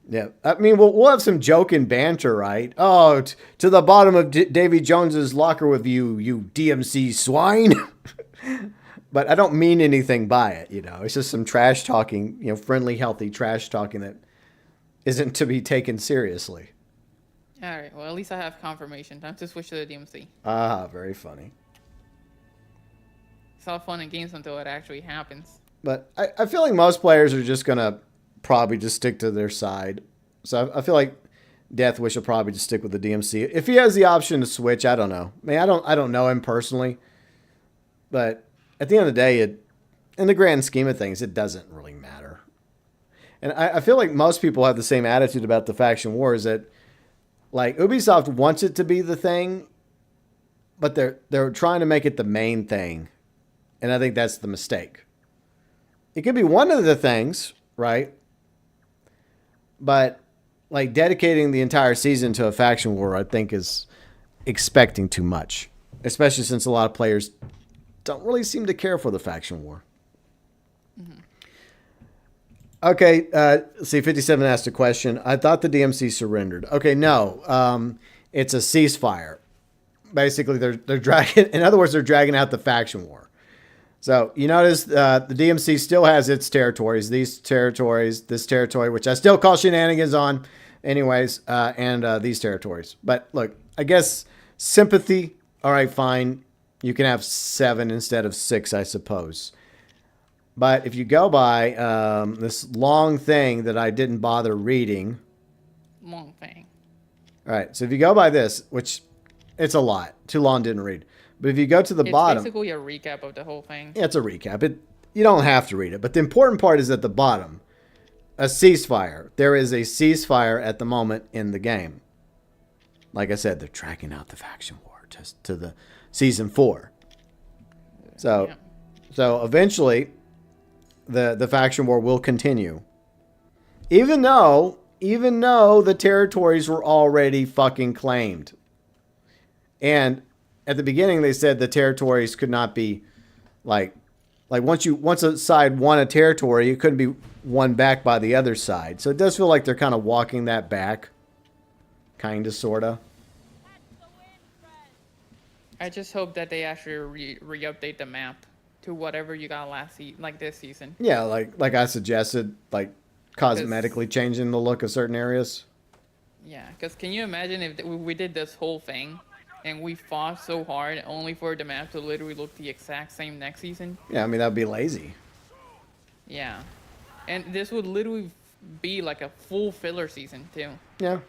Yeah. I mean, we'll have some joke and banter, right? Oh, to the bottom of Davy Jones's locker with you DMC swine. But I don't mean anything by it, It's just some trash talking, friendly, healthy trash talking that isn't to be taken seriously. All right. Well, at least I have confirmation. Time to switch to the DMC. Ah, very funny. It's all fun and games until it actually happens. But I feel like most players are just gonna probably just stick to their side. So I feel like Deathwish will probably just stick with the DMC. If he has the option to switch, I don't know. I mean, I don't know him personally, but at the end of the day, in the grand scheme of things, it doesn't really matter. And I feel like most people have the same attitude about the faction wars, that like Ubisoft wants it to be the thing, but they're trying to make it the main thing. And I think that's the mistake. It could be one of the things, right? But like dedicating the entire season to a faction war, I think is expecting too much, especially since a lot of players don't really seem to care for the faction war. Mm-hmm. Okay, see, 57 asked a question. I thought the DMC surrendered. Okay, no, it's a ceasefire. Basically, they're dragging. In other words, they're dragging out the faction war. So you notice the DMC still has its territories. These territories, this territory, which I still call shenanigans on, anyways, and these territories. But look, I guess sympathy. All right, fine. You can have 7 instead of 6, I suppose. But if you go by this long thing that I didn't bother reading. Long thing. All right. So if you go by this, which it's a lot. Too long, didn't read. But if you go to the bottom. It's basically a recap of the whole thing. Yeah, it's a recap. You don't have to read it. But the important part is at the bottom. A ceasefire. There is a ceasefire at the moment in the game. Like I said, they're tracking out the faction war just to the season 4. So, yeah. So eventually, the faction war will continue, even though the territories were already fucking claimed. And at the beginning, they said the territories could not be like once a side won a territory, it couldn't be won back by the other side. So it does feel like they're kind of walking that back, kind of, sort of. I just hope that they actually re-update the map to whatever you got this season. Yeah, like I suggested, like cosmetically changing the look of certain areas. Yeah, because can you imagine if we did this whole thing and we fought so hard only for the map to literally look the exact same next season? Yeah, I mean, that'd be lazy. Yeah. And this would literally be like a full filler season, too. Yeah.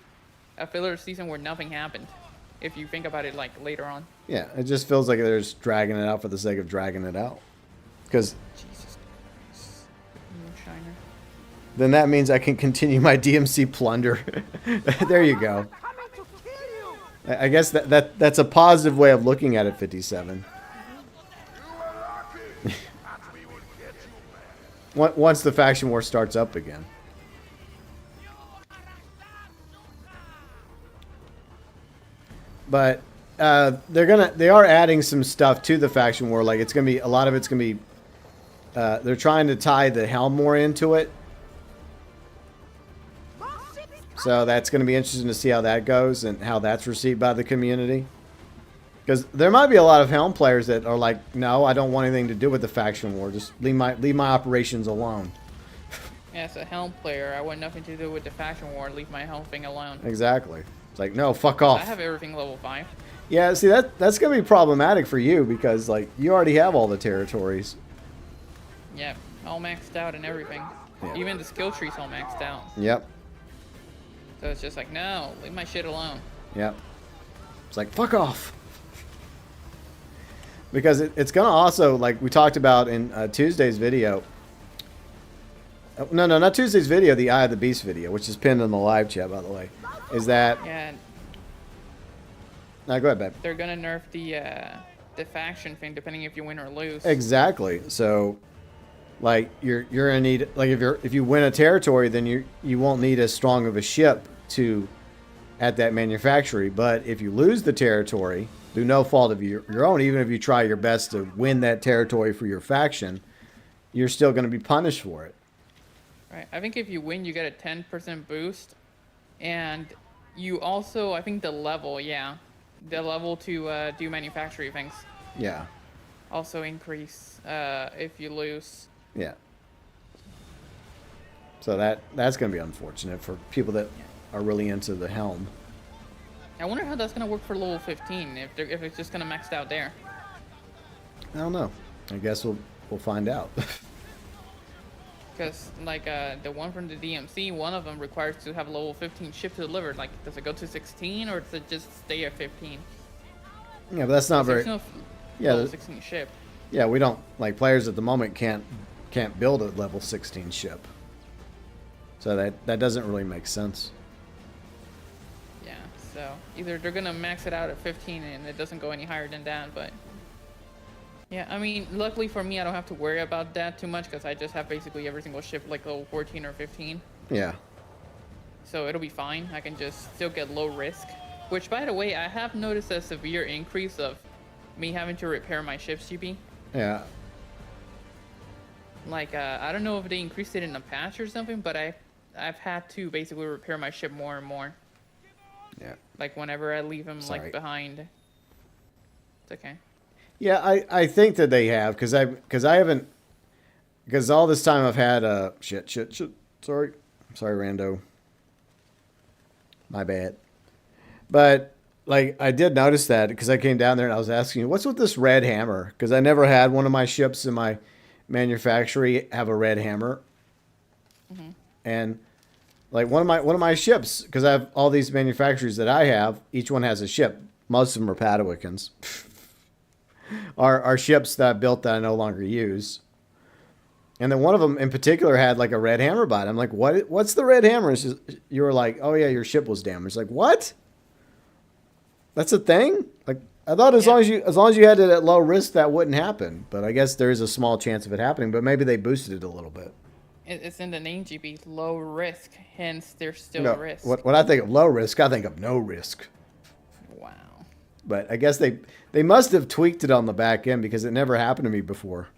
A filler season where nothing happened, if you think about it, like, later on. Yeah, it just feels like they're just dragging it out for the sake of dragging it out. Because Jesus Christ. Moonshiner. Then that means I can continue my DMC plunder. There you go. I guess that's a positive way of looking at it, 57. Once the faction war starts up again. But they are adding some stuff to the faction war. Like it's gonna be a lot of it's gonna be. They're trying to tie the helm more into it. So that's going to be interesting to see how that goes and how that's received by the community. Because there might be a lot of Helm players that are like, no, I don't want anything to do with the faction war. Just leave my operations alone. Yeah, as a Helm player, I want nothing to do with the faction war. Leave my Helm thing alone. Exactly. It's like, no, fuck off. I have everything level 5. Yeah, see, that's going to be problematic for you because, like, you already have all the territories. Yep, all maxed out and everything. Yeah. Even the skill tree's all maxed out. Yep. So it's just like, no, leave my shit alone. Yep. It's like, fuck off. Because it's going to also, like we talked about in Tuesday's video. No, not Tuesday's video, the Eye of the Beast video, which is pinned in the live chat, by the way. Is that... Yeah. No, go ahead, babe. They're going to nerf the faction thing, depending if you win or lose. Exactly. So... Like you're gonna need, like if you win a territory, then you won't need as strong of a ship at that manufactory. But if you lose the territory through no fault of your own, even if you try your best to win that territory for your faction, you're still going to be punished for it. Right. I think if you win, you get a 10% boost, and you also, I think the level to do manufacturing things. Yeah. Also increase if you lose. Yeah. So that's going to be unfortunate for people that are really into the helm. I wonder how that's going to work for level 15, if it's just going to max out there. I don't know. I guess we'll find out. Because like the one from the DMC, one of them requires to have level 15 ship to deliver. Like, does it go to 16 or does it just stay at 15? Yeah, but that's not very. There's no Yeah, level 16 ship. Yeah, we don't like players at the moment can't build a level 16 ship. So that doesn't really make sense. Yeah, so either they're gonna max it out at 15 and it doesn't go any higher than that, but yeah, I mean, luckily for me, I don't have to worry about that too much because I just have basically every single ship like level 14 or 15. Yeah. So it'll be fine. I can just still get low risk. Which, by the way, I have noticed a severe increase of me having to repair my ships, GB. Yeah. Like, I don't know if they increased it in a patch or something, but I've had to basically repair my ship more and more. Yeah. Like, whenever I leave them, Sorry. like, behind. It's okay. Yeah, I think that they have because I haven't because all this time I've had shit. Sorry, Rando. My bad. But like I did notice that because I came down there and I was asking you what's with this red hammer because I never had one of my ships in my manufactory have a red hammer. Mm-hmm. And like one of my ships because I have all these manufacturers that I have, each one has a ship. Most of them are Padawikans. Are ships that I built that I no longer use. And then one of them in particular had like a red hammer by it. I'm like, what's the red hammer? You were like, oh yeah, your ship was damaged. Like, what? That's a thing? Like, I thought as long as you had it at low risk, that wouldn't happen. But I guess there is a small chance of it happening. But maybe they boosted it a little bit. It's in the name, GB. Low risk. Hence, there's still risk. When I think of low risk, I think of no risk. Wow. But I guess they must have tweaked it on the back end because it never happened to me before.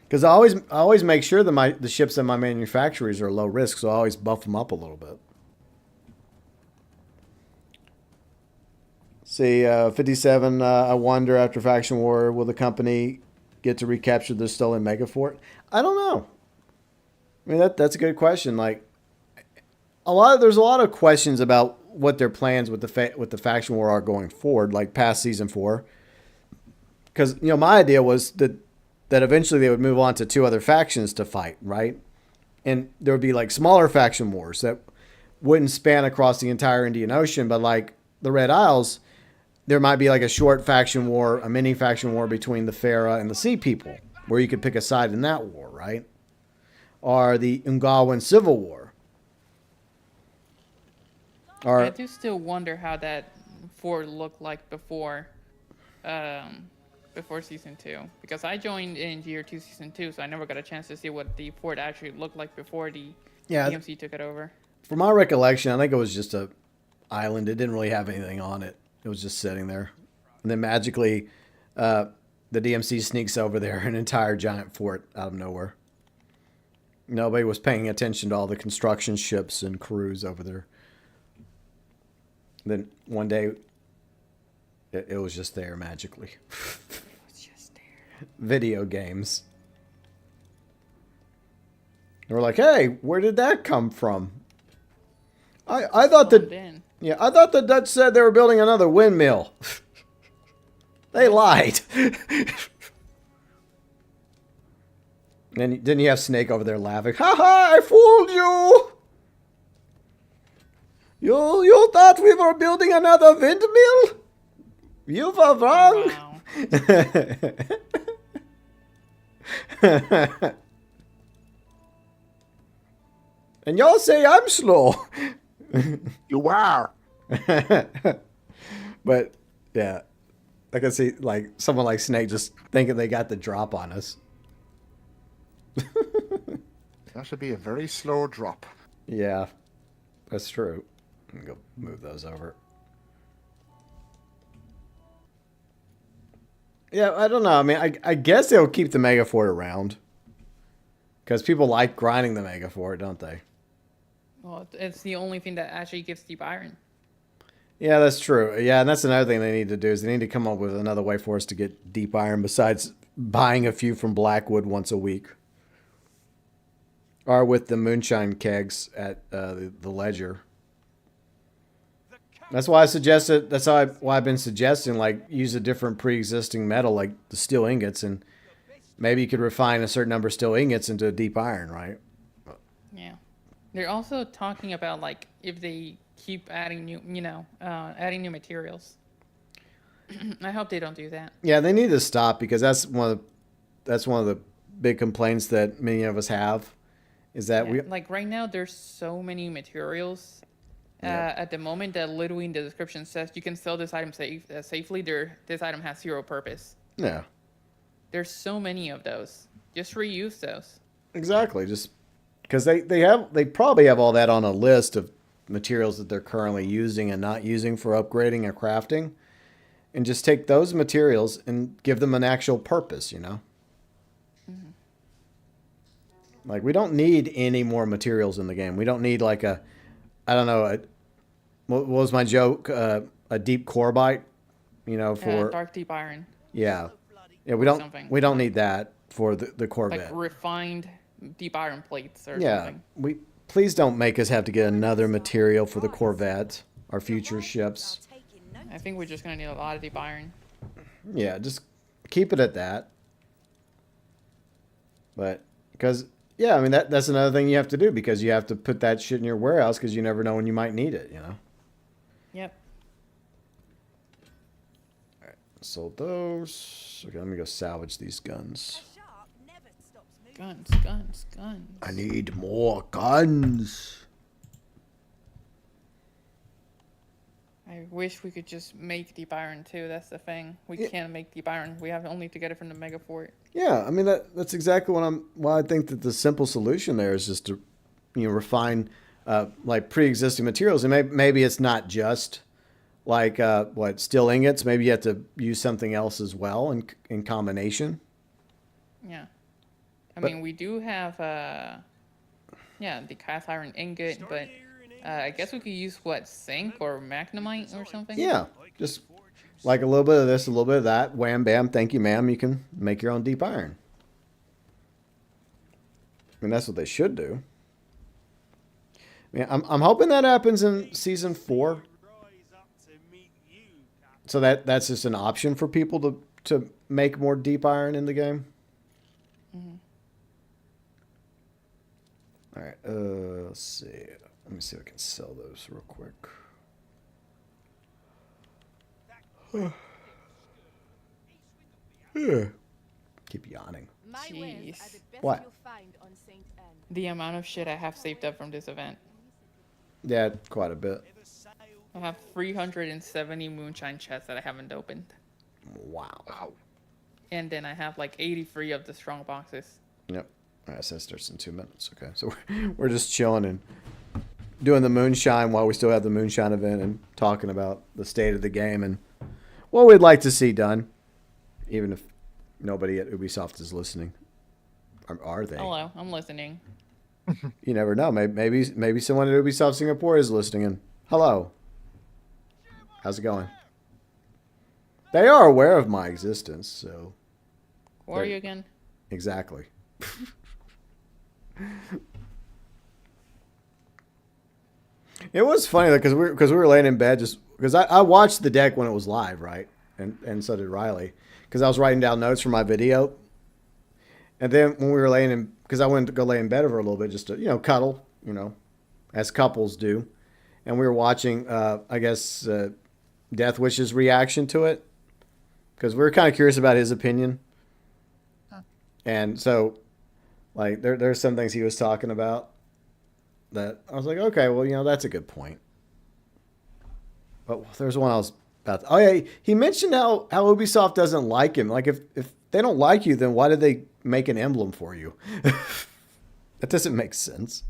Because I always make sure that the ships in my manufacturers are low risk, so I always buff them up a little bit. See, 57, I wonder after Faction War, will the company get to recapture the stolen Megafort? I don't know. I mean, that's a good question. Like, there's a lot of questions about what their plans with the Faction War are going forward, like past Season 4. Because, my idea was that eventually they would move on to 2 other factions to fight, right? And there would be like smaller faction wars that wouldn't span across the entire Indian Ocean, but like the Red Isles, there might be like a short faction war, a mini faction war between the Farah and the Sea People, where you could pick a side in that war, right? Or the Ungawan Civil War. Or, I do still wonder how that fort looked like before Season 2. Because I joined in Year 2 Season 2, so I never got a chance to see what the fort actually looked like before the DMC took it over. From my recollection, I think it was just a island. It didn't really have anything on it. It was just sitting there. And then magically, the DMC sneaks over there, an entire giant fort out of nowhere. Nobody was paying attention to all the construction ships and crews over there. Then one day, it was just there magically. Video games. And we're like, hey, where did that come from? I thought that I thought the Dutch said they were building another windmill. They lied. And then you have Snake over there laughing. Ha ha! I fooled you. You thought we were building another windmill? You were wrong. Wow. And y'all say I'm slow. You are. But yeah, I can see like someone like Snake just thinking they got the drop on us. That should be a very slow drop. Yeah, that's true. I'm gonna go move those over. Yeah, I don't know. I mean, I guess they'll keep the Megafort around. Because people like grinding the Megafort, don't they? Well, it's the only thing that actually gives deep iron. Yeah, that's true. Yeah, and that's another thing they need to do is they need to come up with another way for us to get deep iron besides buying a few from Blackwood once a week. Or with the moonshine kegs at the Ledger. That's why I suggested. That's why I've been suggesting like use a different pre-existing metal like the steel ingots and maybe you could refine a certain number of steel ingots into a deep iron, right? Yeah. They're also talking about like if they keep adding new, adding new materials. I hope they don't do that. Yeah, they need to stop because that's one of the big complaints that many of us have is that Yeah, like right now, there's so many materials at the moment that literally in the description says you can sell this item safely. This item has zero purpose. Yeah, There's so many of those. Just reuse those. exactly. Just because they probably have all that on a list of materials that they're currently using and not using for upgrading or crafting, and just take those materials and give them an actual purpose. Like, we don't need any more materials in the game. We don't need like I don't know, what was my joke? A deep core bite, for Dark deep iron. yeah, we Or don't something. we don't need that for the Corvette. Like refined deep iron plates or Yeah, something. please don't make us have to get another material for the Corvette, our future ships. I think we're just gonna need a lot of deep iron. Yeah, just keep it at that. But because I mean that's another thing you have to do because you have to put that shit in your warehouse because you never know when you might need it. Yep. All right, sold those. Okay, let me go salvage these guns. Guns. I need more guns. I wish we could just make deep iron too. That's the thing. We can't make deep iron. We have only to get it from the mega fort. Yeah, I mean that's exactly why I think that the simple solution there is just to refine like pre-existing materials, and maybe it's not just like steel ingots. Maybe you have to use something else as well in combination. Yeah. I mean, we do have the cast iron ingot, but I guess we could use zinc or magnemite or something. Yeah, just like a little bit of this, a little bit of that. Wham, bam, thank you, ma'am. You can make your own deep iron. I mean, that's what they should do. I mean, I'm hoping that happens in season 4. So that's just an option for people to make more deep iron in the game. Mm-hmm. All right, let's see. Let me see if I can sell those real quick. Keep yawning. Jeez. What? The amount of shit I have saved up from this event. Yeah, quite a bit. I have 370 moonshine chests that I haven't opened. Wow. And then I have like 83 of the strong boxes. Yep. All right, so that starts in 2 minutes. Okay, so we're just chilling and doing the moonshine while we still have the moonshine event and talking about the state of the game and what we'd like to see done, even if nobody at Ubisoft is listening. Are they? Hello, I'm listening. You never know. Maybe someone at Ubisoft Singapore is listening. And hello, how's it going? They are aware of my existence, so. Who are you again? Exactly. It was funny because we were laying in bed just because I watched the deck when it was live, right, and so did Riley because I was writing down notes for my video, and then when we were laying in because I went to go lay in bed over a little bit just to cuddle, as couples do, and we were watching I guess Death Wish's reaction to it because we were kind of curious about his opinion, and so like there's some things he was talking about that I was like, okay, well, that's a good point. But there's one I was about to, oh yeah, he mentioned how Ubisoft doesn't like him. Like if they don't like you, then why did they make an emblem for you? That doesn't make sense.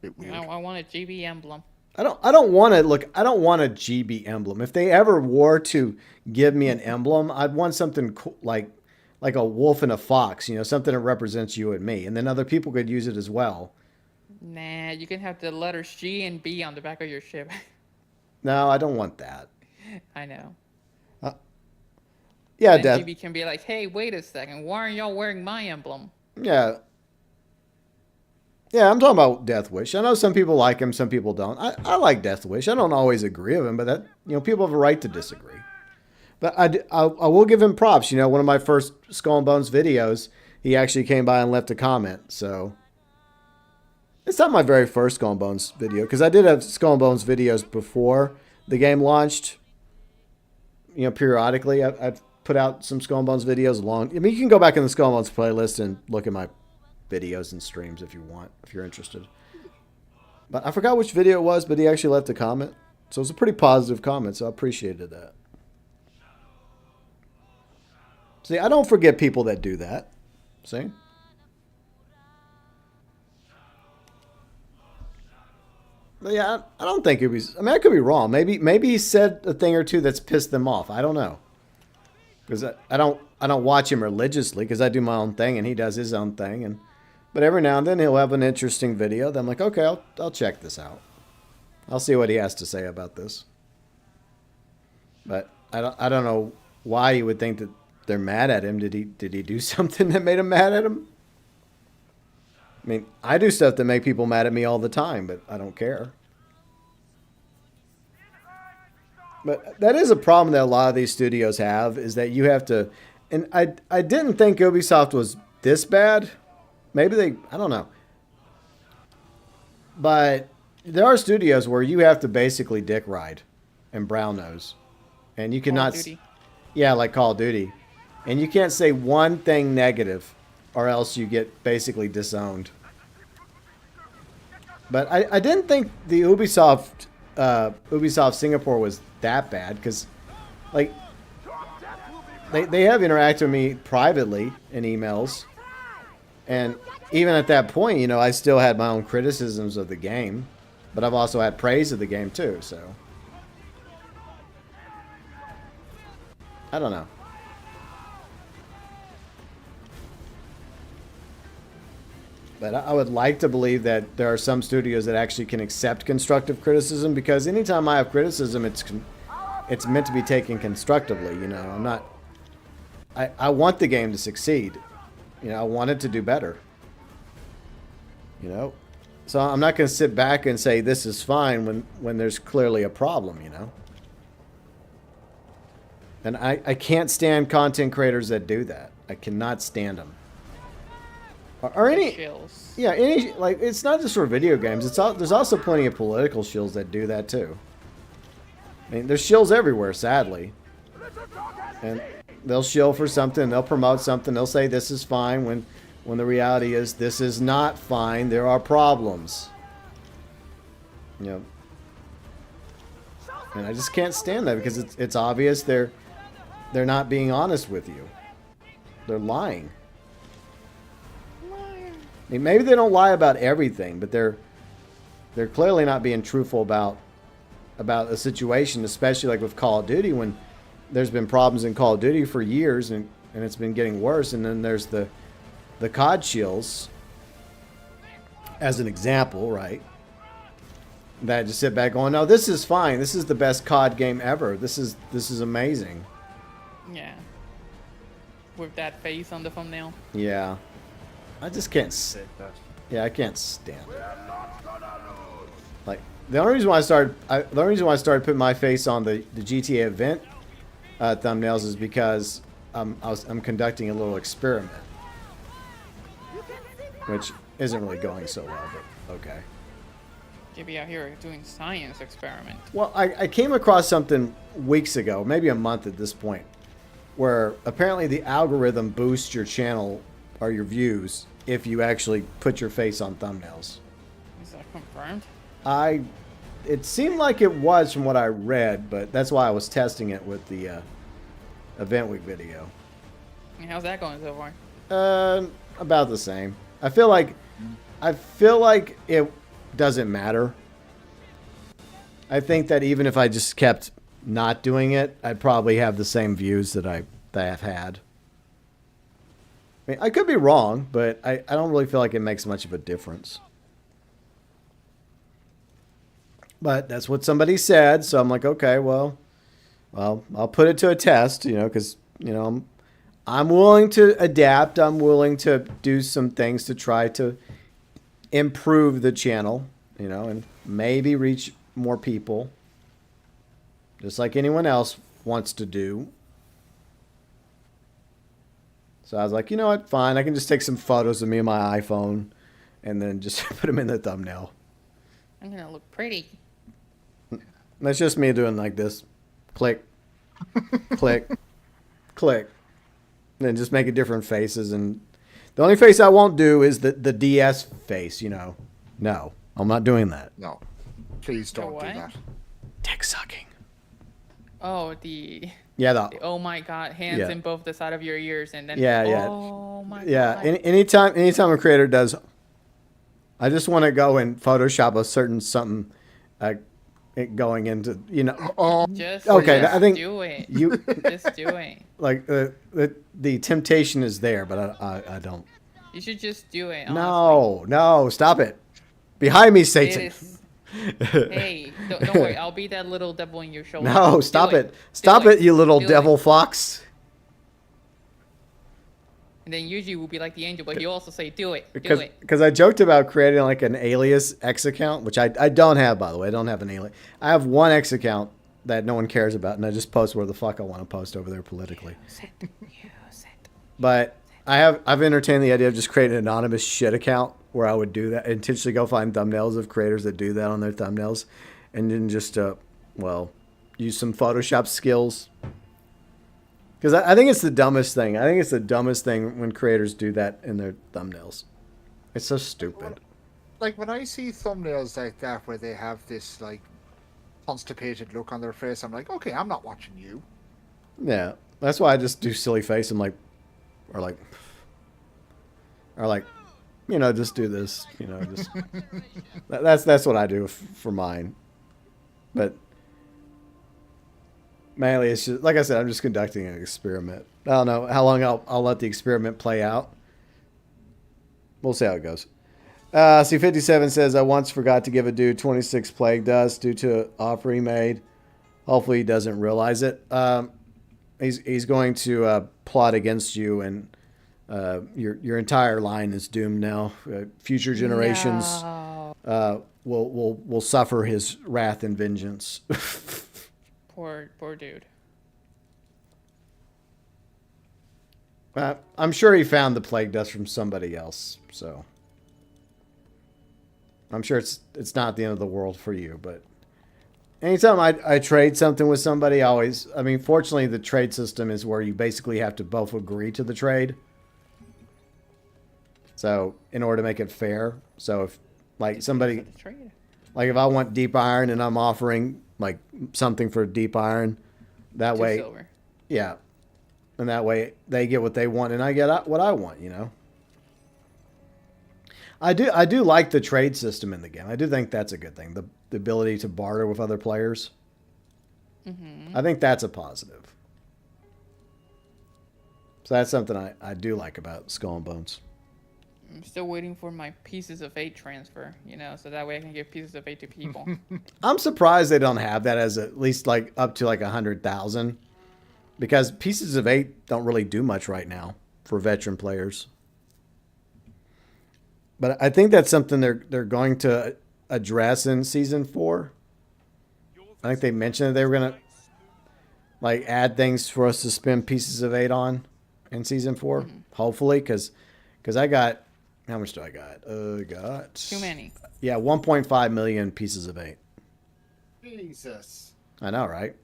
I want a GB emblem. I don't want to look. I don't want a GB emblem. If they ever were to give me an emblem, I'd want something cool, like a wolf and a fox. Something that represents you and me, and then other people could use it as well. Nah, you can have the letters G and B on the back of your ship. No, I don't want that. I know. Yeah, And Death. GB can be like, hey, wait a second. Why aren't y'all wearing my emblem? Yeah. Yeah, I'm talking about Death Wish. I know some people like him, some people don't. I like Death Wish. I don't always agree with him, but that people have a right to disagree. But I will give him props. You know, one of my first Skull and Bones videos, he actually came by and left a comment. So it's not my very first Skull and Bones video, because I did have Skull and Bones videos before the game launched. You know, periodically I've put out some Skull and Bones videos long. I mean, you can go back in the Skull and Bones playlist and look at my videos and streams if you want, if you're interested. But I forgot which video it was, but he actually left a comment. So it was a pretty positive comment, so I appreciated that. See, I don't forget people that do that. See? But yeah, I don't think it was... I mean, I could be wrong. Maybe he said a thing or two that's pissed them off. I don't know. Because I don't watch him religiously, because I do my own thing and he does his own thing. But every now and then he'll have an interesting video. Then I'm like, okay, I'll check this out. I'll see what he has to say about this. But I don't know why you would think that they're mad at him. Did he do something that made him mad at him? I mean, I do stuff that make people mad at me all the time, but I don't care. But that is a problem that a lot of these studios have, is that you have to... And I didn't think Ubisoft was this bad. Maybe they... I don't know. But there are studios where you have to basically dick ride and brown nose. And you cannot... Call of Duty. Yeah, like Call of Duty. And you can't say one thing negative, or else you get basically disowned. But I didn't think the Ubisoft Singapore was that bad, because like they have interacted with me privately in emails, and even at that point, you know, I still had my own criticisms of the game, but I've also had praise of the game too. So I don't know. But I would like to believe that there are some studios that actually can accept constructive criticism, because anytime I have criticism, it's meant to be taken constructively. You know, I want the game to succeed. You know, I want it to do better. You know, so I'm not going to sit back and say this is fine when there's clearly a problem. You know, and I can't stand content creators that do that. I cannot stand them. Or any, Shills. yeah, any, like, it's not just for video games. There's also plenty of political shills that do that too. I mean, there's shills everywhere, sadly. And they'll shill for something, they'll promote something, they'll say this is fine when the reality is this is not fine. There are problems. You know, and I just can't stand that, because it's obvious they're not being honest with you. They're lying. I mean, maybe they don't lie about everything, but they're clearly not being truthful about a situation, especially like with Call of Duty, when there's been problems in Call of Duty for years and it's been getting worse. And then there's the COD shills as an example, right? That just sit back going, no, this is fine. This is the best COD game ever. This is amazing. Yeah. With that face on the thumbnail. Yeah. I just can't sit. Yeah, I can't stand it. Like, the only reason why I started putting my face on the GTA event thumbnails is because I'm conducting a little experiment, which isn't really going so well, but okay. JB out here doing science experiment. Well, I came across something weeks ago, maybe a month at this point, where apparently the algorithm boosts your channel or your views if you actually put your face on thumbnails. Is that confirmed? It seemed like it was from what I read, but that's why I was testing it with the event week video. And how's that going so far? About the same. I feel like it doesn't matter. I think that even if I just kept not doing it, I'd probably have the same views that I've had. I mean, I could be wrong, but I don't really feel like it makes much of a difference. But that's what somebody said, so I'm like, okay, well, I'll put it to a test, you know, because, you know, I'm willing to adapt. I'm willing to do some things to try to improve the channel, you know, and maybe reach more people, just like anyone else wants to do. So I was like, you know what? Fine. I can just take some photos of me on my iPhone and then just put them in the thumbnail. I'm gonna look pretty. That's just me doing like this. Click, click, click. And then just making different faces. And the only face I won't do is the DS face, you know. No, I'm not doing that. No, please The don't do what? that. Dick sucking. Oh, the oh my god, hands Yeah. in both the side of your ears, and then Yeah. oh my Yeah. god. Anytime a creator does, I just want to go and Photoshop a certain something it going into, you know. Just Okay, just I think do it. you Just do it. like the temptation is there, but I don't. You should just do it. No, stop it. Behind me, honestly. Satan. It is. Hey, don't worry. I'll be that little devil in your shoulder. No, Do stop it. Do Stop it, you little Do devil it. fox. And then usually we'll be like the angel, but you also say, "Do it, do Because it." I joked about creating like an alias X account, which I don't have, by the way. I don't have an alias. I have one X account that no one cares about, and I just post where the fuck I want to post over there politically. But I've entertained the idea of just creating an anonymous shit account where I would do that, intentionally go find thumbnails of creators that do that on their thumbnails, and then just use some Photoshop skills. Because I think it's the dumbest thing. I think it's the dumbest thing when creators do that in their thumbnails. It's so stupid. Like when I see thumbnails like that where they have this like constipated look on their face, I'm like, okay, I'm not watching you. Yeah, that's why I just do silly face and or you know, just do this. You know, just that's what I do for mine. But mainly, it's just like I said, I'm just conducting an experiment. I don't know how long I'll let the experiment play out. We'll see how it goes. C57 says, I once forgot to give a dude 26 plague dust due to an offer he made. Hopefully he doesn't realize it. He's going to plot against you, and your entire line is doomed now. Future generations will suffer his wrath and vengeance. Poor dude. I'm sure he found the plague dust from somebody else, so I'm sure it's not the end of the world for you. But anytime I trade something with somebody, fortunately the trade system is where you basically have to both agree to the trade. So in order to make it fair, so if like somebody, like if I want deep iron and I'm offering like something for deep iron, that way, Silver. yeah, and that way they get what they want and I get what I want. You know, I do like the trade system in the game. I do think that's a good thing. The ability to barter with other players. I think that's a positive. So that's something I do like about Skull and Bones. I'm still waiting for my Pieces of 8 transfer, you know, so that way I can give Pieces of 8 to people. I'm surprised they don't have that as at least like up to like 100,000, because Pieces of 8 don't really do much right now for veteran players. But I think that's something they're going to address in season 4. I think they mentioned that they were gonna like add things for us to spend Pieces of 8 on in season 4. Hopefully, because I got, how much do I got? Got Too many. Yeah, 1.5 million Pieces of 8. Jesus. I know, right?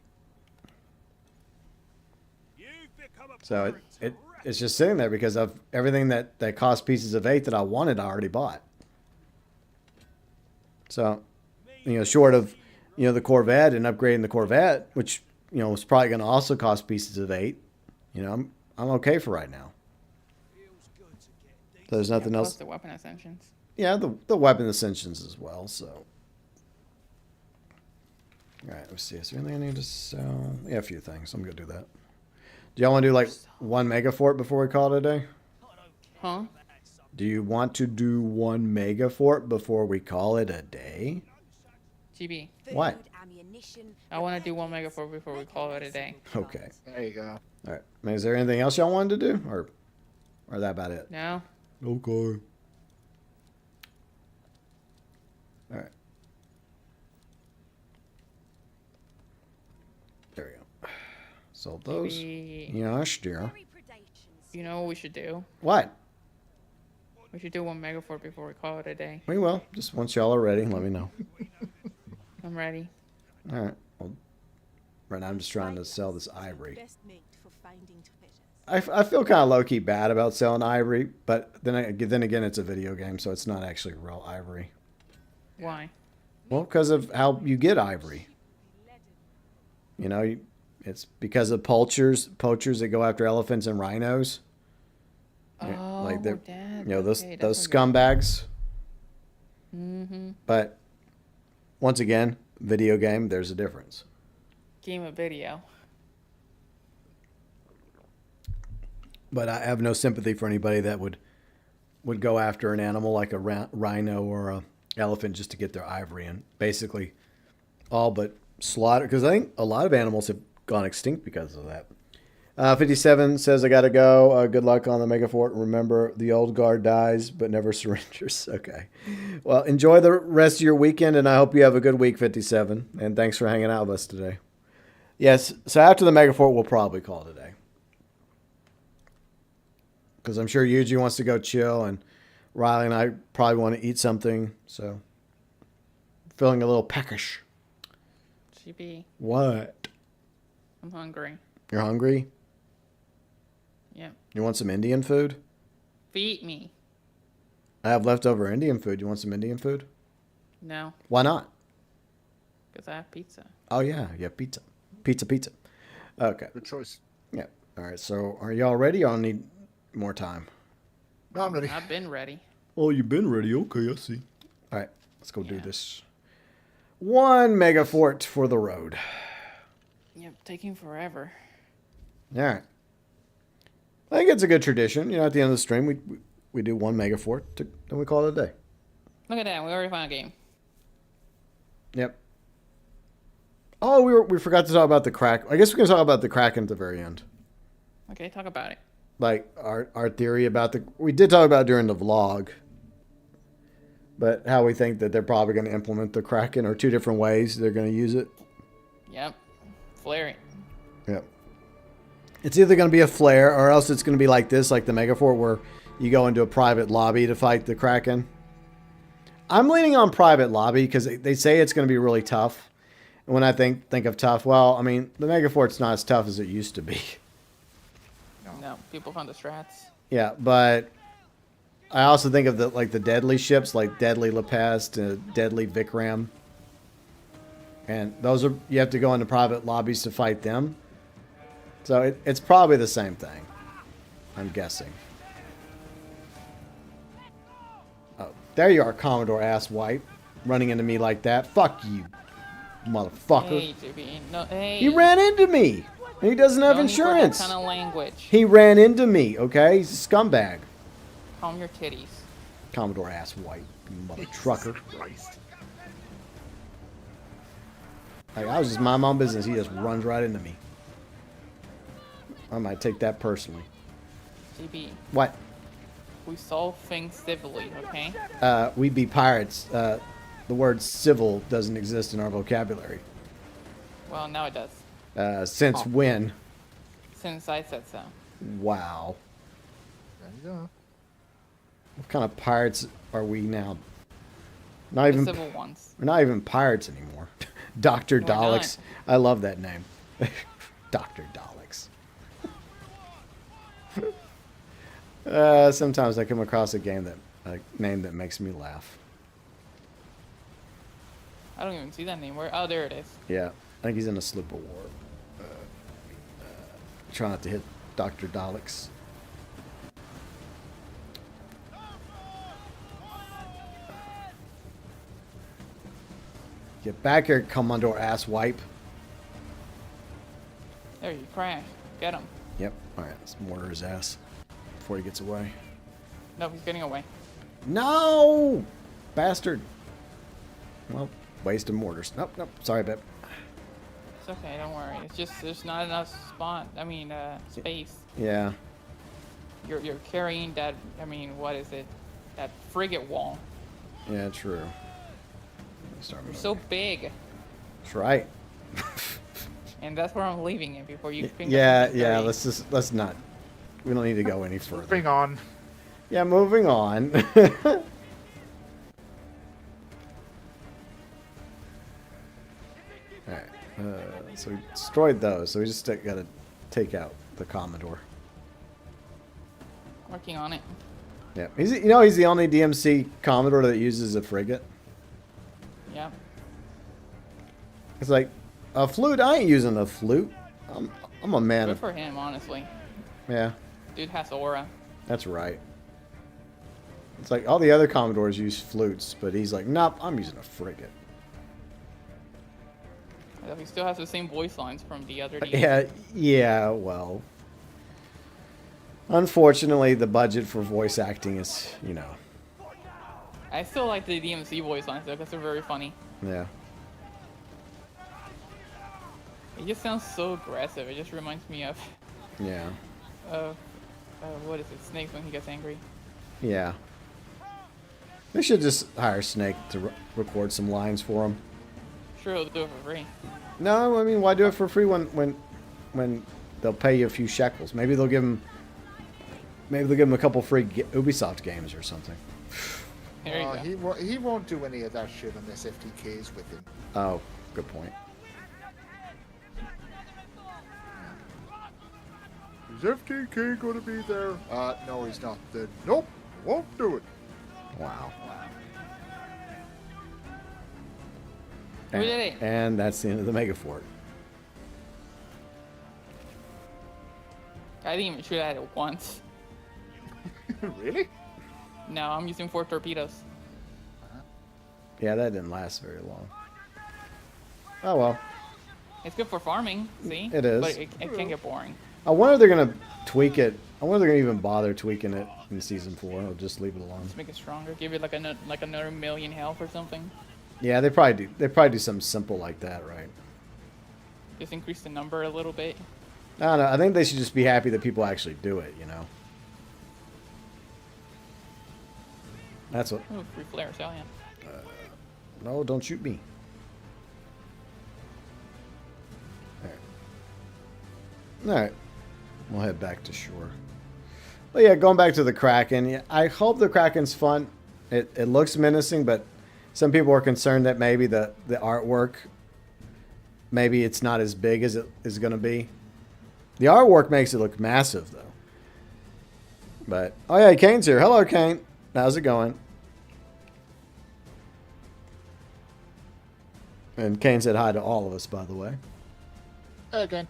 You've become a So pirate it's just sitting there because of everything that cost Pieces of 8 that I wanted, I already bought. So, you know, short of, you know, the Corvette and upgrading the Corvette, which, you know, was probably going to also cost Pieces of 8, you know, I'm okay for right now. So there's nothing Plus else. the weapon ascensions. Yeah, the weapon ascensions as well. So, all right, let's see. Is there anything I need to sell? Yeah, a few things. I'm gonna do that. Do y'all want to do like one mega fort before we call it a day? Huh? Do you want to do one mega fort before we call it a day? GB. What? I want to do one mega fort before we call it a day. Okay. There you go. All right. I mean, is there anything else y'all wanted to do, or that about it? No? Okay. All right. There we go. Sold those. Maybe- Yeah, dear. Very predations You know what we should do? What? We should do one Megafort before we call it a day. We will. Just once y'all are ready, let me know. I'm ready. All right. Well, right now I'm just trying to sell this ivory. Best mate for finding treasures. I feel kind of low-key bad about selling ivory, but then again, it's a video game, so it's not actually real ivory. Why? Well, because of how you get ivory. You know, it's because of poachers that go after elephants and rhinos. Oh, Like they're, Dad, you know, those okay, those that's okay. scumbags. Mm-hmm. But once again, video game, there's a difference. Game of video. But I have no sympathy for anybody that would go after an animal like a rhino or a elephant just to get their ivory, and basically all but slaughter, because I think a lot of animals have gone extinct because of that. 57 says, I gotta go. Good luck on the Megafort. Remember, the old guard dies but never surrenders. Okay. Well, enjoy the rest of your weekend, and I hope you have a good week, 57. And thanks for hanging out with us today. Yes, so after the Megafort, we'll probably call it a day. Because I'm sure Yuji wants to go chill, and Riley and I probably want to eat something. So, feeling a little peckish. GB. What? I'm hungry. You're hungry? Yeah. You want some Indian food? Feed me. I have leftover Indian food. You want some Indian food? No, Why not? because I have pizza. Oh, yeah. You have pizza. Pizza. Okay. Good choice. Yeah. All right. So, are y'all ready? I'll need more time. No, I'm ready. I've been ready. Oh, you've been ready. Okay, I see. All right. Let's go do Yeah. this. One Megafort for the road. Yep, taking forever. All right. I think it's a good tradition. You know, at the end of the stream, we do one Megafort, then we call it a day. Look at that. We already found a game. Yep. Oh, we forgot to talk about the crack. I guess we can talk about the Kraken at the very end. Okay, talk about it. Like our theory about we did talk about it during the vlog, but how we think that they're probably going to implement the Kraken, or two different ways they're going to use it. Yep. Flaring. Yep. It's either going to be a flare, or else it's going to be like this, like the Megafort, where you go into a private lobby to fight the Kraken. I'm leaning on private lobby because they say it's going to be really tough. And when I think of tough, well, I mean, the Megafort's not as tough as it used to be. No, people found the strats. Yeah, but I also think of the deadly ships, like Deadly La Peste, Deadly Vikram. And those are, you have to go into private lobbies to fight them. So it's probably the same thing, I'm guessing. Oh, there you are, Commodore Asswipe, running into me like that. Fuck you, motherfucker. Hey, JB. No, hey. He ran into me. And he doesn't have No need for that insurance. kind of language. He ran into me, okay? He's a scumbag. Calm your titties. Commodore Asswipe, you mother trucker. Christ. Like, I was just minding my own business. He just runs right into me. I might take that personally. JB, What? we solve things civilly, okay? We be pirates. The word civil doesn't exist in our vocabulary. Well, now it does. Since when? Since I said so. Wow. There you go. What kind of pirates are we now? Not The even. civil ones. We're not even pirates anymore. Dr. We're Daleks. I love that name. Dr. Daleks. Sometimes I come across a name that makes me laugh. I don't even see that name. Where? Oh, there it is. Yeah, I think he's in a slip of war. Try not to hit Dr. Daleks. Get back here, Commodore Asswipe. There, you crash. Get him. Yep. All right, let's mortar his ass before he gets away. Nope, he's getting away. No! Bastard. Well, waste of mortars. Nope. Sorry, Bip. It's okay, don't worry. It's just there's not enough space. Yeah. You're carrying that. I mean, what is it? That frigate wall. Yeah, true. Start You're moving. so big, That's right. and that's where I'm leaving it before you. Think Yeah, of yeah. straight. Let's not We don't need to go any further. Moving on. Yeah, moving on. Alright, so we destroyed those, so we just gotta take out the Commodore. Working on it. Yeah, he's the only DMC Commodore that uses a frigate. Yeah. It's like, a flute? I ain't using a flute. I'm a man Good of... for him, honestly. Yeah, Dude has aura. that's right. It's like all the other Commodores use flutes, but he's like, nope, I'm using a frigate. He still has the same voice lines from the other DMC. Yeah, well. Unfortunately, the budget for voice acting is, you know. I still like the DMC voice lines though, because they're very funny. Yeah. It just sounds so aggressive. It just reminds me of, Yeah. what is it, Snake when he gets angry. Yeah. They should just hire Snake to record some lines for him. Sure, he'll do it for free. No, I mean, why do it for free when they'll pay you a few shekels? Maybe they'll give him a couple free Ubisoft games or something. There you go. He won't do any of that shit unless FTK is with him. Oh, good point. Is FTK going to be there? No, he's not. Then nope, won't do it. Wow. We did it. And that's the end of the Mega Fort. I didn't even shoot at it once. Really? No, I'm using 4 torpedoes. Yeah, that didn't last very long. Oh well. It's good for farming, see? It is. But it can get boring. I wonder if they're gonna tweak it. I wonder if they're gonna even bother tweaking it in season 4. Or just leave it alone. Just make it stronger. Give it like another million health or something. Yeah, they probably do. They probably do something simple like that, right? Just increase the number a little bit. I don't know. I think they should just be happy that people actually do it. You know. That's what. Ooh, free flares, hell yeah. No, don't shoot me. All right. We'll head back to shore. But yeah, going back to the Kraken. Yeah, I hope the Kraken's fun. It looks menacing, but some people are concerned that maybe the artwork, maybe it's not as big as it is going to be. The artwork makes it look massive, though. But, oh yeah, Kane's here. Hello, Kane. How's it going? And Kane said hi to all of us, by the way. Hey, again.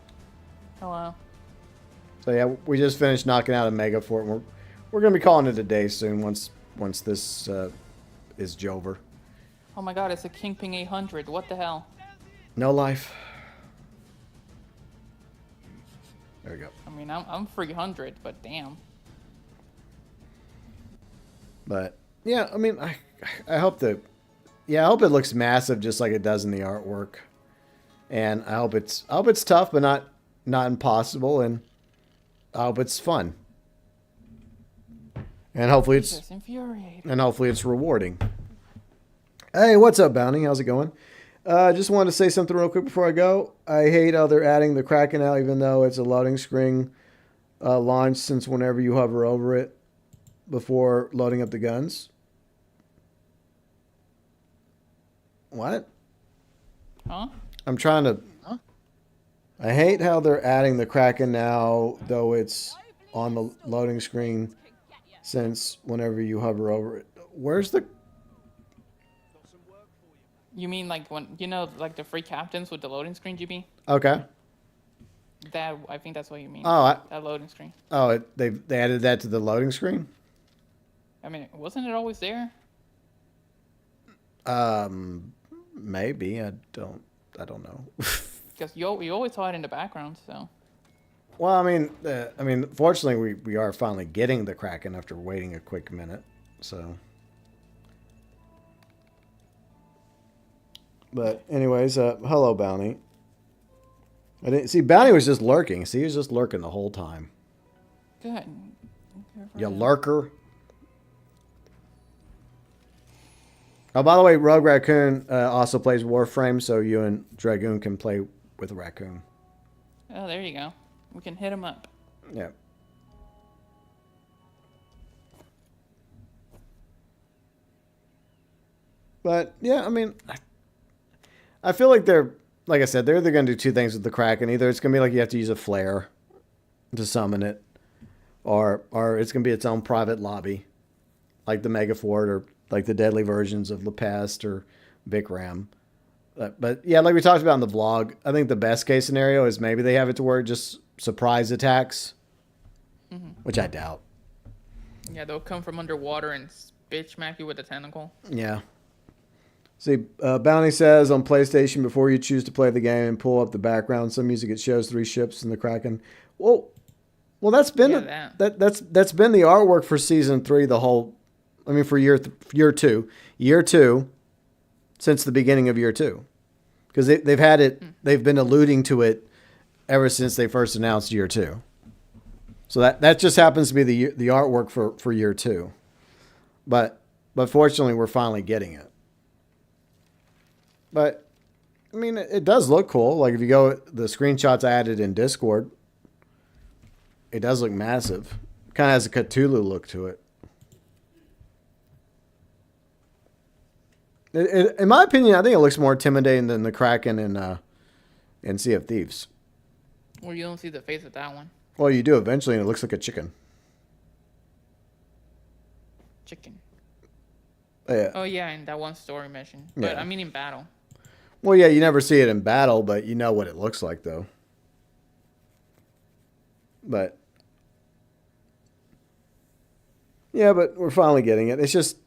Hello. So yeah, we just finished knocking out a Mega Fort. And we're going to be calling it a day soon once this is over. Oh my god, it's a Kingpin 800. What the hell? No life. There we go. I mean, I'm 300, but damn. But yeah, I mean, I hope I hope it looks massive just like it does in the artwork, and I hope it's tough but not impossible, and I hope it's fun, and hopefully Just infuriating. it's rewarding. Hey, what's up, Bounty? How's it going? Just wanted to say something real quick before I go. I hate how they're adding the Kraken now, even though it's a loading screen launch, since whenever you hover over it before loading up the guns. What? Huh? I'm trying to... Huh? I hate how they're adding the Kraken now, though it's on the loading screen, since whenever you hover over it. Where's the... You mean like when, like the free captains with the loading screen, GB? Okay. I think that's what you mean. Oh, that loading screen. they added that to the loading screen? I mean, wasn't it always there? Maybe. I don't know. Because you always saw it in the background, so. Well, I mean, fortunately, we are finally getting the Kraken after waiting a quick minute. So, but anyways, hello, Bounty. I didn't see Bounty was just lurking. See, he was just lurking the whole time. Good. You lurker. Oh, by the way, Rogue Raccoon also plays Warframe, so you and Dragoon can play with Raccoon. Oh, there you go. We can hit him up. Yeah. But yeah, I mean, I feel like like I said, they're going to do two things with the Kraken. Either it's going to be like you have to use a flare to summon it, or it's going to be its own private lobby, like the Megafort or like the deadly versions of Lepest or Vikram. But yeah, like we talked about in the vlog, I think the best case scenario is maybe they have it to where it just surprise attacks, which I doubt. Yeah, they'll come from underwater and bitch smack you with a tentacle. Yeah. See, Bounty says on PlayStation, before you choose to play the game and pull up the background, some music it shows 3 ships in the Kraken. Well, that's been that's been the artwork for season 3 the whole. I mean, for year 2, since the beginning of year 2, because they've had it. They've been alluding to it ever since they first announced year 2. So that just happens to be the artwork for year 2, but fortunately we're finally getting it. But I mean, it does look cool. Like if you go the screenshots I added in Discord, it does look massive. Kind of has a Cthulhu look to it. In my opinion, I think it looks more intimidating than the Kraken in Sea of Thieves. Well, you don't see the face of that one. Well, you do eventually, and it looks like a chicken. Chicken. Yeah. Oh, yeah, in that one story mission. But Yeah. I mean in battle. Well, yeah, you never see it in battle, but you know what it looks like, though. But yeah, but we're finally getting it. It's just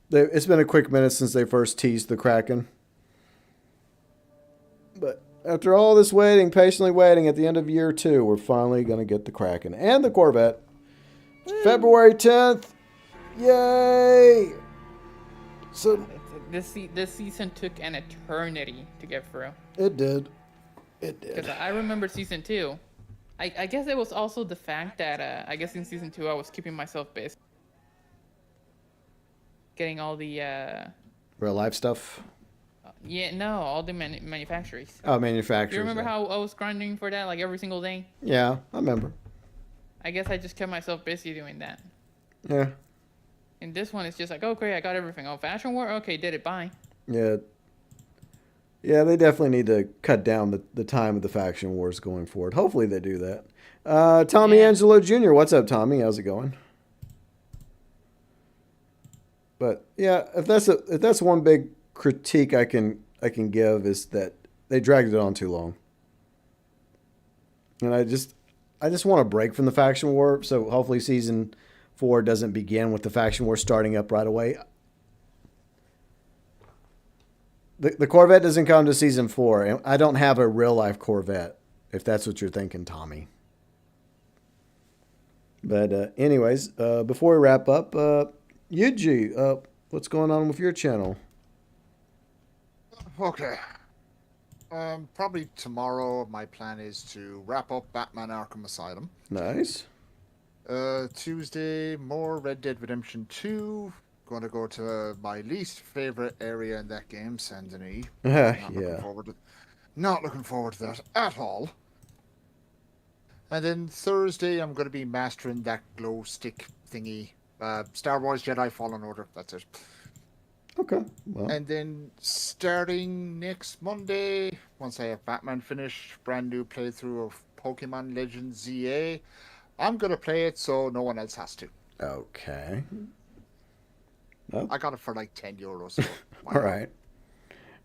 it's been a quick minute since they first teased the Kraken. But after all this waiting, patiently waiting, at the end of year 2, we're finally going to get the Kraken and the Corvette. February 10th. Yay! So This season took an eternity to get through. it did. It did. Because I remember season 2. I guess it was also the fact that I guess in season 2 I was keeping myself busy. Getting all the Real life stuff. all the manufacturers. Oh, manufacturers. You remember yeah. how I was grinding for that like every single day? Yeah, I remember. I guess I just kept myself busy doing that. Yeah. And this one is just like, oh great, I got everything. Oh, Fashion War? Okay, did it, bye. Yeah. Yeah, they definitely need to cut down the time of the faction wars going forward. Hopefully they do that. Tommy Yeah. Angelo Jr. What's up, Tommy? How's it going? But yeah, if that's one big critique I can give is that they dragged it on too long. And I just want a break from the faction war, so hopefully season 4 doesn't begin with the faction war starting up right away. The Corvette doesn't come to season 4, and I don't have a real life Corvette, if that's what you're thinking, Tommy. But anyways, before we wrap up, Yuji, what's going on with your channel? Okay. Probably tomorrow. My plan is to wrap up Batman: Arkham Asylum. Nice. Tuesday, more Red Dead Redemption 2. Going to go to my least favorite area in that game, Saint Denis. Yeah. Not looking forward to that at all. And then Thursday, I'm going to be mastering that glow stick thingy. Star Wars Jedi Fallen Order. That's it. Okay. Well. And then starting next Monday, once I have Batman finished, brand new playthrough of Pokemon Legends ZA. I'm going to play it so no one else has to. Okay. I got it for like €10. So All right.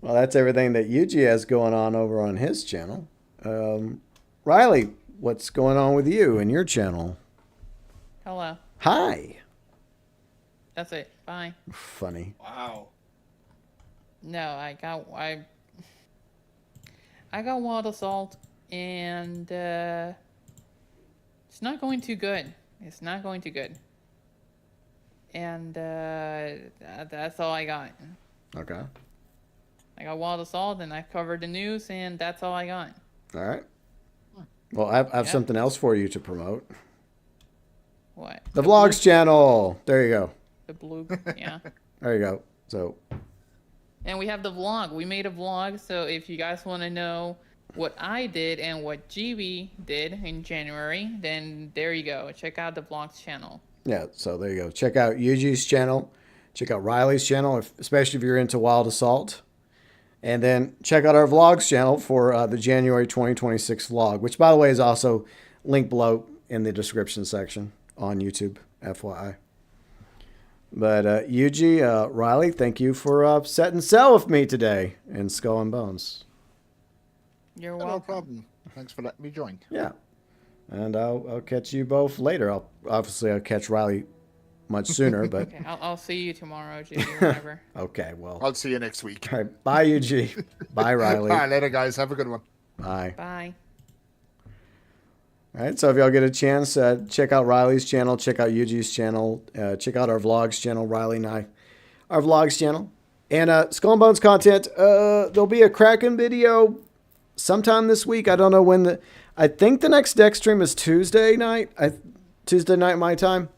Well, that's everything that Yuji has going on over on his channel. Riley, what's going on with you and your channel? Hello. Hi. That's it. Bye. Funny. Wow. No, I got Wild Assault, and it's not going too good. It's not going too good. And that's all I got. Okay. I got Wild Assault, and I covered the news, and that's all I got. All right. Well, I have something else for you to promote. What? The Vlogs channel. There you go. The blue, yeah. There you go. So. And we have the vlog. We made a vlog, so if you guys want to know what I did and what GB did in January, then there you go. Check out the Vlogs channel. Yeah, so there you go. Check out Yuji's channel. Check out Riley's channel, especially if you're into Wild Assault. And then check out our vlogs channel for the January 2026 vlog, which, by the way, is also linked below in the description section on YouTube, FYI. But Yuji, Riley, thank you for setting sail with me today in Skull and Bones. You're No welcome. problem. Thanks for letting me join. Yeah. And I'll catch you both later. I'll catch Riley much sooner, but Okay, I'll see you tomorrow, Jimmy, whenever. okay, well. I'll see you next week. All right, bye, UG. Bye, Riley. All right, later, guys. Have a good one. Bye. Bye. All right, so if y'all get a chance, check out Riley's channel, check out Yuji's channel, check out our vlogs channel, Riley and I, our vlogs channel. And Skull and Bones content, there'll be a Kraken video sometime this week. I don't know when I think the next deck stream is Tuesday night, Tuesday night my time.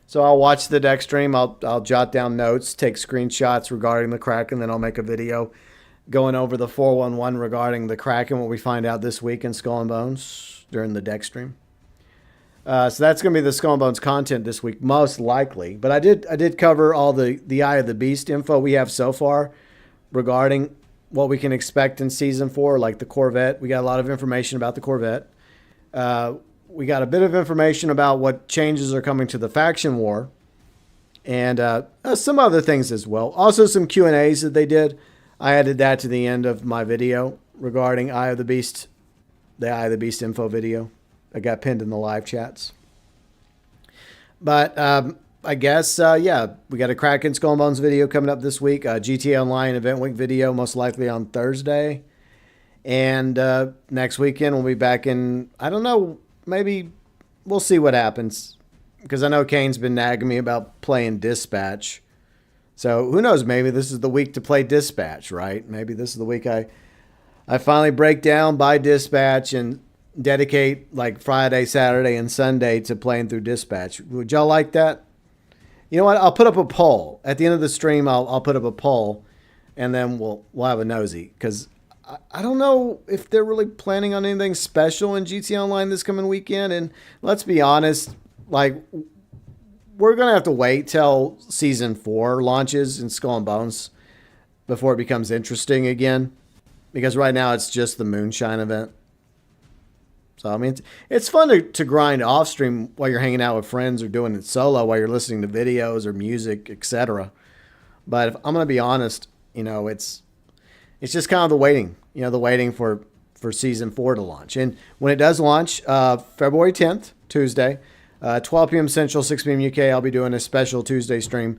So I'll watch the deck stream, I'll jot down notes, take screenshots regarding the Kraken, then I'll make a video going over the 411 regarding the Kraken, what we find out this week in Skull and Bones during the deck stream. So that's going to be the Skull and Bones content this week, most likely. But I did cover all the Eye of the Beast info we have so far regarding what we can expect in Season 4, like the Corvette. We got a lot of information about the Corvette. We got a bit of information about what changes are coming to the faction war. And some other things as well. Also some Q&As that they did. I added that to the end of my video regarding Eye of the Beast. The Eye of the Beast info video that got pinned in the live chats. But I guess, yeah, we got a Kraken Skull and Bones video coming up this week. GTA Online Event Week video, most likely on Thursday. And next weekend we'll be back in, I don't know, maybe we'll see what happens. Because I know Kane's been nagging me about playing Dispatch. So who knows, maybe this is the week to play Dispatch, right? Maybe this is the week I finally break down, buy Dispatch, and dedicate like Friday, Saturday, and Sunday to playing through Dispatch. Would y'all like that? You know what? I'll put up a poll. At the end of the stream, I'll put up a poll, and then we'll have a nosy. Because I don't know if they're really planning on anything special in GTA Online this coming weekend. And let's be honest, like, we're going to have to wait till Season 4 launches in Skull and Bones before it becomes interesting again. Because right now it's just the Moonshine event. So, I mean, it's fun to grind off stream while you're hanging out with friends or doing it solo while you're listening to videos or music, etc. But if I'm going to be honest, you know, it's just kind of the waiting, the waiting for Season 4 to launch. And when it does launch, February 10th, Tuesday, 12 p.m. Central, 6 p.m. UK, I'll be doing a special Tuesday stream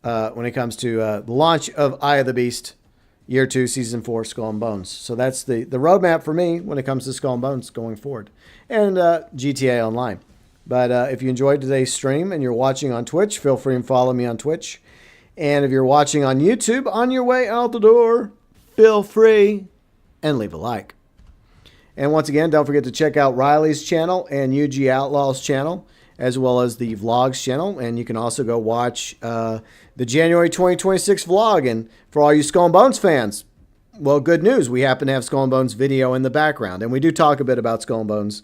when it comes to the launch of Eye of the Beast. Year 2, Season 4, Skull and Bones. So that's the roadmap for me when it comes to Skull and Bones going forward. And GTA Online. But if you enjoyed today's stream and you're watching on Twitch, feel free and follow me on Twitch. And if you're watching on YouTube, on your way out the door, feel free and leave a like. And once again, don't forget to check out Riley's channel and UG Outlaw's channel, as well as the vlogs channel. And you can also go watch the January 2026 vlog. And for all you Skull and Bones fans, well, good news. We happen to have Skull and Bones video in the background. And we do talk a bit about Skull and Bones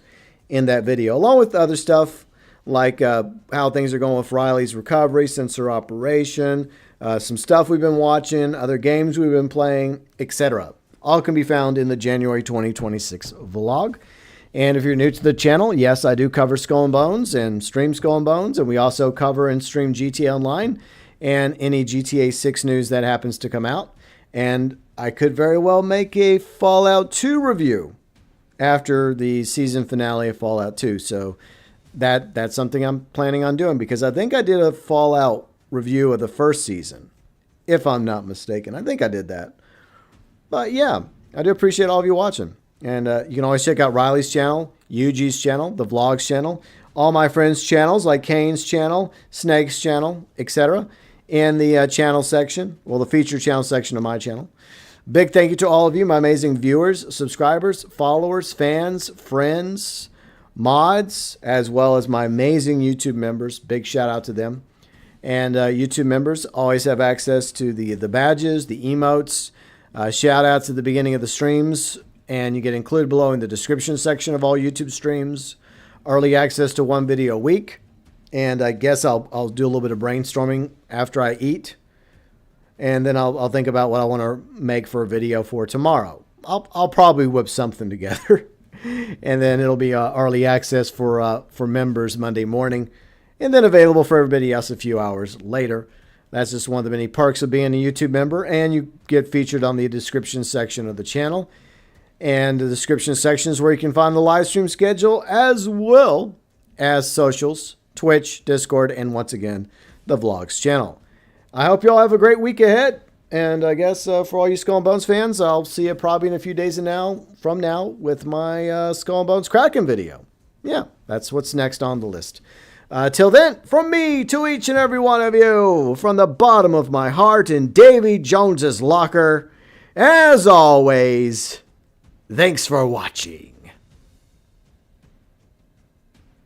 in that video, along with other stuff like how things are going with Riley's recovery since her operation, some stuff we've been watching, other games we've been playing, etc. All can be found in the January 2026 vlog. And if you're new to the channel, yes, I do cover Skull and Bones and stream Skull and Bones. And we also cover and stream GTA Online and any GTA 6 news that happens to come out. And I could very well make a Fallout 2 review after the season finale of Fallout 2. So that's something I'm planning on doing, because I think I did a Fallout review of the first season, if I'm not mistaken. I think I did that. But yeah, I do appreciate all of you watching. And you can always check out Riley's channel, Yuji's channel, the vlogs channel, all my friends' channels like Kane's channel, Snake's channel, etc. in the channel section, well, the featured channel section of my channel. Big thank you to all of you, my amazing viewers, subscribers, followers, fans, friends, mods, as well as my amazing YouTube members. Big shout out to them. And YouTube members always have access to the badges, the emotes, shout outs at the beginning of the streams, and you get included below in the description section of all YouTube streams. Early access to one video a week. and I guess I'll do a little bit of brainstorming after I eat, and then I'll think about what I want to make for a video for tomorrow. I'll probably whip something together, and then it'll be early access for members Monday morning, and then available for everybody else a few hours later. That's just one of the many perks of being a YouTube member, and you get featured on the description section of the channel. And the description section is where you can find the live stream schedule as well as socials, Twitch, Discord, and once again, the Vlogs channel. I hope you all have a great week ahead. And I guess for all you Skull and Bones fans, I'll see you probably in a few days from now with my Skull and Bones Kraken video. Yeah, that's what's next on the list. Till then, from me to each and every one of you, from the bottom of my heart in Davy Jones's locker, as always, thanks for watching.